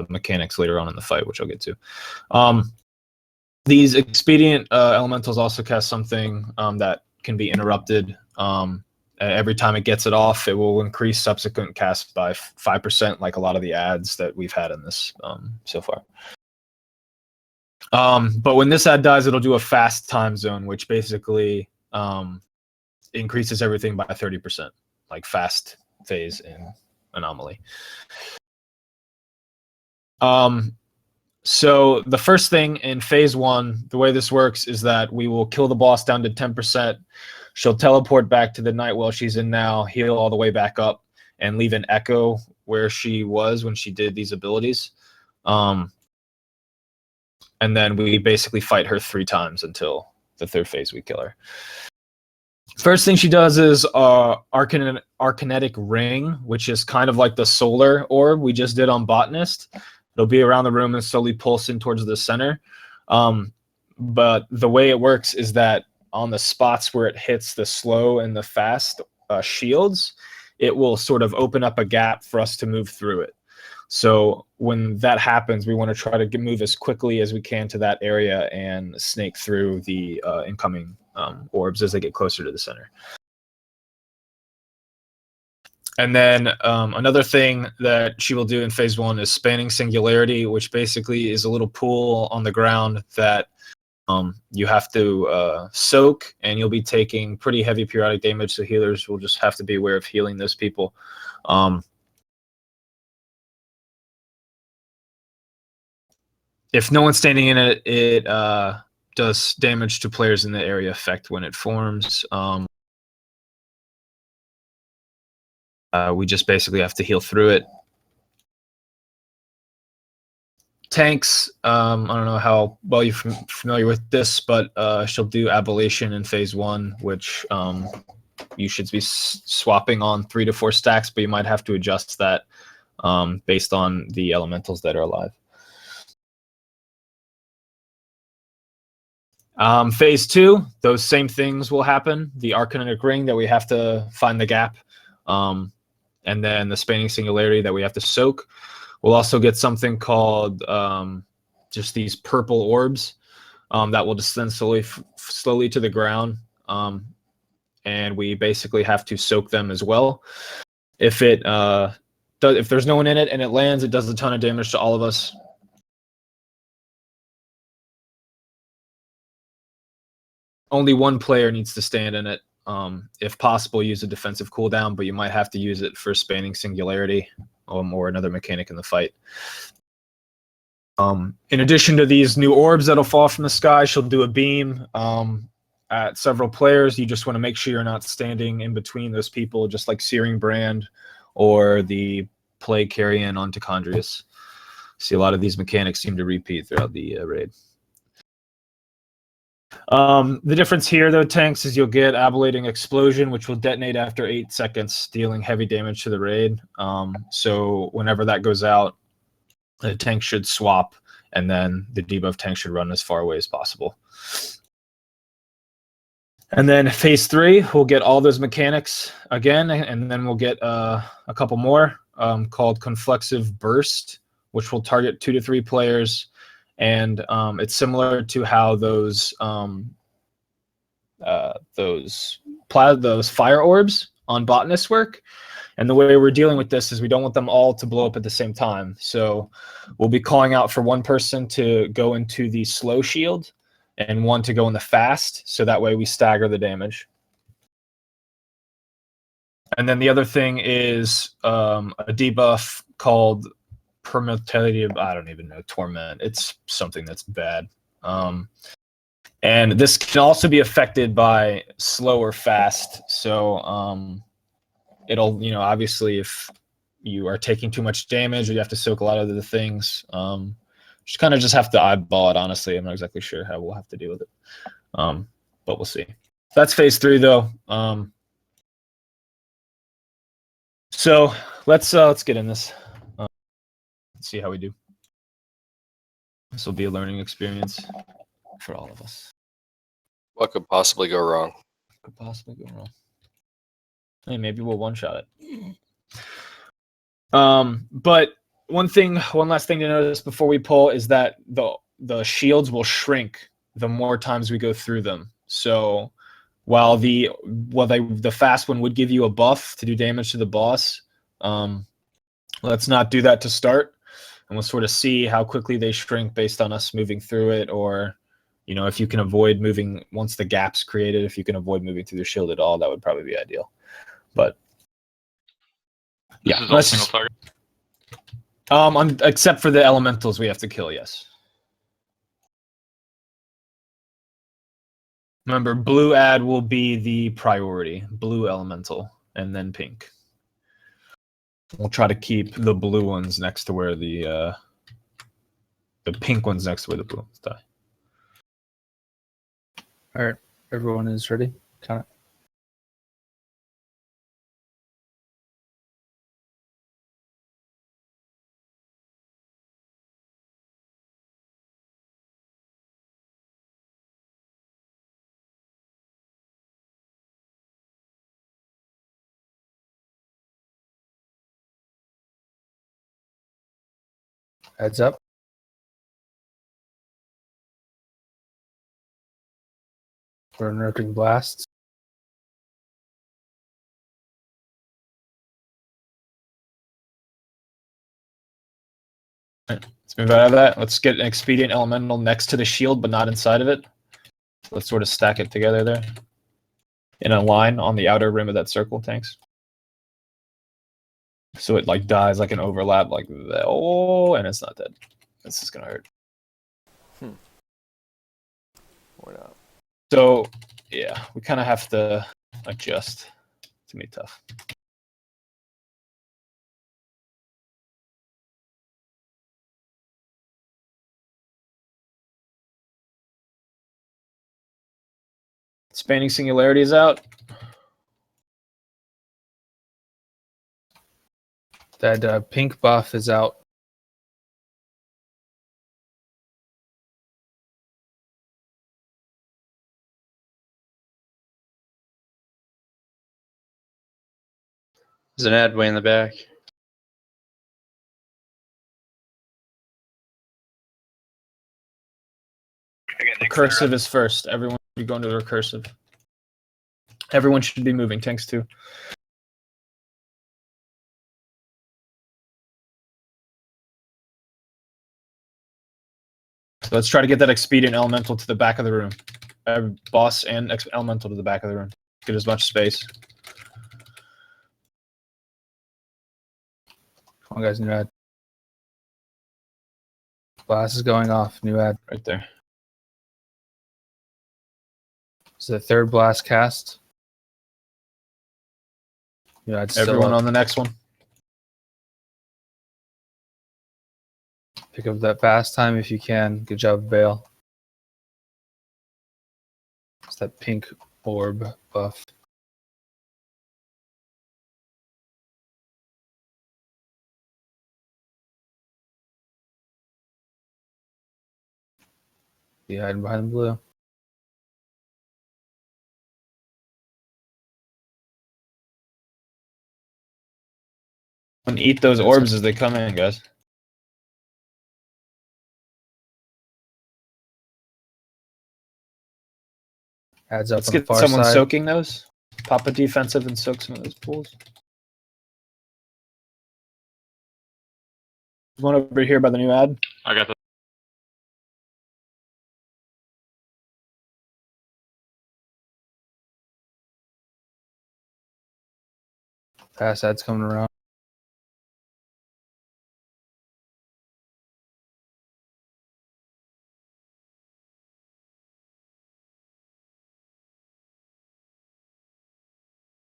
mechanics later on in the fight, which I'll get to. These expedient elementals also cast something that can be interrupted. Every time it gets it off, it will increase subsequent casts by 5%, like a lot of the adds that we've had in this so far. But when this ad dies, it'll do a fast time zone, which basically increases everything by 30%, like fast phase in anomaly. So the first thing in phase 1, the way this works is that we will kill the boss down to 10%. She'll teleport back to the night well she's in now, heal all the way back up, and leave an echo where she was when she did these abilities. And then we basically fight her 3 times until the 3rd phase we kill her. First thing she does is Arcanetic Ring, which is kind of like the solar orb we just did on Botanist. It'll be around the room and slowly pulse in towards the center. But the way it works is that on the spots where it hits the slow and the fast shields, it will sort of open up a gap for us to move through it. So when that happens, we want to try to move as quickly as we can to that area and snake through the incoming orbs as they get closer to the center. And then another thing that she will do in phase 1 is Spanning Singularity, which basically is a little pool on the ground that you have to soak, and you'll be taking pretty heavy periodic damage, so healers will just have to be aware of healing those people. If no one's standing in it, it does damage to players in the area effect when it forms. We just basically have to heal through it. Tanks, I don't know how well you're familiar with this, but she'll do Ablation in phase 1, which you should be swapping on 3 to 4 stacks, but you might have to adjust that based on the elementals that are alive. Phase 2, those same things will happen. The Arcanetic Ring that we have to find the gap, and then the Spanning Singularity that we have to soak. We'll also get something called just these purple orbs that will descend slowly to the ground, and we basically have to soak them as well. If there's no one in it and it lands, it does a ton of damage to all of us. Only one player needs to stand in it. If possible, use a defensive cooldown, but you might have to use it for Spanning Singularity or another mechanic in the fight. In addition to these new orbs that'll fall from the sky, she'll do a beam at several players. You just want to make sure you're not standing in between those people, just like Searing Brand or the Plague Carrion on Tichondrius. See, a lot of these mechanics seem to repeat throughout the raid. The difference here, though, tanks, is you'll get Ablating Explosion, which will detonate after 8 seconds, dealing heavy damage to the raid. So whenever that goes out, the tank should swap, and then the debuff tank should run as far away as possible. And then phase 3, we'll get all those mechanics again, and then we'll get a couple more called Conflexive Burst, which will target 2 to 3 players. And it's similar to how those fire orbs on Botanist work. And the way we're dealing with this is we don't want them all to blow up at the same time. So we'll be calling out for one person to go into the slow shield and one to go in the fast. So that way we stagger the damage. And then the other thing is a debuff called Permutative. I don't even know, Torment. It's something that's bad. And this can also be affected by slow or fast. So it'll, obviously if you are taking too much damage or you have to soak a lot of the things, just kind of just have to eyeball it, honestly. I'm not exactly sure how we'll have to deal with it. But we'll see. That's phase 3 though. So let's get in this. Let's see how we do. This will be a learning experience for all of us. What could possibly go wrong? Could possibly go wrong. Hey, maybe we'll one-shot it. But one last thing to notice before we pull is that the shields will shrink the more times we go through them. So while the fast one would give you a buff to do damage to the boss, let's not do that to start, and we'll sort of see how quickly they shrink based on us moving through it, or if you can avoid moving once the gap's created, if you can avoid moving through the shield at all, that would probably be ideal. But This is all single target. Except for the elementals we have to kill, yes. Remember, blue ad will be the priority, blue elemental, and then pink. We'll try to keep the blue ones next to where the pink ones next to where the blue ones die. All right, everyone is ready. Count it. Heads up. For interrupting blasts. Let's move out of that. Let's get an expedient elemental next to the shield, but not inside of it. Let's sort of stack it together there in a line on the outer rim of that circle. Thanks. So it dies like an overlap like that. Oh, and it's not dead. This is gonna hurt. Or not. So yeah, we kind of have to adjust. It's gonna be tough. Spanning Singularity is out. That pink buff is out. There's an ad way in the back. Recursive is first. Everyone should be going to the recursive. Everyone should be moving. Tanks too. So let's try to get that expedient elemental to the back of the room. Boss and elemental to the back of the room. Get as much space. Come on, guys, new ad. Blast is going off. New ad. Right there. Is the third blast cast? New ad's still Everyone up. on the next one. Pick up that fast time if you can. Good job, Bale. It's that pink orb buff. Be hiding behind the blue. eat those orbs as they come in, guys. Adds up Let's on the get far someone side. soaking those. Pop a defensive and soak some of those pools. One over here by the new ad. I got the. Pass ad's coming around.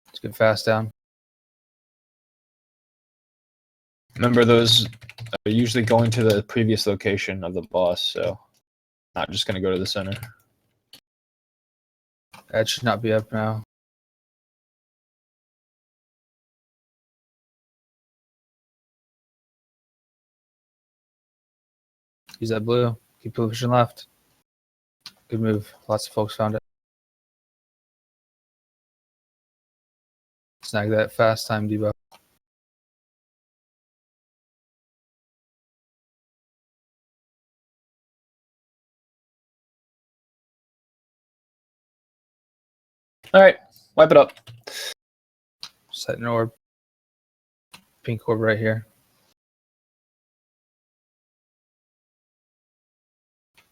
Let's get fast down. Remember, those are usually going to the previous location of the boss, so not just going to go to the center. Ad should not be up now. Use that blue. Keep pushing left. Good move. Lots of folks found it. Snag that fast time debuff. All right, wipe it up. Set an orb. Pink orb right here.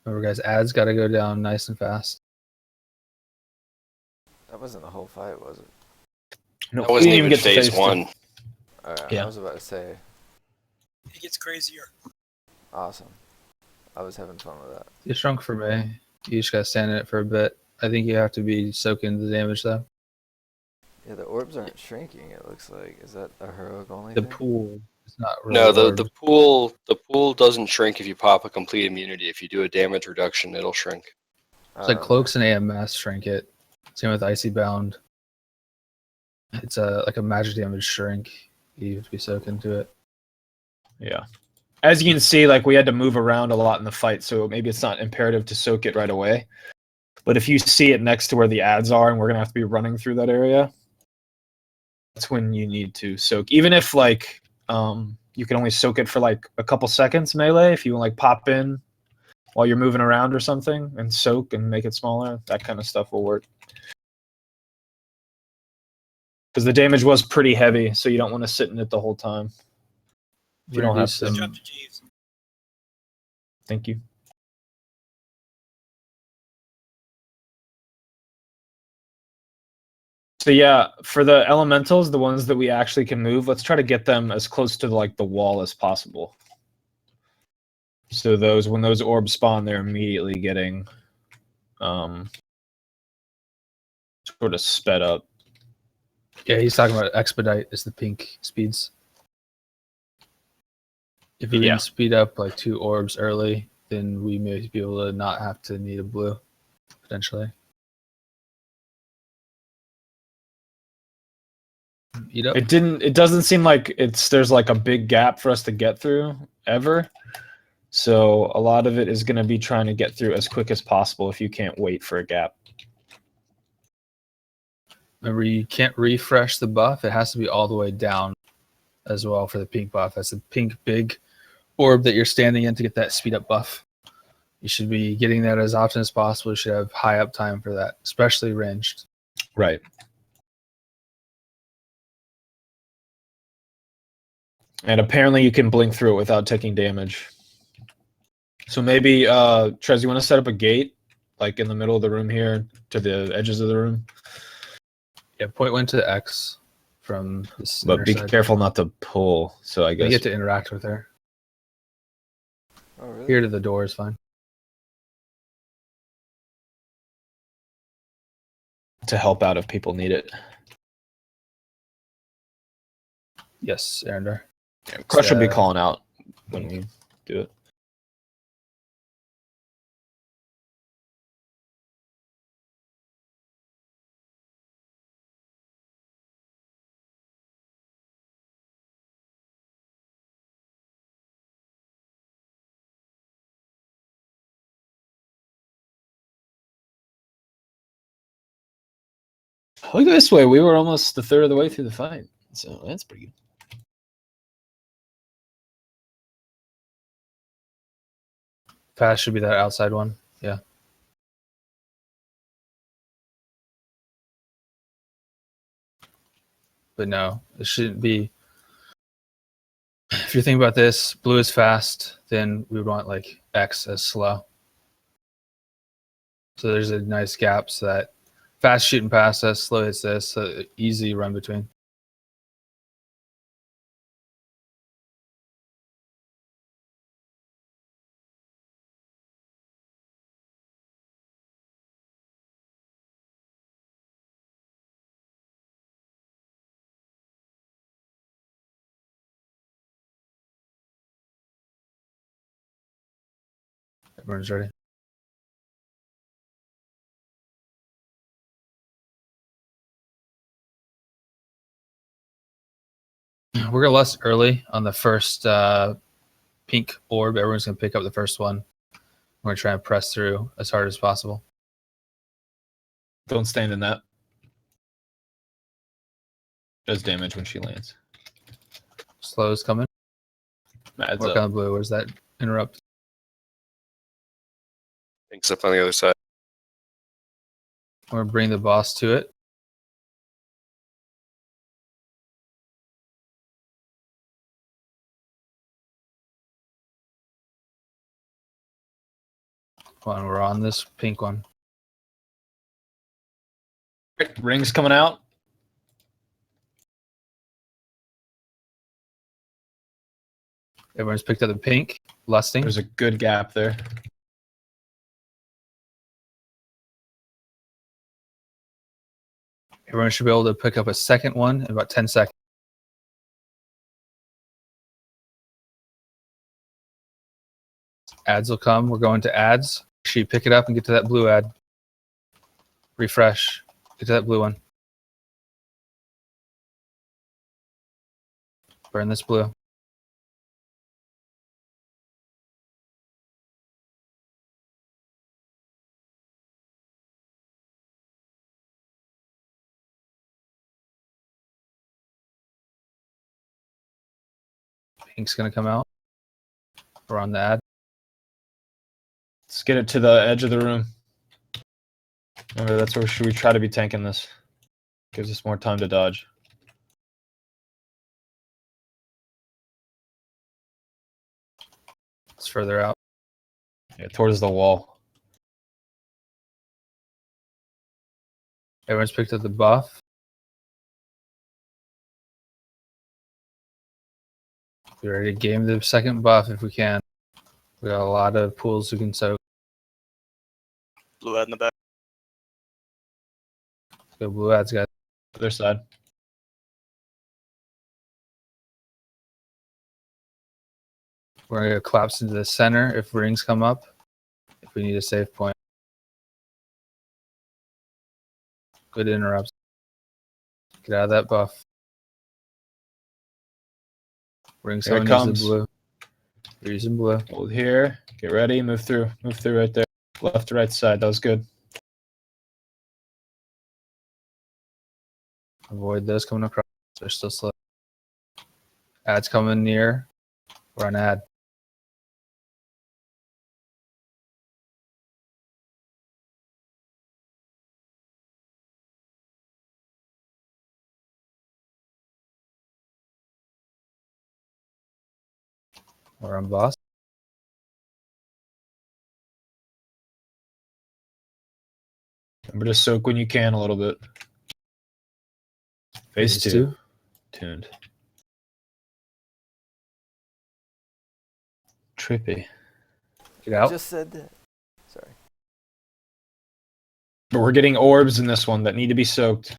Remember, guys, ads got to go down nice and fast. That wasn't the whole fight, was it? No, That wasn't even phase one. Alright, Yeah. I was about to say. It gets crazier. Awesome. I was having fun with that. It shrunk for me. You just got to stand in it for a bit. I think you have to be soaking the damage, though. Yeah, the orbs aren't shrinking, it looks like. Is that a heroic only The thing? pool is not really No, the orbs. pool doesn't shrink if you pop a complete immunity. If you do a damage reduction, it'll shrink. It's like cloaks and AMS shrink it. Same with Icy Bound. It's like a magic damage shrink. You have to be soaked into it. Yeah. As you can see, like we had to move around a lot in the fight, so maybe it's not imperative to soak it right away. But if you see it next to where the ads are, and we're gonna have to be running through that area, that's when you need to soak. Even if like you can only soak it for like a couple seconds melee, if you like pop in while you're moving around or something and soak and make it smaller, that kind of stuff will work. Because the damage was pretty heavy, so you don't want to sit in it the whole time. If you don't have to. Thank you. So yeah, for the elementals, the ones that we actually can move, let's try to get them as close to like the wall as possible. So those when those orbs spawn, they're immediately getting sort of sped up. Yeah, he's talking about expedite is the pink speeds. If we can speed up like 2 orbs early, then we may be able to not have to need a blue, potentially. Eat up. It doesn't seem like there's like a big gap for us to get through ever. So a lot of it is going to be trying to get through as quick as possible if you can't wait for a gap. Remember, you can't refresh the buff. It has to be all the way down as well for the pink buff. That's the pink big orb that you're standing in to get that speed up buff. You should be getting that as often as possible. You should have high uptime for that, especially ranged. Right. And apparently you can blink through it without taking damage. So maybe, Trez, you want to set up a gate, like in the middle of the room here, to the edges of the room? Yeah, point 1 to the X from this. But be careful not to pull, so I guess... You get to interact with her. Oh, really? Here to the door is fine. To help out if people need it. Yes, Arendar. Yeah, Crush will be calling out when we do it. Look this way, we were almost a third of the way through the fight, so that's pretty good. Pass should be that outside one. Yeah. But no, it shouldn't be. If you're thinking about this, blue is fast, then we would want like X as slow. So there's a nice gap so that fast shooting past us, slow hits this, so easy run between. Everyone's ready. We're gonna less early on the first pink orb. Everyone's gonna pick up the first one. We're gonna try and press through as hard as possible. Don't stand in that. Does damage when she lands. Slow's coming. Adds Work up. on the blue. Where's that interrupt? Pink's up on the other side. We're gonna bring the boss to it. Come on, we're on this pink one. Rings coming out. Everyone's picked up the pink. Lusting. There's a good gap there. Everyone should be able to pick up a second one in about 10 seconds. Ads will come. We're going to ads. Make sure you pick it up and get to that blue ad. Refresh. Get to that blue one. Burn this blue. Pink's gonna come out. We're on the ad. Let's get it to the edge of the room. Remember, that's where should we try to be tanking this. Gives us more time to dodge. It's further out. Yeah, towards the wall. Everyone's picked up the buff. We're ready to game the second buff if we can. We got a lot of pools we can soak. Blue ad in the back. Let's go blue ads, guys. Other side. We're gonna collapse into the center if rings come up. If we need a save point. Good interrupts. Get out of that buff. Rings Here it coming, use comes. the blue. We're using blue. Hold here. Get ready. Move through. Move through right there. Left to right side. That was good. Avoid those coming across. They're still slow. Ads coming near. We're on ad. We're on boss. Remember to soak when you can a little bit. Phase two. Tuned. Trippy. Get out. Just said that. Sorry. But we're getting orbs in this one that need to be soaked.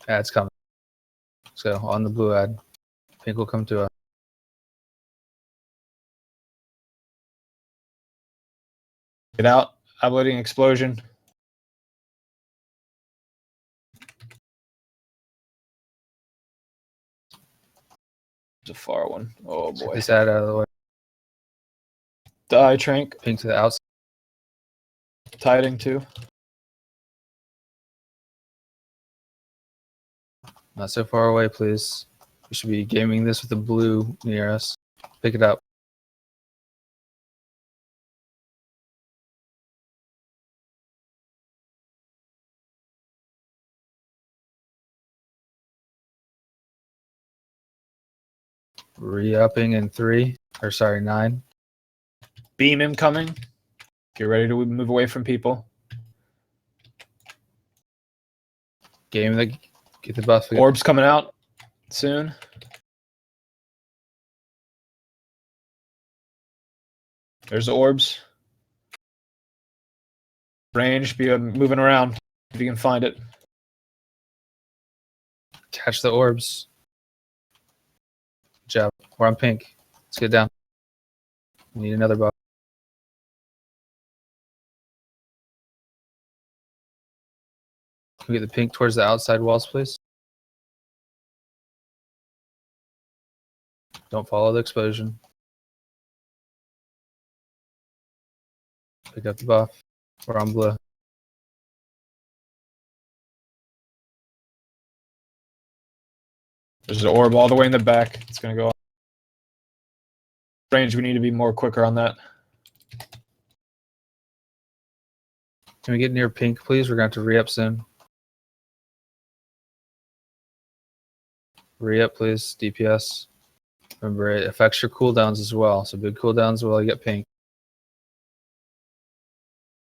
Ad's coming. So on the blue ad. Pink will come to us. Get out. Uploading explosion. It's a far one. Oh boy. This ad out of the way. Die, Trank. Pink to the outside. Tiding too. Not so far away, please. We should be gaming this with the blue near us. Pick it up. Re-upping in 9. Beam incoming. Get ready to move away from people. Get the buff. Orbs coming out soon. There's the orbs. Range, be moving around if you can find it. Catch the orbs. Good job. We're on pink. Let's get down. We need another buff. Can we get the pink towards the outside walls, please? Don't follow the explosion. Pick up the buff. We're on blue. There's an orb all the way in the back. It's going to go off. Range, we need to be more quicker on that. Can we get near pink, please? We're going to have to re-up soon. Re-up, please. DPS. Remember, it affects your cooldowns as well. So big cooldowns while you get pink.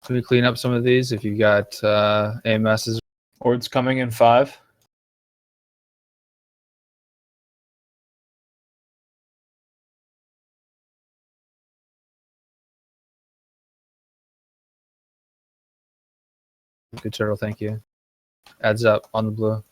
Can we clean up some of these if you got AMSs? Orbs coming in 5. Good turtle, thank you. Adds up on the blue.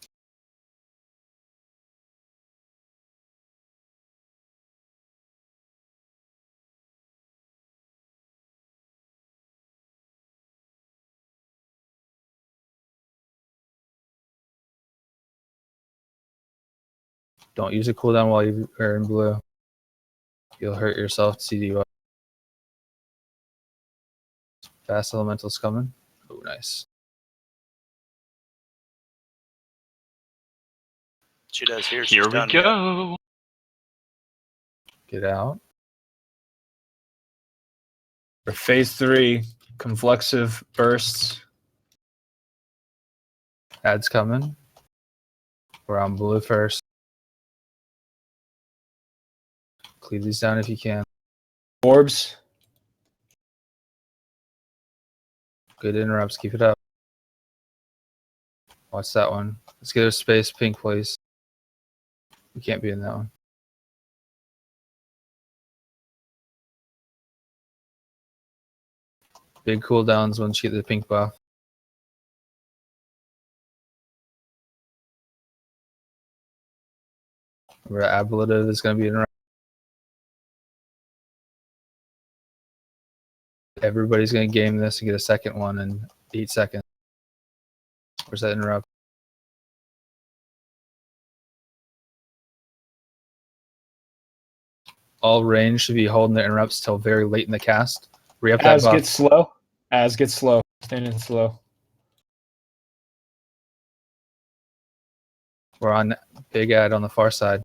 Don't use a cooldown while you are in blue. You'll hurt yourself. CDY. Fast elementals coming. Oh, nice. She does here. Here we go. Get out. For phase 3, conflexive bursts. Ads coming. We're on blue first. Cleave these down if you can. Orbs. Good interrupts. Keep it up. Watch that one. Let's get a space pink, please. We can't be in that one. Big cooldowns once you get the pink buff. Remember, ablative is going to be interrupted. Everybody's going to game this and get a second one in 8 seconds. Where's that interrupt? All range should be holding the interrupts till very late in the cast. Re-up that As buff. gets slow. As gets slow. Standing slow. We're on big ad on the far side.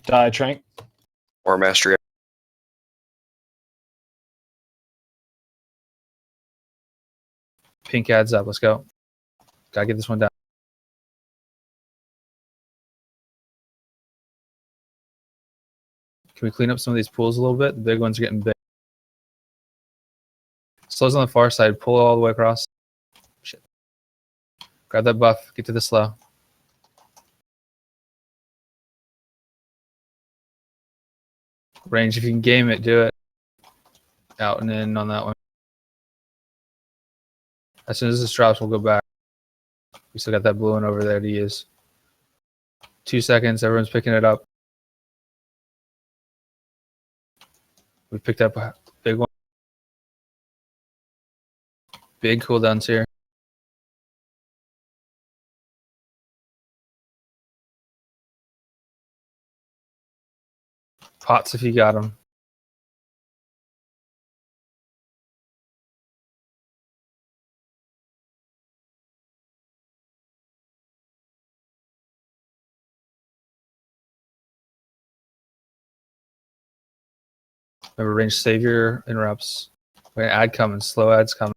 Die, Trank. Or mastery. Pink adds up. Let's go. Gotta get this one down. Can we clean up some of these pools a little bit? The big ones are getting big. Slow's on the far side. Pull all the way across. Shit. Grab that buff. Get to the slow. Range, if you can game it, do it. Out and in on that one. As soon as this drops, we'll go back. We still got that blue one over there to use. 2 seconds. Everyone's picking it up. We picked up a big one. Big cooldowns here. Pots if you got them. Remember, range savior interrupts. We're gonna ad coming. Slow ads coming.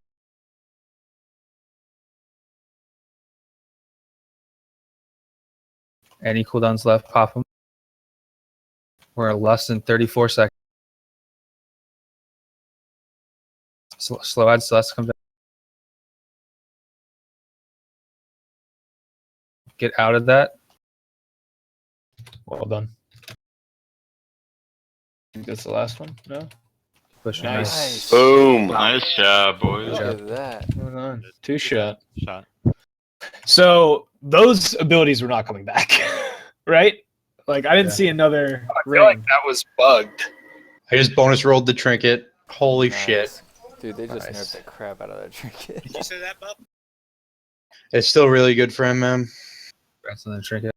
Any cooldowns left, pop them. We're at less than 34 seconds. Slow ads, so let's come back. Get out of that. Well done. I think that's the last one. No. Push it. Nice. Boom. Nice job, boys. Look job. at that. Well done. Two shot. Shot. So those abilities were not coming back, right? Like I didn't Yeah. see another I feel like ring. that was bugged. I just bonus rolled the trinket. Holy shit. Nice. Dude, they just Nice. nerfed the crap out of that trinket. Did you say that, Bub? It's still really good for him, man. Congrats on the trinket.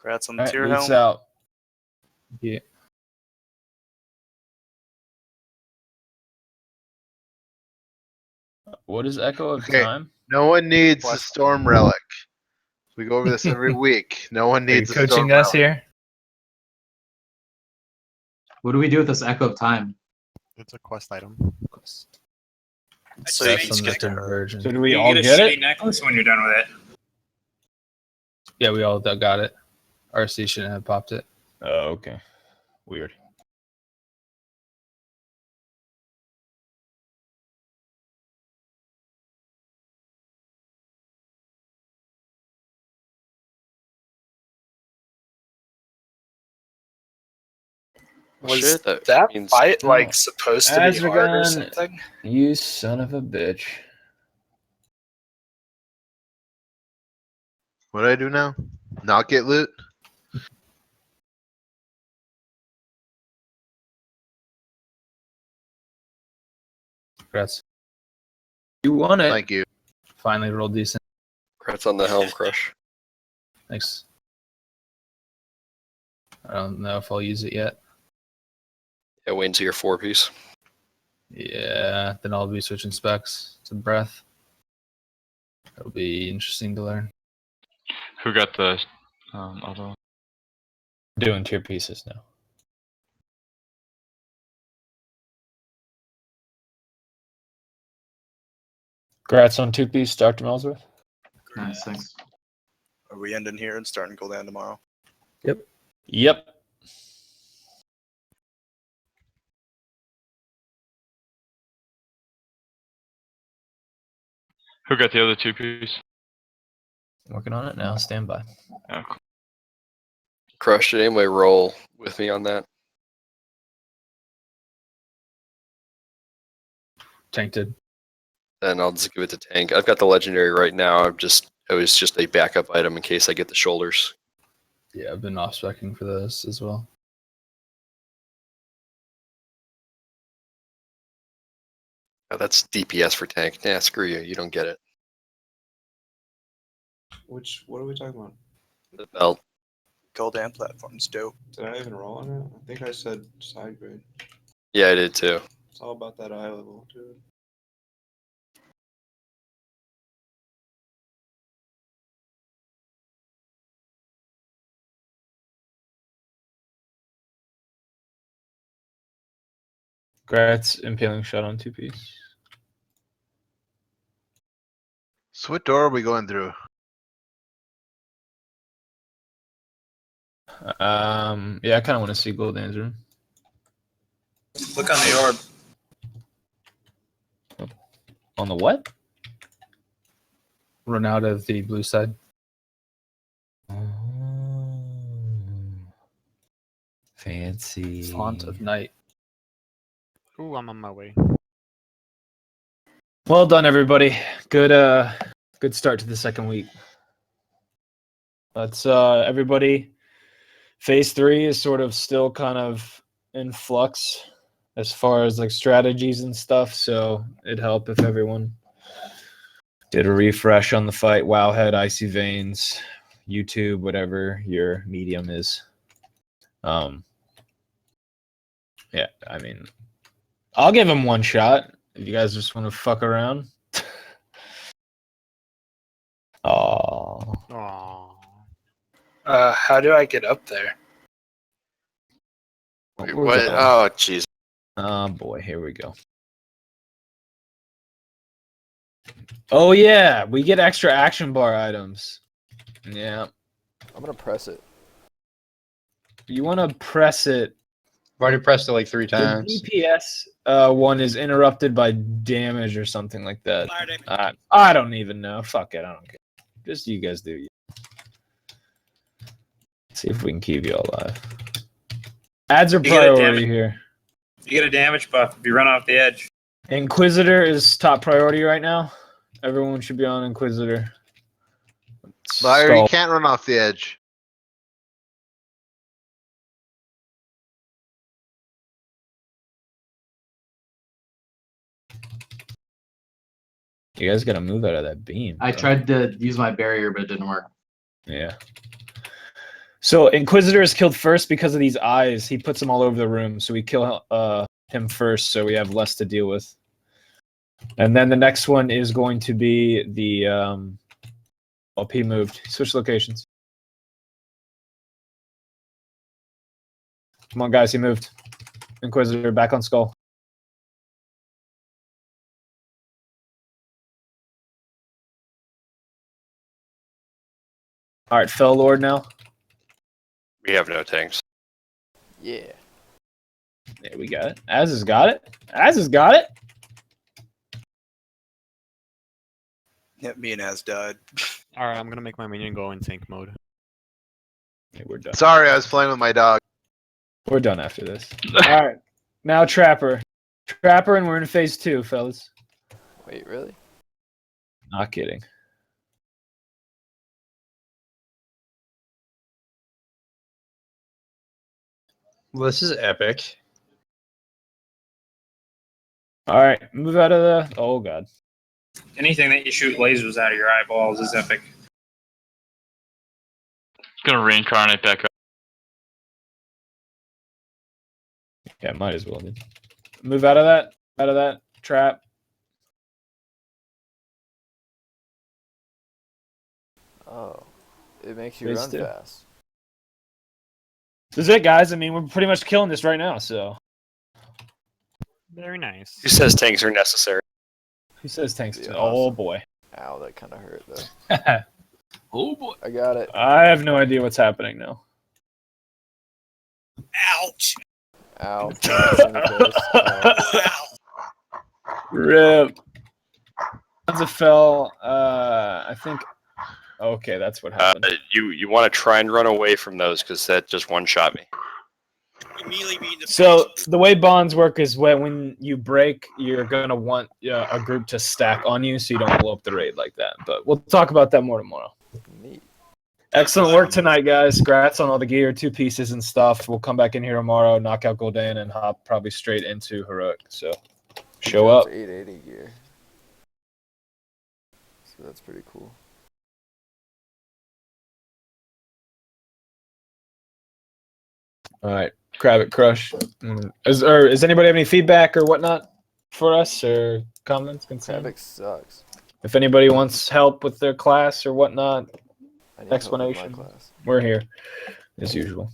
Congrats on All the right, tier leads helm. out. Yeah. What is Echo of Okay. Time? No one needs a storm relic. We go over this every week. No one Are you needs a storm coaching us relic. here? What do we do with this Echo of Time? It's a quest item. So That's you can some skip to different her. version. So do we You all get a get shitty it? necklace when you're done with it. Yeah, we all got it. RC shouldn't have popped it. Oh, okay. Weird. Was Shit, that that means- fight like supposed to be hard or Azragan, something? you son of a bitch. What do I do now? Not get loot? Congrats. You won it. Thank you. Finally rolled decent. Congrats on the helm crush. Thanks. I don't know if I'll use it yet. Yeah, wait until your 4-piece. Yeah, then I'll be switching specs to breath. It'll be interesting to learn. Who got the other one? Doing tier pieces now. Congrats on 2-piece, Dr. Melsworth. Nice, thanks. Are we ending here and starting Gul'dan tomorrow? Yep. Who got the other 2-piece? Working on it now. Stand by. Oh, cool. Crush, did anybody roll with me on that? Tank did. Then I'll just give it to Tank. I've got the legendary right now. It was just a backup item in case I get the shoulders. Yeah, I've been off specking for this as well. Oh, that's DPS for Tank. Nah, screw you. You don't get it. What are we talking about? The belt. Gul'dan platform's dope. Did I even roll on it? I think I said side grade. Yeah, I did too. It's all about that eye level, dude. Congrats, impaling shot on 2-piece. So what door are we going through? Yeah, I kind of want to see Gul'dan's room. Look on the orb. On the what? Run out of the blue side. Fancy. Font of night. Ooh, I'm on my way. Well done, everybody. Good start to the second week. Let's everybody. Phase 3 is sort of still kind of in flux as far as like strategies and stuff. So it'd help if everyone did a refresh on the fight. Wowhead, Icy Veins, YouTube, whatever your medium is. Yeah, I mean, I'll give him one shot. If you guys just want to fuck around. Oh. How do I get up there? Wait, what? Oh, jeez. Oh boy, here we go. Oh yeah, we get extra action bar items. Yeah. I'm gonna press it. You want to press it. I've already pressed it like 3 The times. DPS one is interrupted by damage or something like that. I don't even know. Fuck it. I don't care. Just you guys do. See if we can keep you alive. Ads are You get a priority damage- here. You get a damage buff if you run off the edge. Inquisitor is top priority right now. Everyone should be on Inquisitor. Liar, Skull. you can't run off the edge. You guys gotta move out of that beam. I bro. tried to use my barrier, but it didn't work. Yeah. So Inquisitor is killed first because of these eyes. He puts them all over the room, so we kill him first, so we have less to deal with. And then the next one is going to be the oh, P moved. Switch locations. Come on, guys, he moved. Inquisitor back on Skull. All right, Fell Lord now. We have no tanks. Yeah. Yeah, we got it. Az has got it. Az has got it. Yep, me and Az died. Alright, I'm gonna make my minion go in tank mode. Yeah, we're done. Sorry, I was playing with my dog. We're done after this. All right, now Trapper. Trapper, and we're in phase 2, fellas. Wait, really? Not kidding. Well, this is epic. All right, move out of the. Oh god. Anything that you shoot lasers out of your eyeballs is epic. It's gonna reincarnate back up. Yeah, might as well. Dude. Move out of that. Out of that trap. Oh, it makes you Phase run 2. fast. This is it, guys. I mean, we're pretty much killing this right now. So. Very nice. Who says tanks are necessary? Who says tanks? Yeah, To... Oh boy. Ow, that kind of hurt though. Oh boy. I got it. I have no idea what's happening now. Ouch! Ow. Ow. Rip. Hansa fell. I think. Okay, that's what happened. You want to try and run away from those because that just one shot me. So the way bonds work is when you break, you're gonna want a group to stack on you, so you don't blow up the raid like that. But we'll talk about that more tomorrow. Neat. Excellent work tonight, guys. Congrats on all the gear, 2 pieces and stuff. We'll come back in here tomorrow, knock out Gul'dan, and hop probably straight into Heroic. So show up. 880 gear. So that's pretty cool. All right, Kravit Crush. Is anybody have any feedback or whatnot for us or comments, concerns? Kravik sucks. If anybody wants help with their class or whatnot, I need help with my explanation, class. we're here as usual.